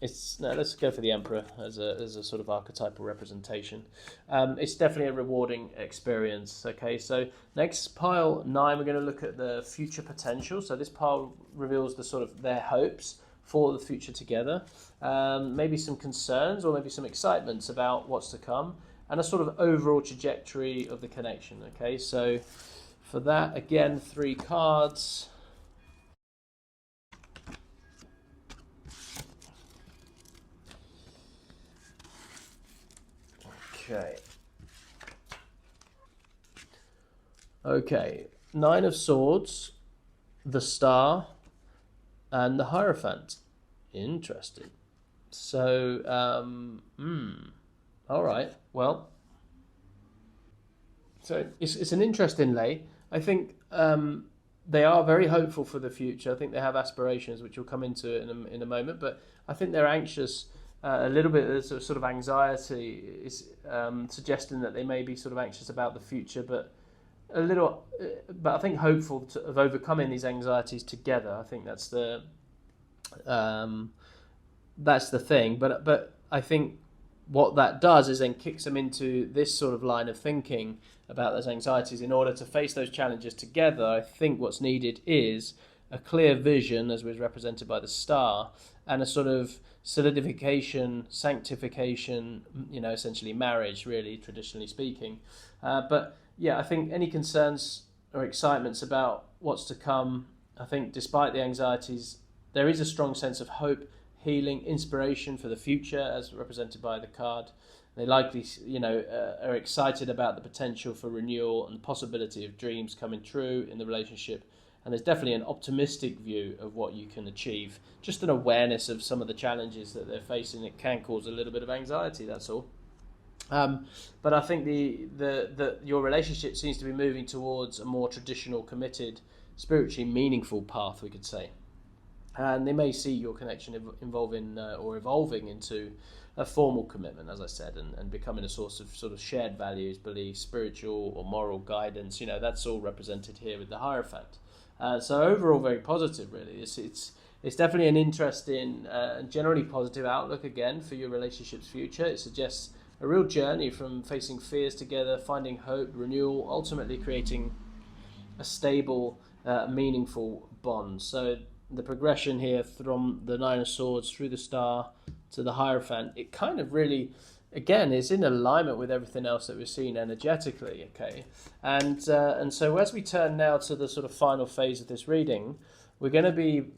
Let's go for the Emperor as a sort of archetypal representation. It's definitely a rewarding experience. Okay, so next, pile 9, we're going to look at the future potential. So this pile reveals the sort of their hopes for the future together, maybe some concerns or maybe some excitements about what's to come, and a sort of overall trajectory of the connection. Okay, so for that, again, 3 cards. Okay, 9 of Swords, the Star, and the Hierophant. Interesting. So, all right. Well, so it's an interesting lay. I think they are very hopeful for the future. I think they have aspirations, which we'll come into in a moment. But I think they're anxious. A little bit of sort of anxiety is suggesting that they may be sort of anxious about the future, but I think hopeful of overcoming these anxieties together. I think that's the thing. But I think what that does is then kicks them into this sort of line of thinking about those anxieties. In order to face those challenges together, I think what's needed is a clear vision, as was represented by the Star, and a sort of solidification, sanctification, essentially marriage, really, traditionally speaking. But yeah, I think any concerns or excitements about what's to come, I think despite the anxieties, there is a strong sense of hope, healing, inspiration for the future, as represented by the card. They likely, are excited about the potential for renewal and the possibility of dreams coming true in the relationship. And there's definitely an optimistic view of what you can achieve. Just an awareness of some of the challenges that they're facing. It can cause a little bit of anxiety, that's all. But I think your relationship seems to be moving towards a more traditional, committed, spiritually meaningful path, we could say. And they may see your connection evolving into a formal commitment, as I said, and becoming a source of sort of shared values, beliefs, spiritual or moral guidance. That's all represented here with the Hierophant. So overall, very positive, really. It's definitely an interesting and generally positive outlook, again, for your relationship's future. It suggests a real journey from facing fears together, finding hope, renewal, ultimately creating a stable, meaningful bond. So the progression here from the 9 of Swords through the Star to the Hierophant, it kind of really, again, is in alignment with everything else that we're seeing energetically, okay? And so as we turn now to the sort of final phase of this reading, we're going to be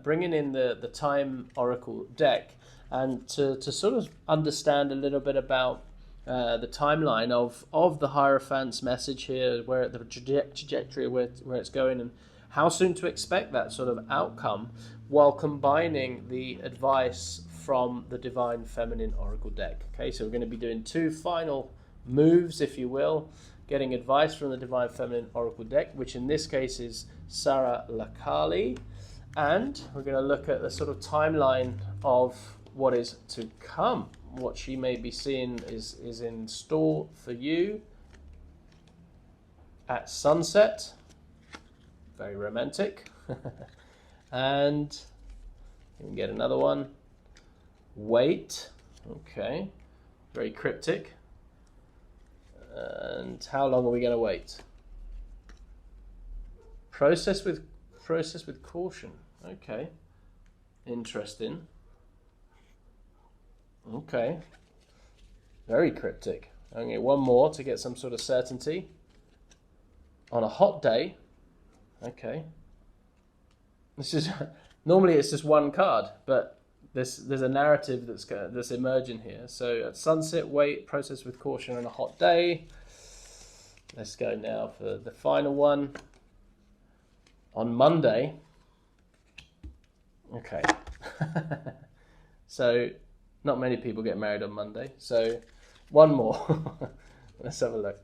bringing in the Time Oracle deck, and to sort of understand a little bit about the timeline of the Hierophant's message here, where the trajectory, where it's going, and how soon to expect that sort of outcome, while combining the advice from the Divine Feminine Oracle deck. Okay, so we're going to be doing 2 final moves, if you will, getting advice from the Divine Feminine Oracle deck, which in this case is Sarah Lakali, and we're going to look at the sort of timeline of what is to come, what she may be seeing is in store for you at sunset. Very romantic. And you can get another one. Wait. Okay. Very cryptic. And how long are we going to wait? Process with caution. Okay. Interesting. Okay. Very cryptic. I'm going to get one more to get some sort of certainty. On a hot day. Okay. This is normally it's just one card, but there's a narrative that's emerging here. So at sunset, wait, process with caution on a hot day. Let's go now for the final one. On Monday. Okay. So not many people get married on Monday. So one more. Let's have a look.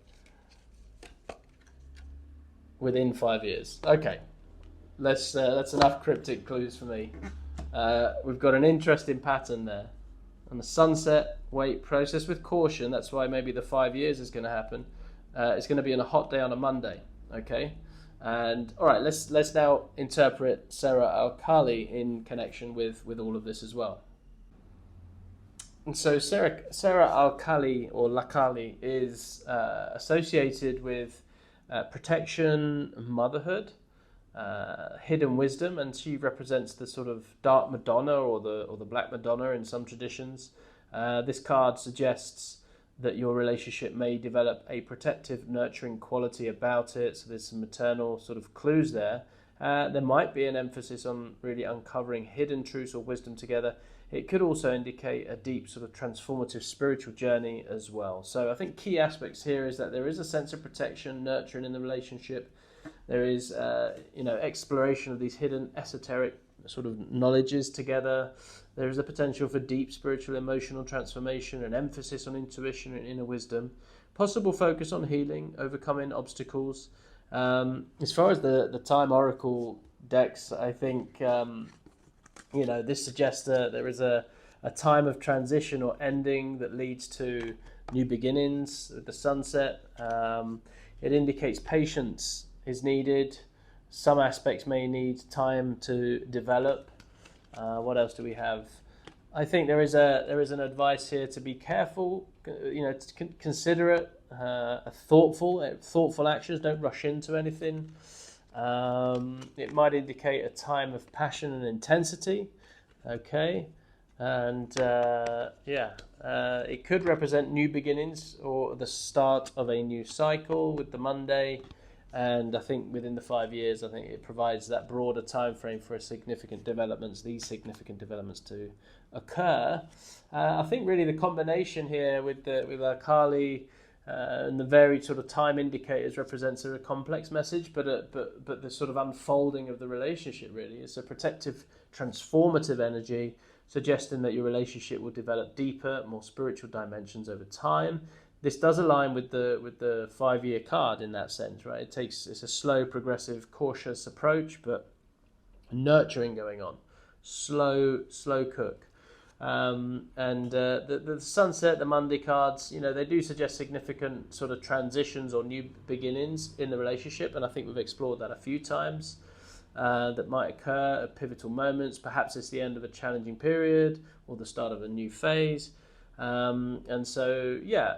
Within 5 years. Okay. That's enough cryptic clues for me. We've got an interesting pattern there. On the sunset, wait, process with caution. That's why maybe the 5 years is going to happen. It's going to be on a hot day on a Monday. Okay. And all right, let's now interpret Sarah Al-Khali in connection with all of this as well. And so Sarah Al-Khali or Lakali is associated with protection, motherhood, hidden wisdom, and she represents the sort of dark Madonna or the black Madonna in some traditions. This card suggests that your relationship may develop a protective, nurturing quality about it. So there's some maternal sort of clues there. There might be an emphasis on really uncovering hidden truths or wisdom together. It could also indicate a deep sort of transformative spiritual journey as well. So I think key aspects here is that there is a sense of protection, nurturing in the relationship. There is, exploration of these hidden esoteric sort of knowledges together. There is a potential for deep spiritual emotional transformation, an emphasis on intuition and inner wisdom, possible focus on healing, overcoming obstacles. As far as the time oracle decks, I think, this suggests that there is a time of transition or ending that leads to new beginnings with the sunset. It indicates patience is needed. Some aspects may need time to develop. What else do we have? I think there is an advice here to be careful, considerate, thoughtful actions. Don't rush into anything. It might indicate a time of passion and intensity. Okay, and it could represent new beginnings or the start of a new cycle with the Monday. And I think within the 5 years, I think it provides that broader time frame for these significant developments to occur. I think really the combination here with Akali and the varied sort of time indicators represents a complex message, but the sort of unfolding of the relationship really is a protective, transformative energy, suggesting that your relationship will develop deeper, more spiritual dimensions over time. This does align with the 5 year card in that sense, right? It's a slow, progressive, cautious approach, but nurturing going on, slow cook. The sunset, the Monday cards, they do suggest significant sort of transitions or new beginnings in the relationship, and I think we've explored that a few times. That might occur at pivotal moments. Perhaps it's the end of a challenging period or the start of a new phase.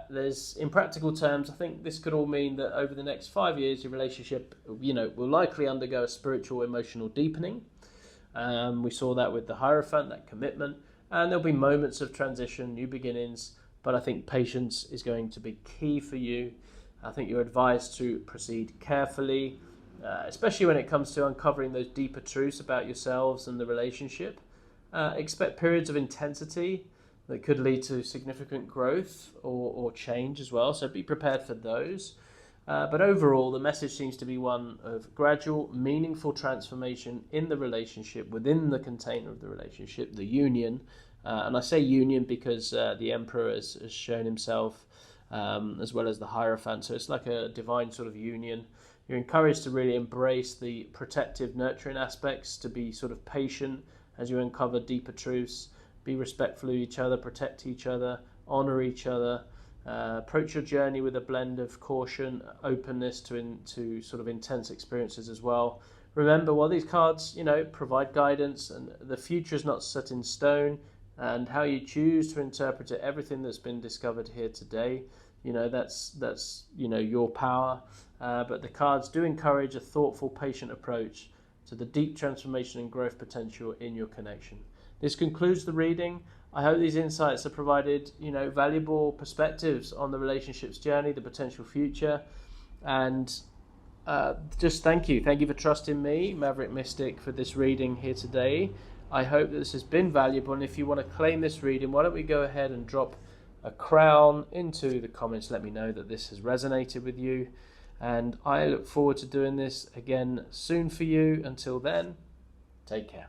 There's, in practical terms, I think this could all mean that over the next 5 years, your relationship, will likely undergo a spiritual, emotional deepening. We saw that with the Hierophant, that commitment, and there'll be moments of transition, new beginnings, but I think patience is going to be key for you. I think you're advised to proceed carefully, especially when it comes to uncovering those deeper truths about yourselves and the relationship. Expect periods of intensity that could lead to significant growth or change as well, so be prepared for those. But overall, the message seems to be one of gradual, meaningful transformation in the relationship, within the container of the relationship, the union. And I say union because the Emperor has shown himself, as well as the Hierophant, so it's like a divine sort of union. You're encouraged to really embrace the protective, nurturing aspects, to be sort of patient as you uncover deeper truths. Be respectful of each other, protect each other, honour each other. Approach your journey with a blend of caution, openness to sort of intense experiences as well. Remember, while these cards, provide guidance, and the future is not set in stone, and how you choose to interpret it, everything that's been discovered here today, that's your power. But the cards do encourage a thoughtful, patient approach to the deep transformation and growth potential in your connection. this concludes the reading. I hope these insights have provided, valuable perspectives on the relationship's journey, the potential future, and just thank you for trusting me, Maverick Mystic, for this reading here today. I hope that this has been valuable, and if you want to claim this reading, why don't we go ahead and drop a crown into the comments. Let me know that this has resonated with you, and I look forward to doing this again soon for you. Until then, take care.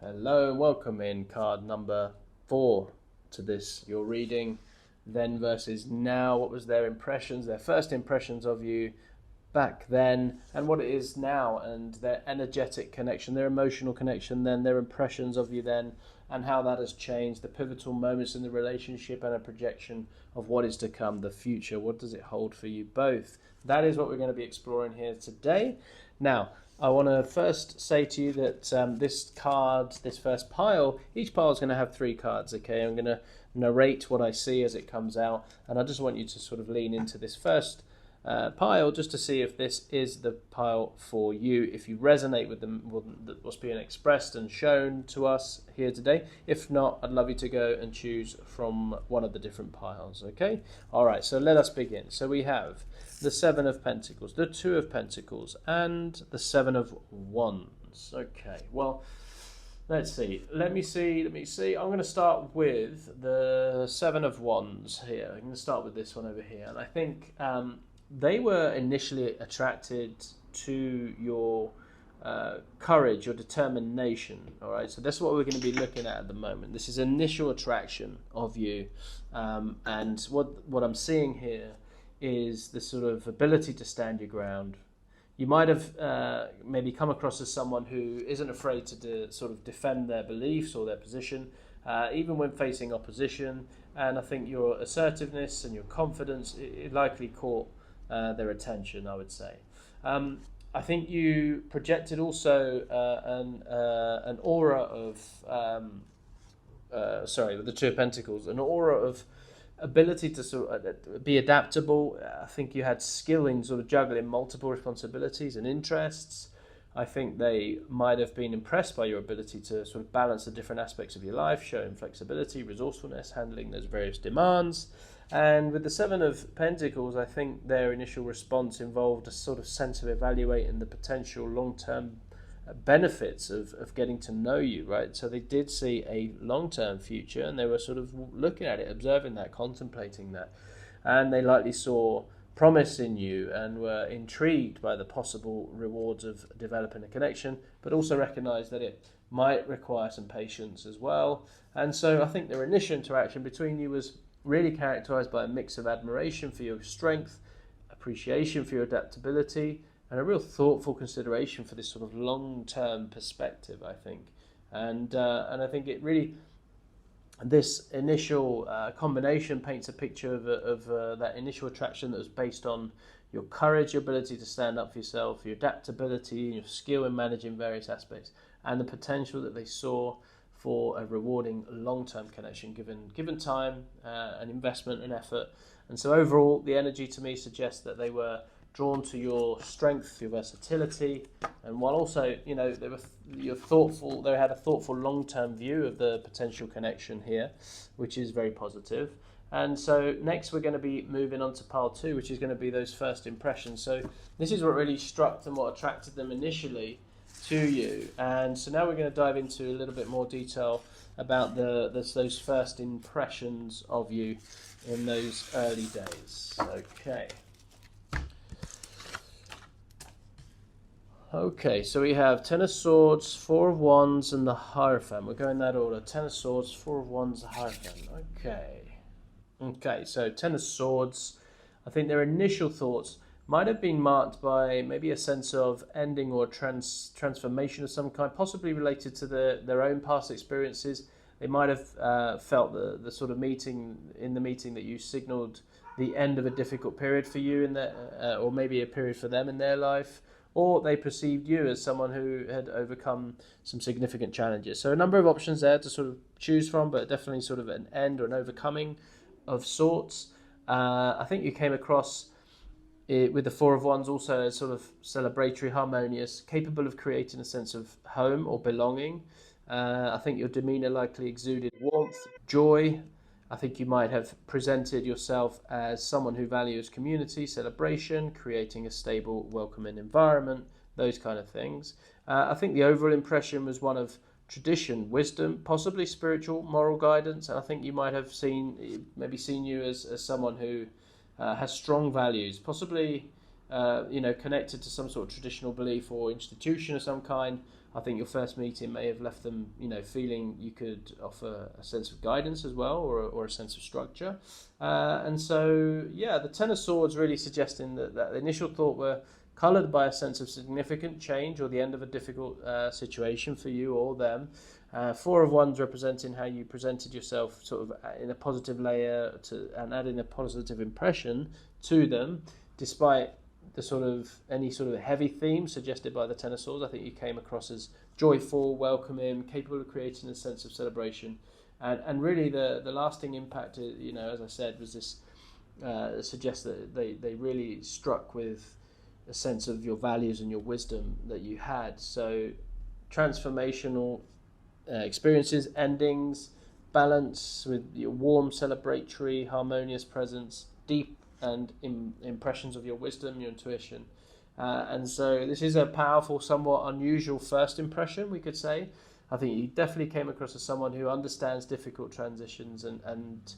Hello and welcome in card number 4 to this, your reading, then versus now. What was their impressions, their first impressions of you back then, and what it is now, and their energetic connection, their emotional connection then, their impressions of you then, and how that has changed, the pivotal moments in the relationship, and a projection of what is to come, the future. What does it hold for you both? That is what we're going to be exploring here today. Now, I want to first say to you that this first pile, each pile is going to have 3 cards, okay? I'm going to narrate what I see as it comes out, and I just want you to sort of lean into this first pile just to see if this is the pile for you, if you resonate with what's being expressed and shown to us here today. If not, I'd love you to go and choose from one of the different piles, okay? All right, so let us begin. So we have the 7 of Pentacles, the 2 of Pentacles, and the 7 of Wands. Okay, well, let's see. Let me see. I'm going to start with the 7 of Wands here. I'm going to start with this one over here. And I think they were initially attracted to your courage, your determination. All right, so that's what we're going to be looking at the moment. This is initial attraction of you. And what I'm seeing here is the sort of ability to stand your ground. You might have maybe come across as someone who isn't afraid to sort of defend their beliefs or their position, even when facing opposition. And I think your assertiveness and your confidence, it likely caught their attention, I would say. I think you projected also an aura of, with the 2 of Pentacles, an aura of ability to sort of be adaptable. I think you had skill in sort of juggling multiple responsibilities and interests. I think they might have been impressed by your ability to sort of balance the different aspects of your life, showing flexibility, resourcefulness, handling those various demands. And with the 7 of Pentacles, I think their initial response involved a sort of sense of evaluating the potential long-term benefits of getting to know you, right? So they did see a long-term future, and they were sort of looking at it, observing that, contemplating that, and they likely saw promise in you and were intrigued by the possible rewards of developing a connection, but also recognized that it might require some patience as well. And so I think their initial interaction between you was really characterized by a mix of admiration for your strength, appreciation for your adaptability, and a real thoughtful consideration for this sort of long-term perspective, I think. And I think it really, this initial combination paints a picture of that initial attraction that was based on your courage, your ability to stand up for yourself, your adaptability, and your skill in managing various aspects, and the potential that they saw for a rewarding long-term connection given time and investment and effort. And so overall, the energy to me suggests that they were drawn to your strength, your versatility, and while also, they had a thoughtful long-term view of the potential connection here, which is very positive. And so next we're going to be moving on to pile 2, which is going to be those first impressions. So this is what really struck them, what attracted them initially to you. And so now we're going to dive into a little bit more detail about those first impressions of you in those early days. Okay, so we have 10 of Swords, 4 of Wands, and the Hierophant. We're going in that order. 10 of Swords, 4 of Wands, the Hierophant. Okay, so 10 of Swords. I think their initial thoughts might have been marked by maybe a sense of ending or transformation of some kind, possibly related to their own past experiences. They might have felt the sort of meeting that you signaled the end of a difficult period for you or maybe a period for them in their life. Or they perceived you as someone who had overcome some significant challenges. So a number of options there to sort of choose from, but definitely sort of an end or an overcoming of sorts. I think you came across it with the 4 of Wands also as sort of celebratory, harmonious, capable of creating a sense of home or belonging. I think your demeanour likely exuded warmth, joy. I think you might have presented yourself as someone who values community, celebration, creating a stable, welcoming environment, those kind of things. I think the overall impression was one of tradition, wisdom, possibly spiritual, moral guidance. And I think you might have seen you as someone who has strong values, possibly connected to some sort of traditional belief or institution of some kind. I think your first meeting may have left them, feeling you could offer a sense of guidance as well, or a sense of structure. And so, the Ten of Swords really suggesting that the initial thought were coloured by a sense of significant change or the end of a difficult situation for you or them. Four of Wands representing how you presented yourself sort of in a positive layer and adding a positive impression to them, despite the any sort of heavy theme suggested by the Ten of Swords. I think you came across as joyful, welcoming, capable of creating a sense of celebration, and really the lasting impact, as I said, was this suggests that they really struck with a sense of your values and your wisdom that you had. So transformational experiences, endings, balance with your warm, celebratory, harmonious presence, deep and impressions of your wisdom, your intuition. And so this is a powerful, somewhat unusual first impression, we could say. I think you definitely came across as someone who understands difficult transitions and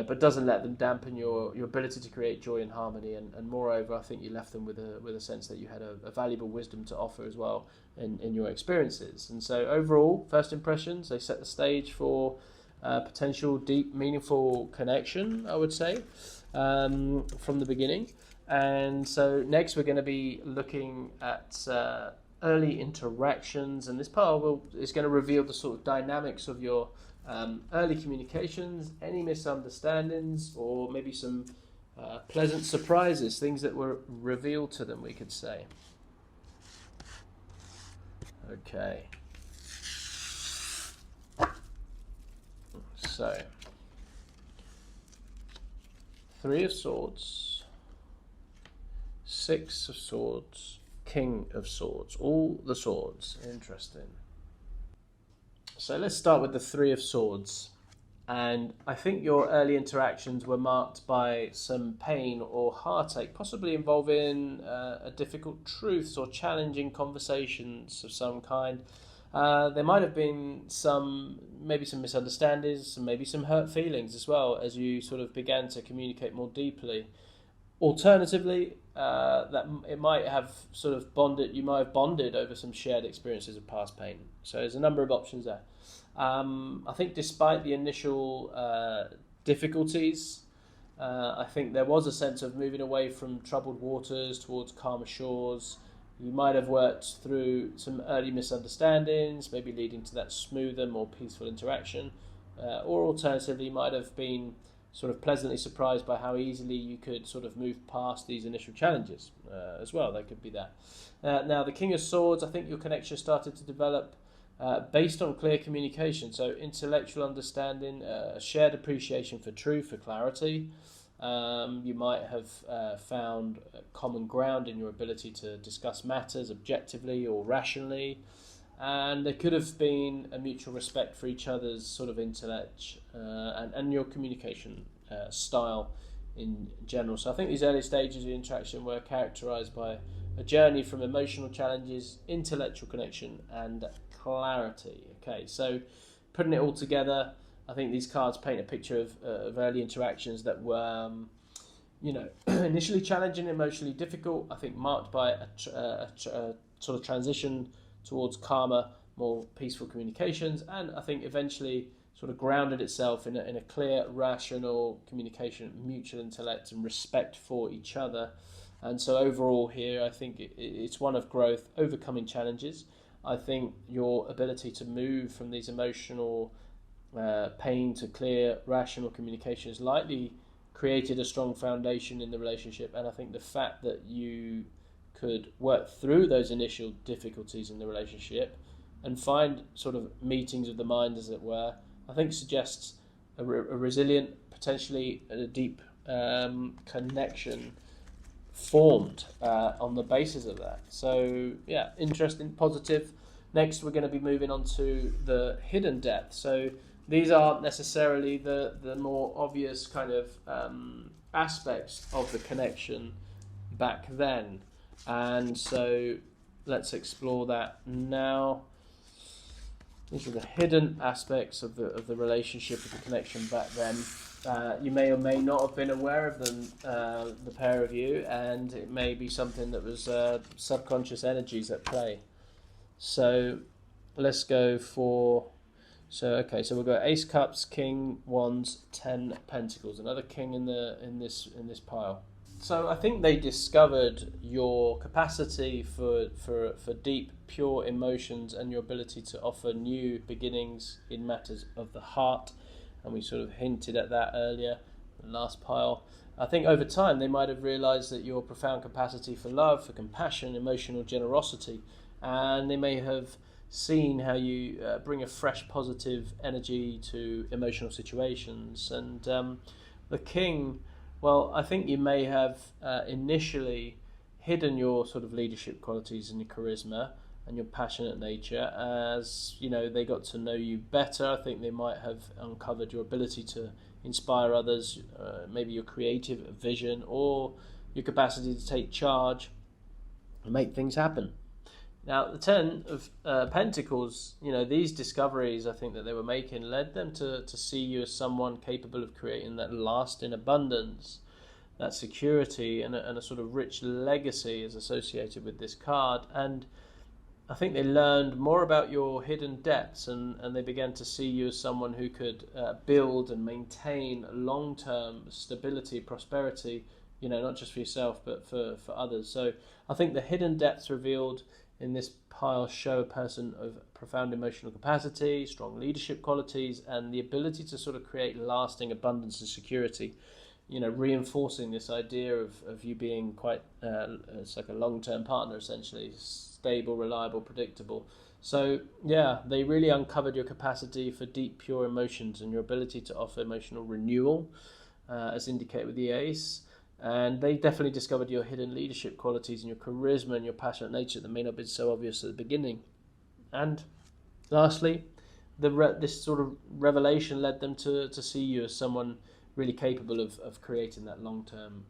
but doesn't let them dampen your ability to create joy and harmony. And moreover, I think you left them with a sense that you had a valuable wisdom to offer as well in your experiences. And so overall, first impressions, they set the stage for potential deep, meaningful connection, I would say, from the beginning. And so next we're going to be looking at early interactions, and this part is going to reveal the sort of dynamics of your early communications, any misunderstandings, or maybe some pleasant surprises, things that were revealed to them, we could say. Okay. So, Three of Swords, Six of Swords, King of Swords, all the swords. Interesting. So let's start with the Three of Swords. And I think your early interactions were marked by some pain or heartache, possibly involving a difficult truths or challenging conversations of some kind. There might have been maybe some misunderstandings, maybe some hurt feelings as well as you sort of began to communicate more deeply. Alternatively, that it might have sort of bonded. You might have bonded over some shared experiences of past pain. So there's a number of options there. I think despite the initial difficulties, I think there was a sense of moving away from troubled waters towards calmer shores. You might have worked through some early misunderstandings, maybe leading to that smoother, more peaceful interaction. Or alternatively, you might have been sort of pleasantly surprised by how easily you could sort of move past these initial challenges as well. That could be that. Now, the King of Swords, I think your connection started to develop based on clear communication. So intellectual understanding, shared appreciation for truth, for clarity. You might have found common ground in your ability to discuss matters objectively or rationally. And there could have been a mutual respect for each other's sort of intellect and your communication style in general. So I think these early stages of interaction were characterized by a journey from emotional challenges, intellectual connection, and clarity. Okay, so putting it all together, I think these cards paint a picture of early interactions that were, initially challenging, emotionally difficult. I think marked by a sort of transition towards calmer, more peaceful communications, and I think eventually sort of grounded itself in a clear, rational communication, mutual intellect, and respect for each other. And so overall here, I think it's one of growth, overcoming challenges. I think your ability to move from these emotional pain to clear, rational communication has likely created a strong foundation in the relationship. And I think the fact that you could work through those initial difficulties in the relationship and find sort of meetings of the mind, as it were, I think suggests a resilient, potentially a deep connection formed on the basis of that. So yeah, interesting, positive. Next, we're going to be moving on to the hidden depth. So these aren't necessarily the more obvious kind of aspects of the connection back then. And so let's explore that now. These are the hidden aspects of the relationship, of the connection back then. You may or may not have been aware of them, the pair of you, and it may be something that was subconscious energies at play. So let's go for... So we'll go Ace Cups, King Wands, 10 Pentacles. Another king in this pile. So I think they discovered your capacity for deep, pure emotions and your ability to offer new beginnings in matters of the heart. And we sort of hinted at that earlier, the last pile. I think over time they might have realised that your profound capacity for love, for compassion, emotional generosity, and they may have seen how you bring a fresh, positive energy to emotional situations. And the king... Well, I think you may have initially hidden your sort of leadership qualities and your charisma and your passionate nature. As they got to know you better, I think they might have uncovered your ability to inspire others, maybe your creative vision or your capacity to take charge and make things happen. Now, the 10 of Pentacles, these discoveries I think that they were making led them to see you as someone capable of creating that lasting abundance, that security, and a sort of rich legacy is associated with this card. And I think they learned more about your hidden depths, and they began to see you as someone who could build and maintain long-term stability, prosperity, not just for yourself, but for others. So I think the hidden depths revealed in this pile show a person of profound emotional capacity, strong leadership qualities, and the ability to sort of create lasting abundance and security, reinforcing this idea of you being quite, it's like a long-term partner essentially, stable, reliable, predictable. So yeah, they really uncovered your capacity for deep, pure emotions and your ability to offer emotional renewal, as indicated with the ace. And they definitely discovered your hidden leadership qualities and your charisma and your passionate nature that may not have been so obvious at the beginning. And lastly, this sort of revelation led them to see you as someone really capable of creating that long-term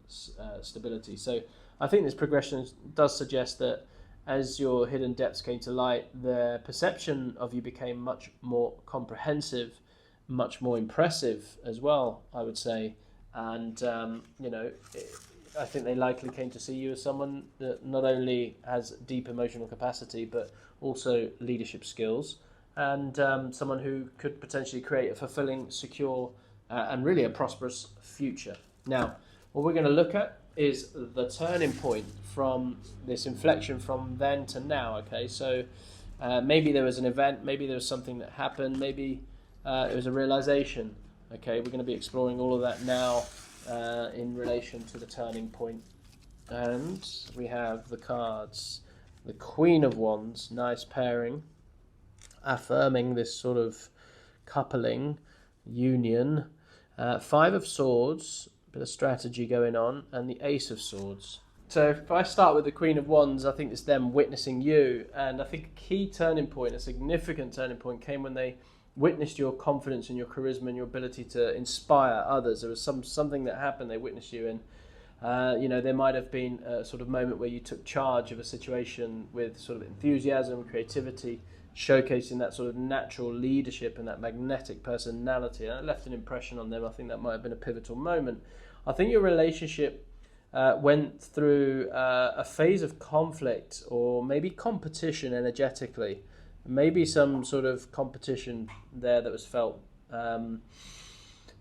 stability. So I think this progression does suggest that as your hidden depths came to light, their perception of you became much more comprehensive, much more impressive as well, I would say. And I think they likely came to see you as someone that not only has deep emotional capacity but also leadership skills, and someone who could potentially create a fulfilling, secure and really a prosperous future. Now, what we're going to look at is the turning point from this inflection from then to now. Okay, so maybe there was an event, maybe there was something that happened, maybe it was a realization. Okay, we're going to be exploring all of that now in relation to the turning point. And we have the cards. The Queen of Wands, nice pairing, affirming this sort of coupling, union. Five of Swords, bit of strategy going on, and the Ace of Swords. So if I start with the Queen of Wands, I think it's them witnessing you. And I think a key turning point, a significant turning point, came when they witnessed your confidence and your charisma and your ability to inspire others. There was something that happened, they witnessed you, and there might have been a sort of moment where you took charge of a situation with sort of enthusiasm, creativity, showcasing that sort of natural leadership and that magnetic personality, and it left an impression on them. I think that might have been a pivotal moment. I think your relationship went through a phase of conflict or maybe competition energetically. Maybe some sort of competition there that was felt,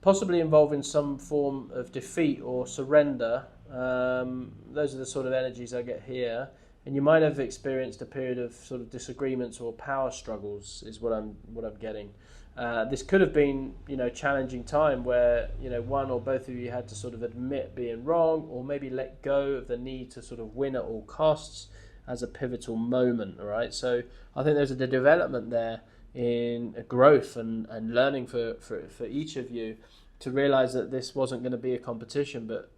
possibly involving some form of defeat or surrender. Those are the sort of energies I get here. And you might have experienced a period of sort of disagreements or power struggles, is what I'm getting. This could have been, challenging time where, one or both of you had to sort of admit being wrong, or maybe let go of the need to sort of win at all costs as a pivotal moment. All right, so I think there's a development there in growth and learning for each of you to realize that this wasn't going to be a competition, but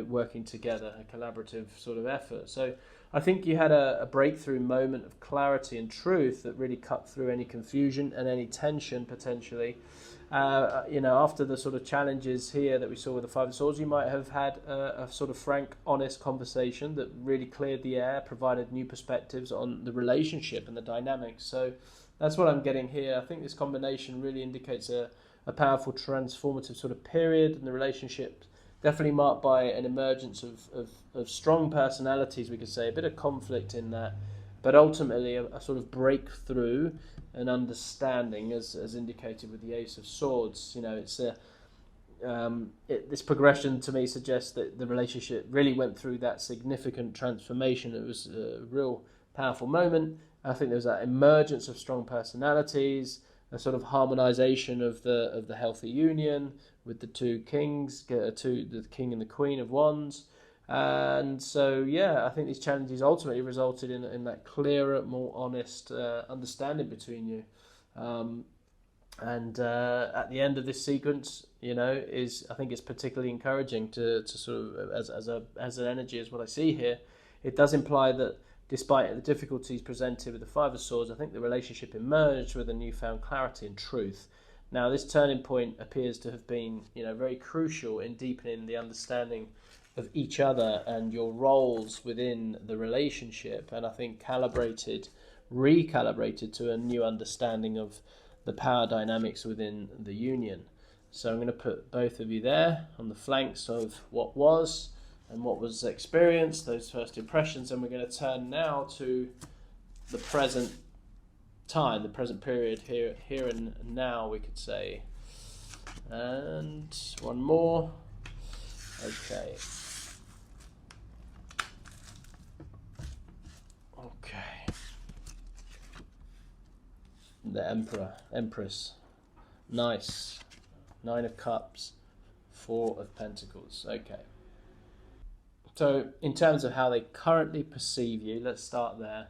working together, a collaborative sort of effort. So I think you had a breakthrough moment of clarity and truth that really cut through any confusion and any tension potentially. After the sort of challenges here that we saw with the Five of Swords, you might have had a sort of frank, honest conversation that really cleared the air, provided new perspectives on the relationship and the dynamics. So that's what I'm getting here. I think this combination really indicates a powerful transformative sort of period in the relationship, definitely marked by an emergence of strong personalities, we could say, a bit of conflict in that, but ultimately a sort of breakthrough and understanding, as indicated with the Ace of Swords. It's this progression to me suggests that the relationship really went through that significant transformation. It was a real powerful moment. I think there was that emergence of strong personalities, a sort of harmonization of the healthy union with the two kings, the king and the queen of wands. And so, I think these challenges ultimately resulted in that clearer, more honest understanding between you. At the end of this sequence, I think it's particularly encouraging to sort of as an energy, as what I see here. It does imply that despite the difficulties presented with the Five of Swords, I think the relationship emerged with a newfound clarity and truth. Now, this turning point appears to have been, very crucial in deepening the understanding of each other and your roles within the relationship, and I think recalibrated to a new understanding of the power dynamics within the union. So I'm going to put both of you there on the flanks of what was and what was experienced, those first impressions, and we're going to turn now to the present time, the present period, here and now, we could say. And one more. Okay. The Empress. Nice. 9 of Cups, 4 of Pentacles. Okay. So in terms of how they currently perceive you, let's start there.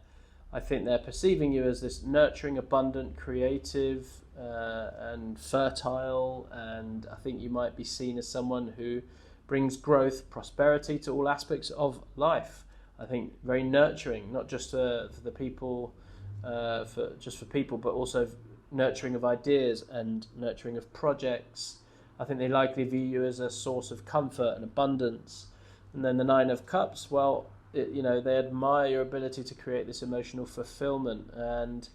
I think they're perceiving you as this nurturing, abundant, creative, and fertile, and I think you might be seen as someone who brings growth, prosperity to all aspects of life. I think very nurturing, not just for the people, for people, but also nurturing of ideas and nurturing of projects. I think they likely view you as a source of comfort and abundance. And then the 9 of Cups, well, they admire your ability to create this emotional fulfillment, and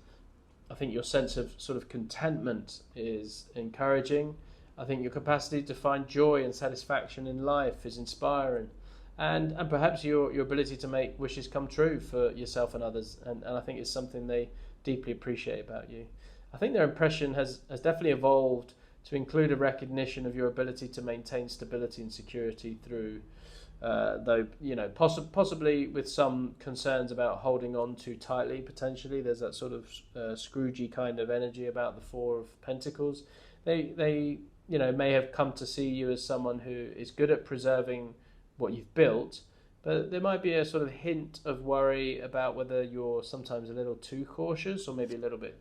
I think your sense of sort of contentment is encouraging. I think your capacity to find joy and satisfaction in life is inspiring, and perhaps your ability to make wishes come true for yourself and others, and I think it's something they deeply appreciate about you. I think their impression has definitely evolved to include a recognition of your ability to maintain stability and security through, though possibly with some concerns about holding on too tightly. Potentially, there's that sort of Scroogey kind of energy about the 4 of Pentacles. They may have come to see you as someone who is good at preserving what you've built, but there might be a sort of hint of worry about whether you're sometimes a little too cautious or maybe a little bit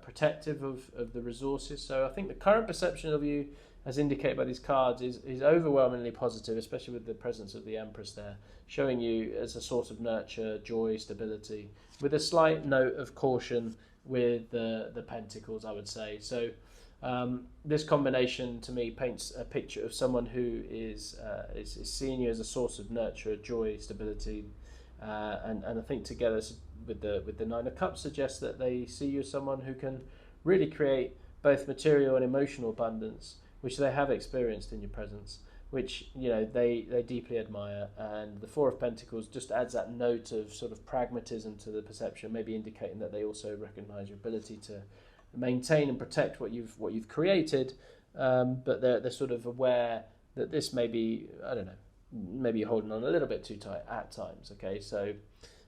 protective of the resources. So I think the current perception of you, as indicated by these cards, is overwhelmingly positive, especially with the presence of the Empress there, showing you as a source of nurture, joy, stability, with a slight note of caution with the Pentacles, I would say. So this combination to me paints a picture of someone who is seeing you as a source of nurture, joy, stability, and I think together with the 9 of Cups suggests that they see you as someone who can really create both material and emotional abundance, which they have experienced in your presence, which they deeply admire. And the 4 of Pentacles just adds that note of sort of pragmatism to the perception, maybe indicating that they also recognize your ability to maintain and protect what you've created, but they're sort of aware that this may be, I don't know, maybe you're holding on a little bit too tight at times. Okay, so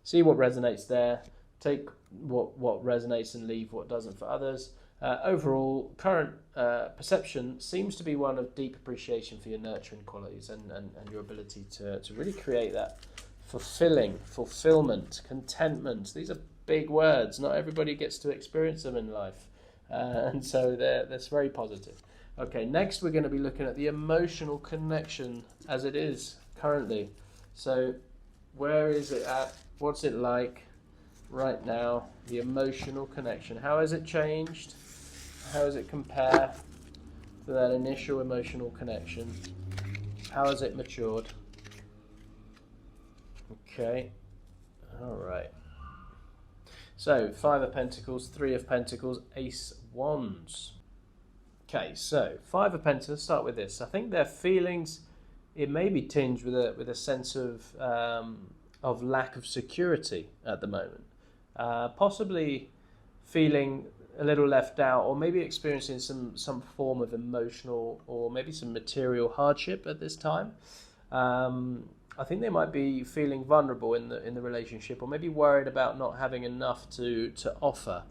see what resonates there, take what resonates and leave what doesn't for others. Overall, current perception seems to be one of deep appreciation for your nurturing qualities and your ability to really create that fulfillment, contentment. These are big words. Not everybody gets to experience them in life. And so that's very positive. Okay, next we're going to be looking at the emotional connection as it is currently. So where is it at What's it like right now? The emotional connection. How has it changed? How does it compare to that initial emotional connection? How has it matured? Okay. All right. So, Five of Pentacles, Three of Pentacles, Ace Wands. Okay, so Five of Pentacles. Let's start with this. I think their feelings, it may be tinged with a sense of lack of security at the moment. Possibly feeling a little left out, or maybe experiencing some form of emotional or maybe some material hardship at this time. I think they might be feeling vulnerable in the relationship, or maybe worried about not having enough to offer.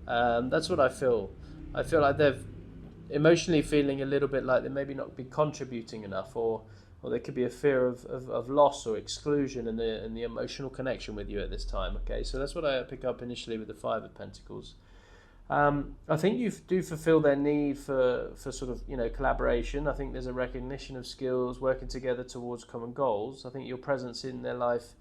That's what I feel. I feel like they're emotionally feeling a little bit like they maybe not be contributing enough, or there could be a fear of loss or exclusion in the emotional connection with you at this time. Okay, so that's what I pick up initially with the Five of Pentacles. I think you do fulfill their need for sort of, collaboration. I think there's a recognition of skills, working together towards common goals. I think your presence in their life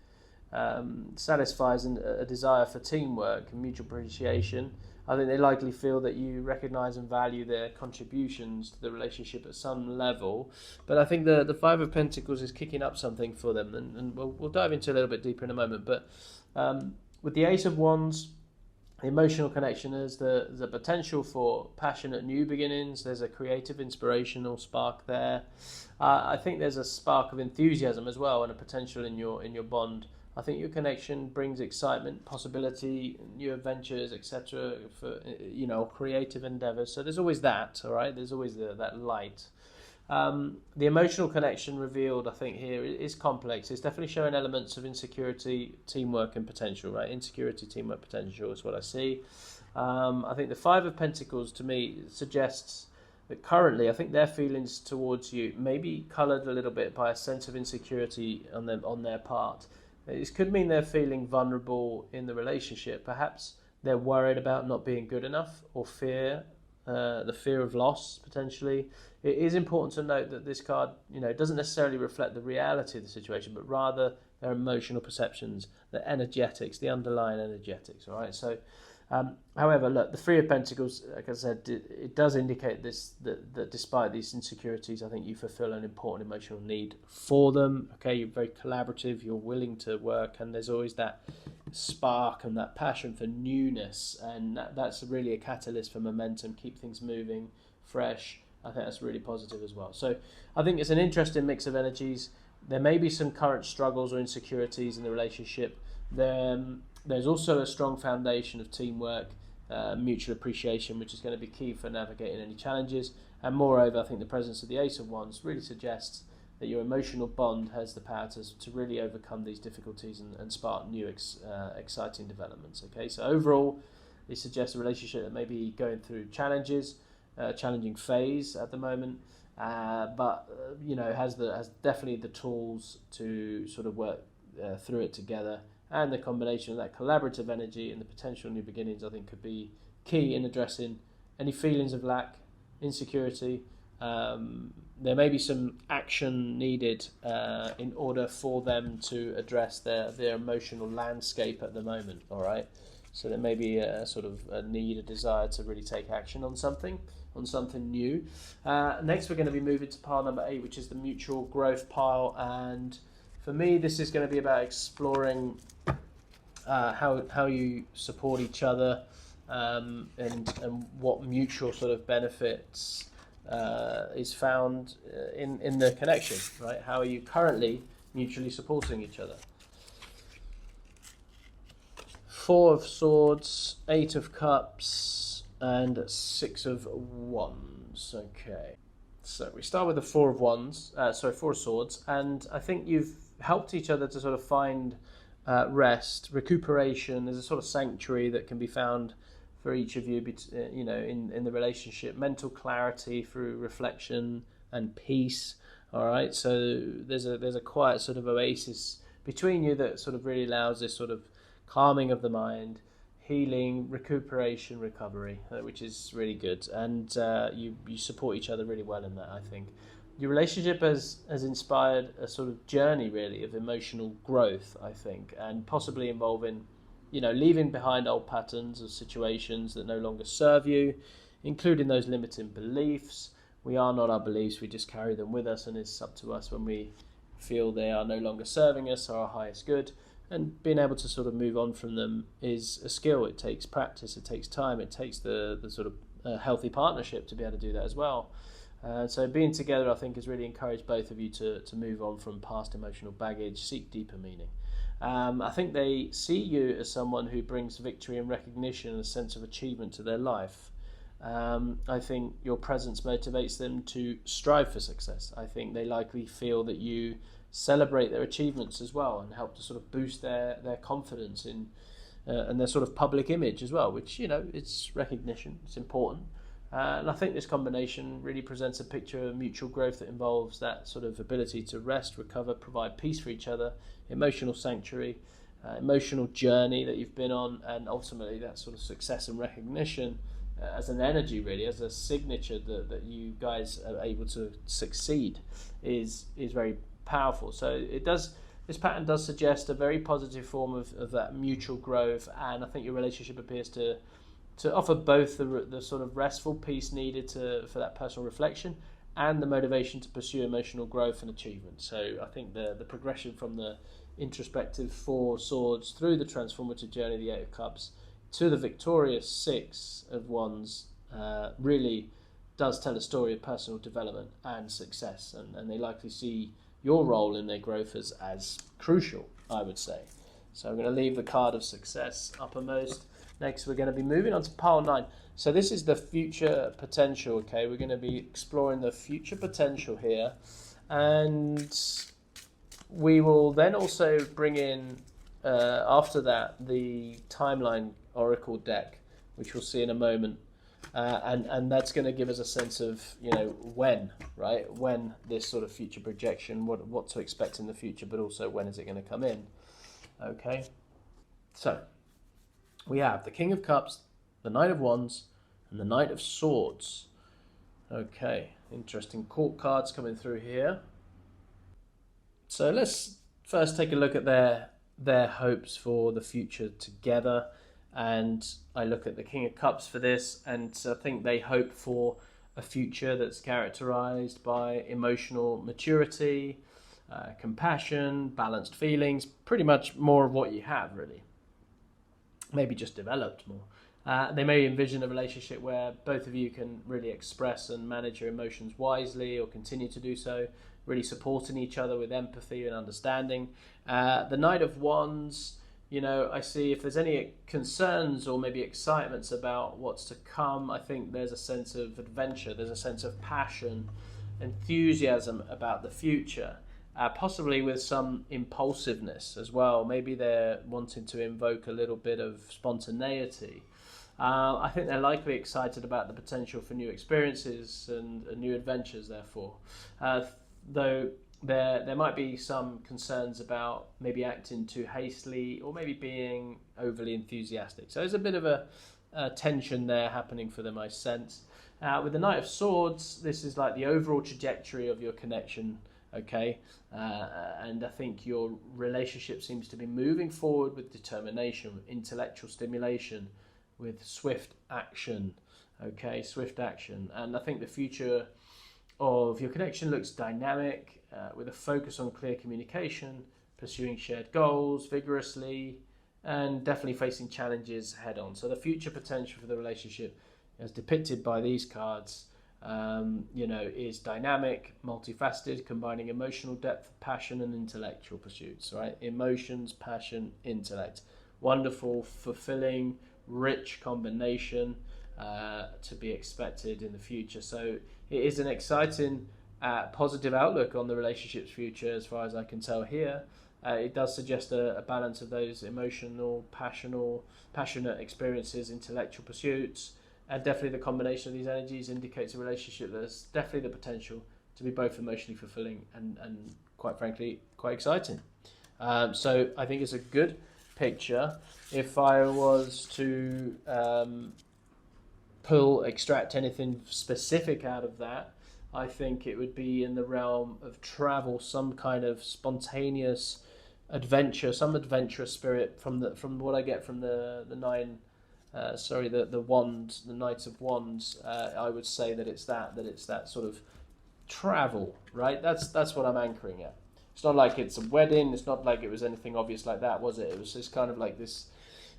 satisfies a desire for teamwork and mutual appreciation. I think they likely feel that you recognise and value their contributions to the relationship at some level. But I think the Five of Pentacles is kicking up something for them, and we'll dive into a little bit deeper in a moment. But with the Ace of Wands, the emotional connection is the potential for passionate new beginnings. There's a creative, inspirational spark there. I think there's a spark of enthusiasm as well, and a potential in your bond. I think your connection brings excitement, possibility, new adventures, etc. for creative endeavors. So there's always that. All right, there's always that light. The emotional connection revealed, I think, here is complex. It's definitely showing elements of insecurity, teamwork, and potential, right? Insecurity, teamwork, potential is what I see. I think the Five of Pentacles, to me, suggests that currently, I think their feelings towards you may be coloured a little bit by a sense of insecurity on their part. This could mean they're feeling vulnerable in the relationship. Perhaps they're worried about not being good enough, or the fear of loss, potentially. It is important to note that this card, doesn't necessarily reflect the reality of the situation, but rather their emotional perceptions, the energetics, the underlying energetics. All right. So, however, look, the Three of Pentacles, like I said, it does indicate that despite these insecurities, I think you fulfill an important emotional need for them. Okay, you're very collaborative, you're willing to work, and there's always that spark and that passion for newness, and that's really a catalyst for momentum, keep things moving, fresh. I think that's really positive as well. So I think it's an interesting mix of energies. There may be some current struggles or insecurities in the relationship. There's also a strong foundation of teamwork, mutual appreciation, which is going to be key for navigating any challenges. And moreover, I think the presence of the Ace of Wands really suggests that your emotional bond has the power to really overcome these difficulties and spark new exciting developments. Okay, so overall, it suggests a relationship that may be going through challenging phase at the moment, but has definitely the tools to sort of work through it together. And the combination of that collaborative energy and the potential new beginnings, I think, could be key in addressing any feelings of lack, insecurity. There may be some action needed in order for them to address their emotional landscape at the moment. All right, so there may be a sort of a need, a desire to really take action on something new. Next, we're going to be moving to pile number 8, which is the mutual growth pile. And for me, this is going to be about exploring how you support each other, and what mutual sort of benefits is found in the connection, right? How are you currently mutually supporting each other? Four of Swords, Eight of Cups, and Six of Wands. Okay, so we start with the Four of Swords, and I think you've helped each other to sort of find rest, recuperation. There's a sort of sanctuary that can be found for each of you, in the relationship, mental clarity through reflection and peace. All right, so there's a quiet sort of oasis between you that sort of really allows this sort of calming of the mind, healing, recuperation, recovery, which is really good. And you support each other really well in that, I think. your relationship has inspired a sort of journey really of emotional growth, I think, and possibly involving, leaving behind old patterns of situations that no longer serve you, including those limiting beliefs. We are not our beliefs, we just carry them with us, and it's up to us when we feel they are no longer serving us or our highest good. And being able to sort of move on from them is a skill. It takes practice, it takes time, it takes the sort of healthy partnership to be able to do that as well. So being together, I think, has really encouraged both of you to move on from past emotional baggage, seek deeper meaning. I think they see you as someone who brings victory and recognition and a sense of achievement to their life. I think your presence motivates them to strive for success. I think they likely feel that you celebrate their achievements as well and help to sort of boost their confidence in and their sort of public image as well, which, it's recognition, it's important. And I think this combination really presents a picture of mutual growth that involves that sort of ability to rest, recover, provide peace for each other, emotional sanctuary, emotional journey that you've been on, and ultimately that sort of success and recognition as an energy, really, as a signature that you guys are able to succeed is very powerful. So this pattern does suggest a very positive form of that mutual growth, and I think your relationship appears to offer both the sort of restful peace needed for that personal reflection and the motivation to pursue emotional growth and achievement. So I think the progression from the introspective Four of Swords through the transformative journey of the Eight of Cups to the victorious Six of Wands really does tell a story of personal development and success, and they likely see your role in their growth as crucial, I would say. So I'm going to leave the card of success uppermost. Next, we're going to be moving on to pile 9. So this is the future potential, okay? We're going to be exploring the future potential here. And we will then also bring in, after that, the timeline oracle deck, which we'll see in a moment. And that's going to give us a sense of, when, right? When this sort of future projection, what to expect in the future, but also when is it going to come in, okay? So we have the King of Cups, the Knight of Wands, and the Knight of Swords. Okay, interesting court cards coming through here. So let's first take a look at their hopes for the future together. And I look at the King of Cups for this, and I think they hope for a future that's characterized by emotional maturity, compassion, balanced feelings, pretty much more of what you have, really. Maybe just developed more. They may envision a relationship where both of you can really express and manage your emotions wisely, or continue to do so, really supporting each other with empathy and understanding. The Knight of Wands, I see if there's any concerns or maybe excitements about what's to come, I think there's a sense of adventure, there's a sense of passion, enthusiasm about the future, possibly with some impulsiveness as well. Maybe they're wanting to invoke a little bit of spontaneity. I think they're likely excited about the potential for new experiences and new adventures, therefore. Though there might be some concerns about maybe acting too hastily or maybe being overly enthusiastic. So there's a bit of a tension there happening for them, I sense. With the Knight of Swords, this is like the overall trajectory of your connection, okay? And I think your relationship seems to be moving forward with determination, with intellectual stimulation, with swift action, okay? Swift action. And I think the future of your connection looks dynamic, with a focus on clear communication, pursuing shared goals vigorously, and definitely facing challenges head on. So the future potential for the relationship, as depicted by these cards, is dynamic, multifaceted, combining emotional depth, passion, and intellectual pursuits, right? Emotions, passion, intellect. Wonderful, fulfilling, rich combination to be expected in the future. So it is an exciting, positive outlook on the relationship's future, as far as I can tell here. It does suggest a balance of those emotional, passionate experiences, intellectual pursuits, and definitely the combination of these energies indicates a relationship that's definitely the potential to be both emotionally fulfilling and quite frankly, quite exciting. So I think it's a good picture. If I was to extract anything specific out of that, I think it would be in the realm of travel, some kind of spontaneous adventure, some adventurous spirit from what I get from the nine. The wands, the Knights of Wands. I would say that it's that sort of travel, right? That's what I'm anchoring at. It's not like it's a wedding. It's not like it was anything obvious like that, was it? It was just kind of like this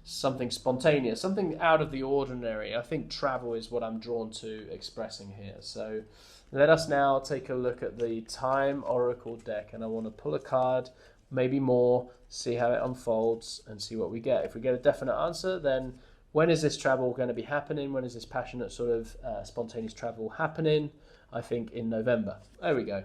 something spontaneous, something out of the ordinary. I think travel is what I'm drawn to expressing here. So let us now take a look at the Time Oracle deck, and I want to pull a card, maybe more, see how it unfolds, and see what we get. If we get a definite answer, then when is this travel going to be happening? When is this passionate sort of spontaneous travel happening? I think in November. There we go.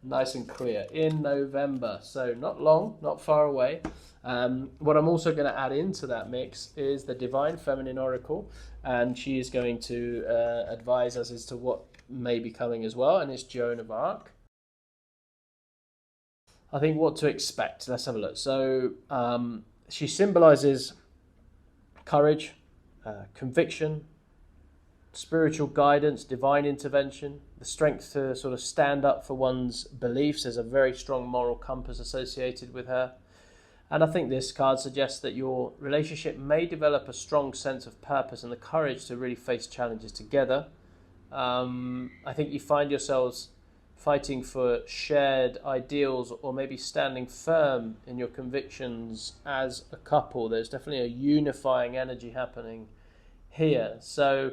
Nice and clear. In November. So not long, not far away. What I'm also going to add into that mix is the Divine Feminine Oracle. And she is going to advise us as to what may be coming as well. And it's Joan of Arc. I think what to expect. Let's have a look. So she symbolizes courage, conviction, spiritual guidance, divine intervention, the strength to sort of stand up for one's beliefs. There's a very strong moral compass associated with her. And I think this card suggests that your relationship may develop a strong sense of purpose and the courage to really face challenges together. I think you find yourselves fighting for shared ideals, or maybe standing firm in your convictions as a couple. There's definitely a unifying energy happening here. So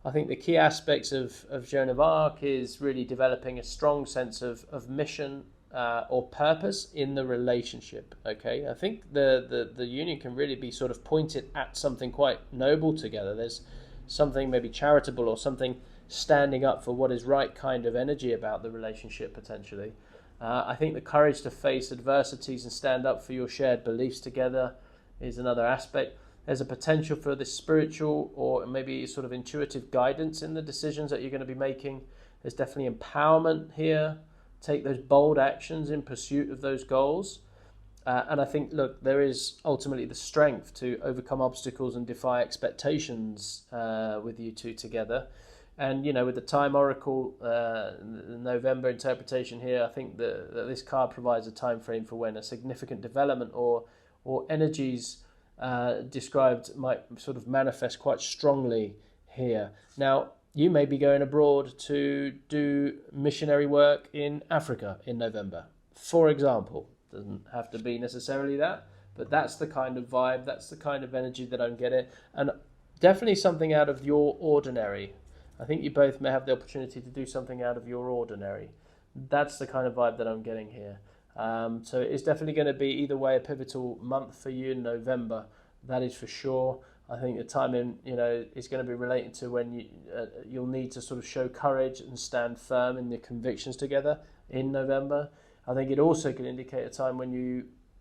I think the key aspects of Joan of Arc is really developing a strong sense of mission or purpose in the relationship. Okay, I think the union can really be sort of pointed at something quite noble together. There's something maybe charitable or something standing up for what is right kind of energy about the relationship potentially. I think the courage to face adversities and stand up for your shared beliefs together is another aspect. There's a potential for this spiritual or maybe sort of intuitive guidance in the decisions that you're going to be making. There's definitely empowerment here. Take those bold actions in pursuit of those goals. And I think, look, there is ultimately the strength to overcome obstacles and defy expectations with you two together. And, you know, with the Time Oracle, the November interpretation here, I think that this card provides a time frame for when a significant development or energies described might sort of manifest quite strongly here. Now, you may be going abroad to do missionary work in Africa in November, for example. Doesn't have to be necessarily that, but that's the kind of vibe, that's the kind of energy that I'm getting. And definitely something out of your ordinary. I think you both may have the opportunity to do something out of your ordinary. That's the kind of vibe that I'm getting here. So it's definitely going to be either way a pivotal month for you in November. That is for sure. I think the timing, you know, is going to be related to when you'll need to sort of show courage and stand firm in your convictions together in November. I think it also can indicate a time when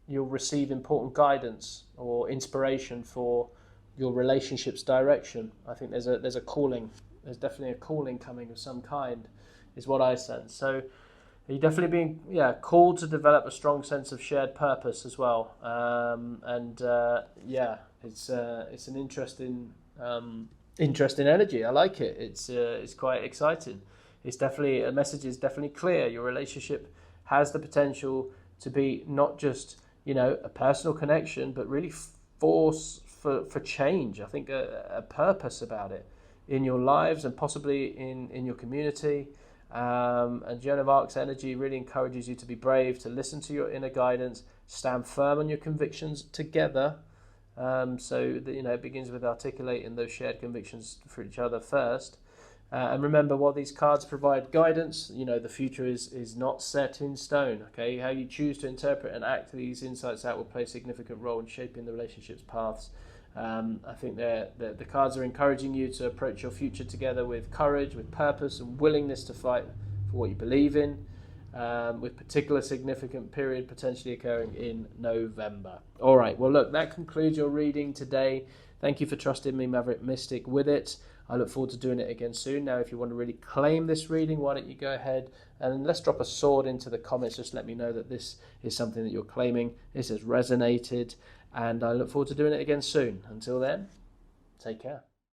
you'll receive important guidance or inspiration for your relationship's direction. I think there's a calling. There's definitely a calling coming of some kind, is what I sense. So you're definitely being called to develop a strong sense of shared purpose as well. It's an interesting energy. I like it. It's quite exciting. It's definitely, a message is definitely clear. Your relationship has the potential to be not just, you know, a personal connection, but really force for change. I think a purpose about it in your lives and possibly in your community. And Joan of Arc's energy really encourages you to be brave, to listen to your inner guidance, stand firm on your convictions together. So that, you know, it begins with articulating those shared convictions for each other first. And remember, while these cards provide guidance, you know, the future is not set in stone. Okay, how you choose to interpret and act these insights out will play a significant role in shaping the relationship's paths. I think the cards are encouraging you to approach your future together with courage, with purpose, and willingness to fight for what you believe in, with particular significant period potentially occurring in November. All right, well, look, that concludes your reading today. Thank you for trusting me, Maverick Mystic, with it. I look forward to doing it again soon. Now, if you want to really claim this reading, why don't you go ahead and let's drop a sword into the comments. Just let me know that this is something that you're claiming. This has resonated. And I look forward to doing it again soon. Until then, take care.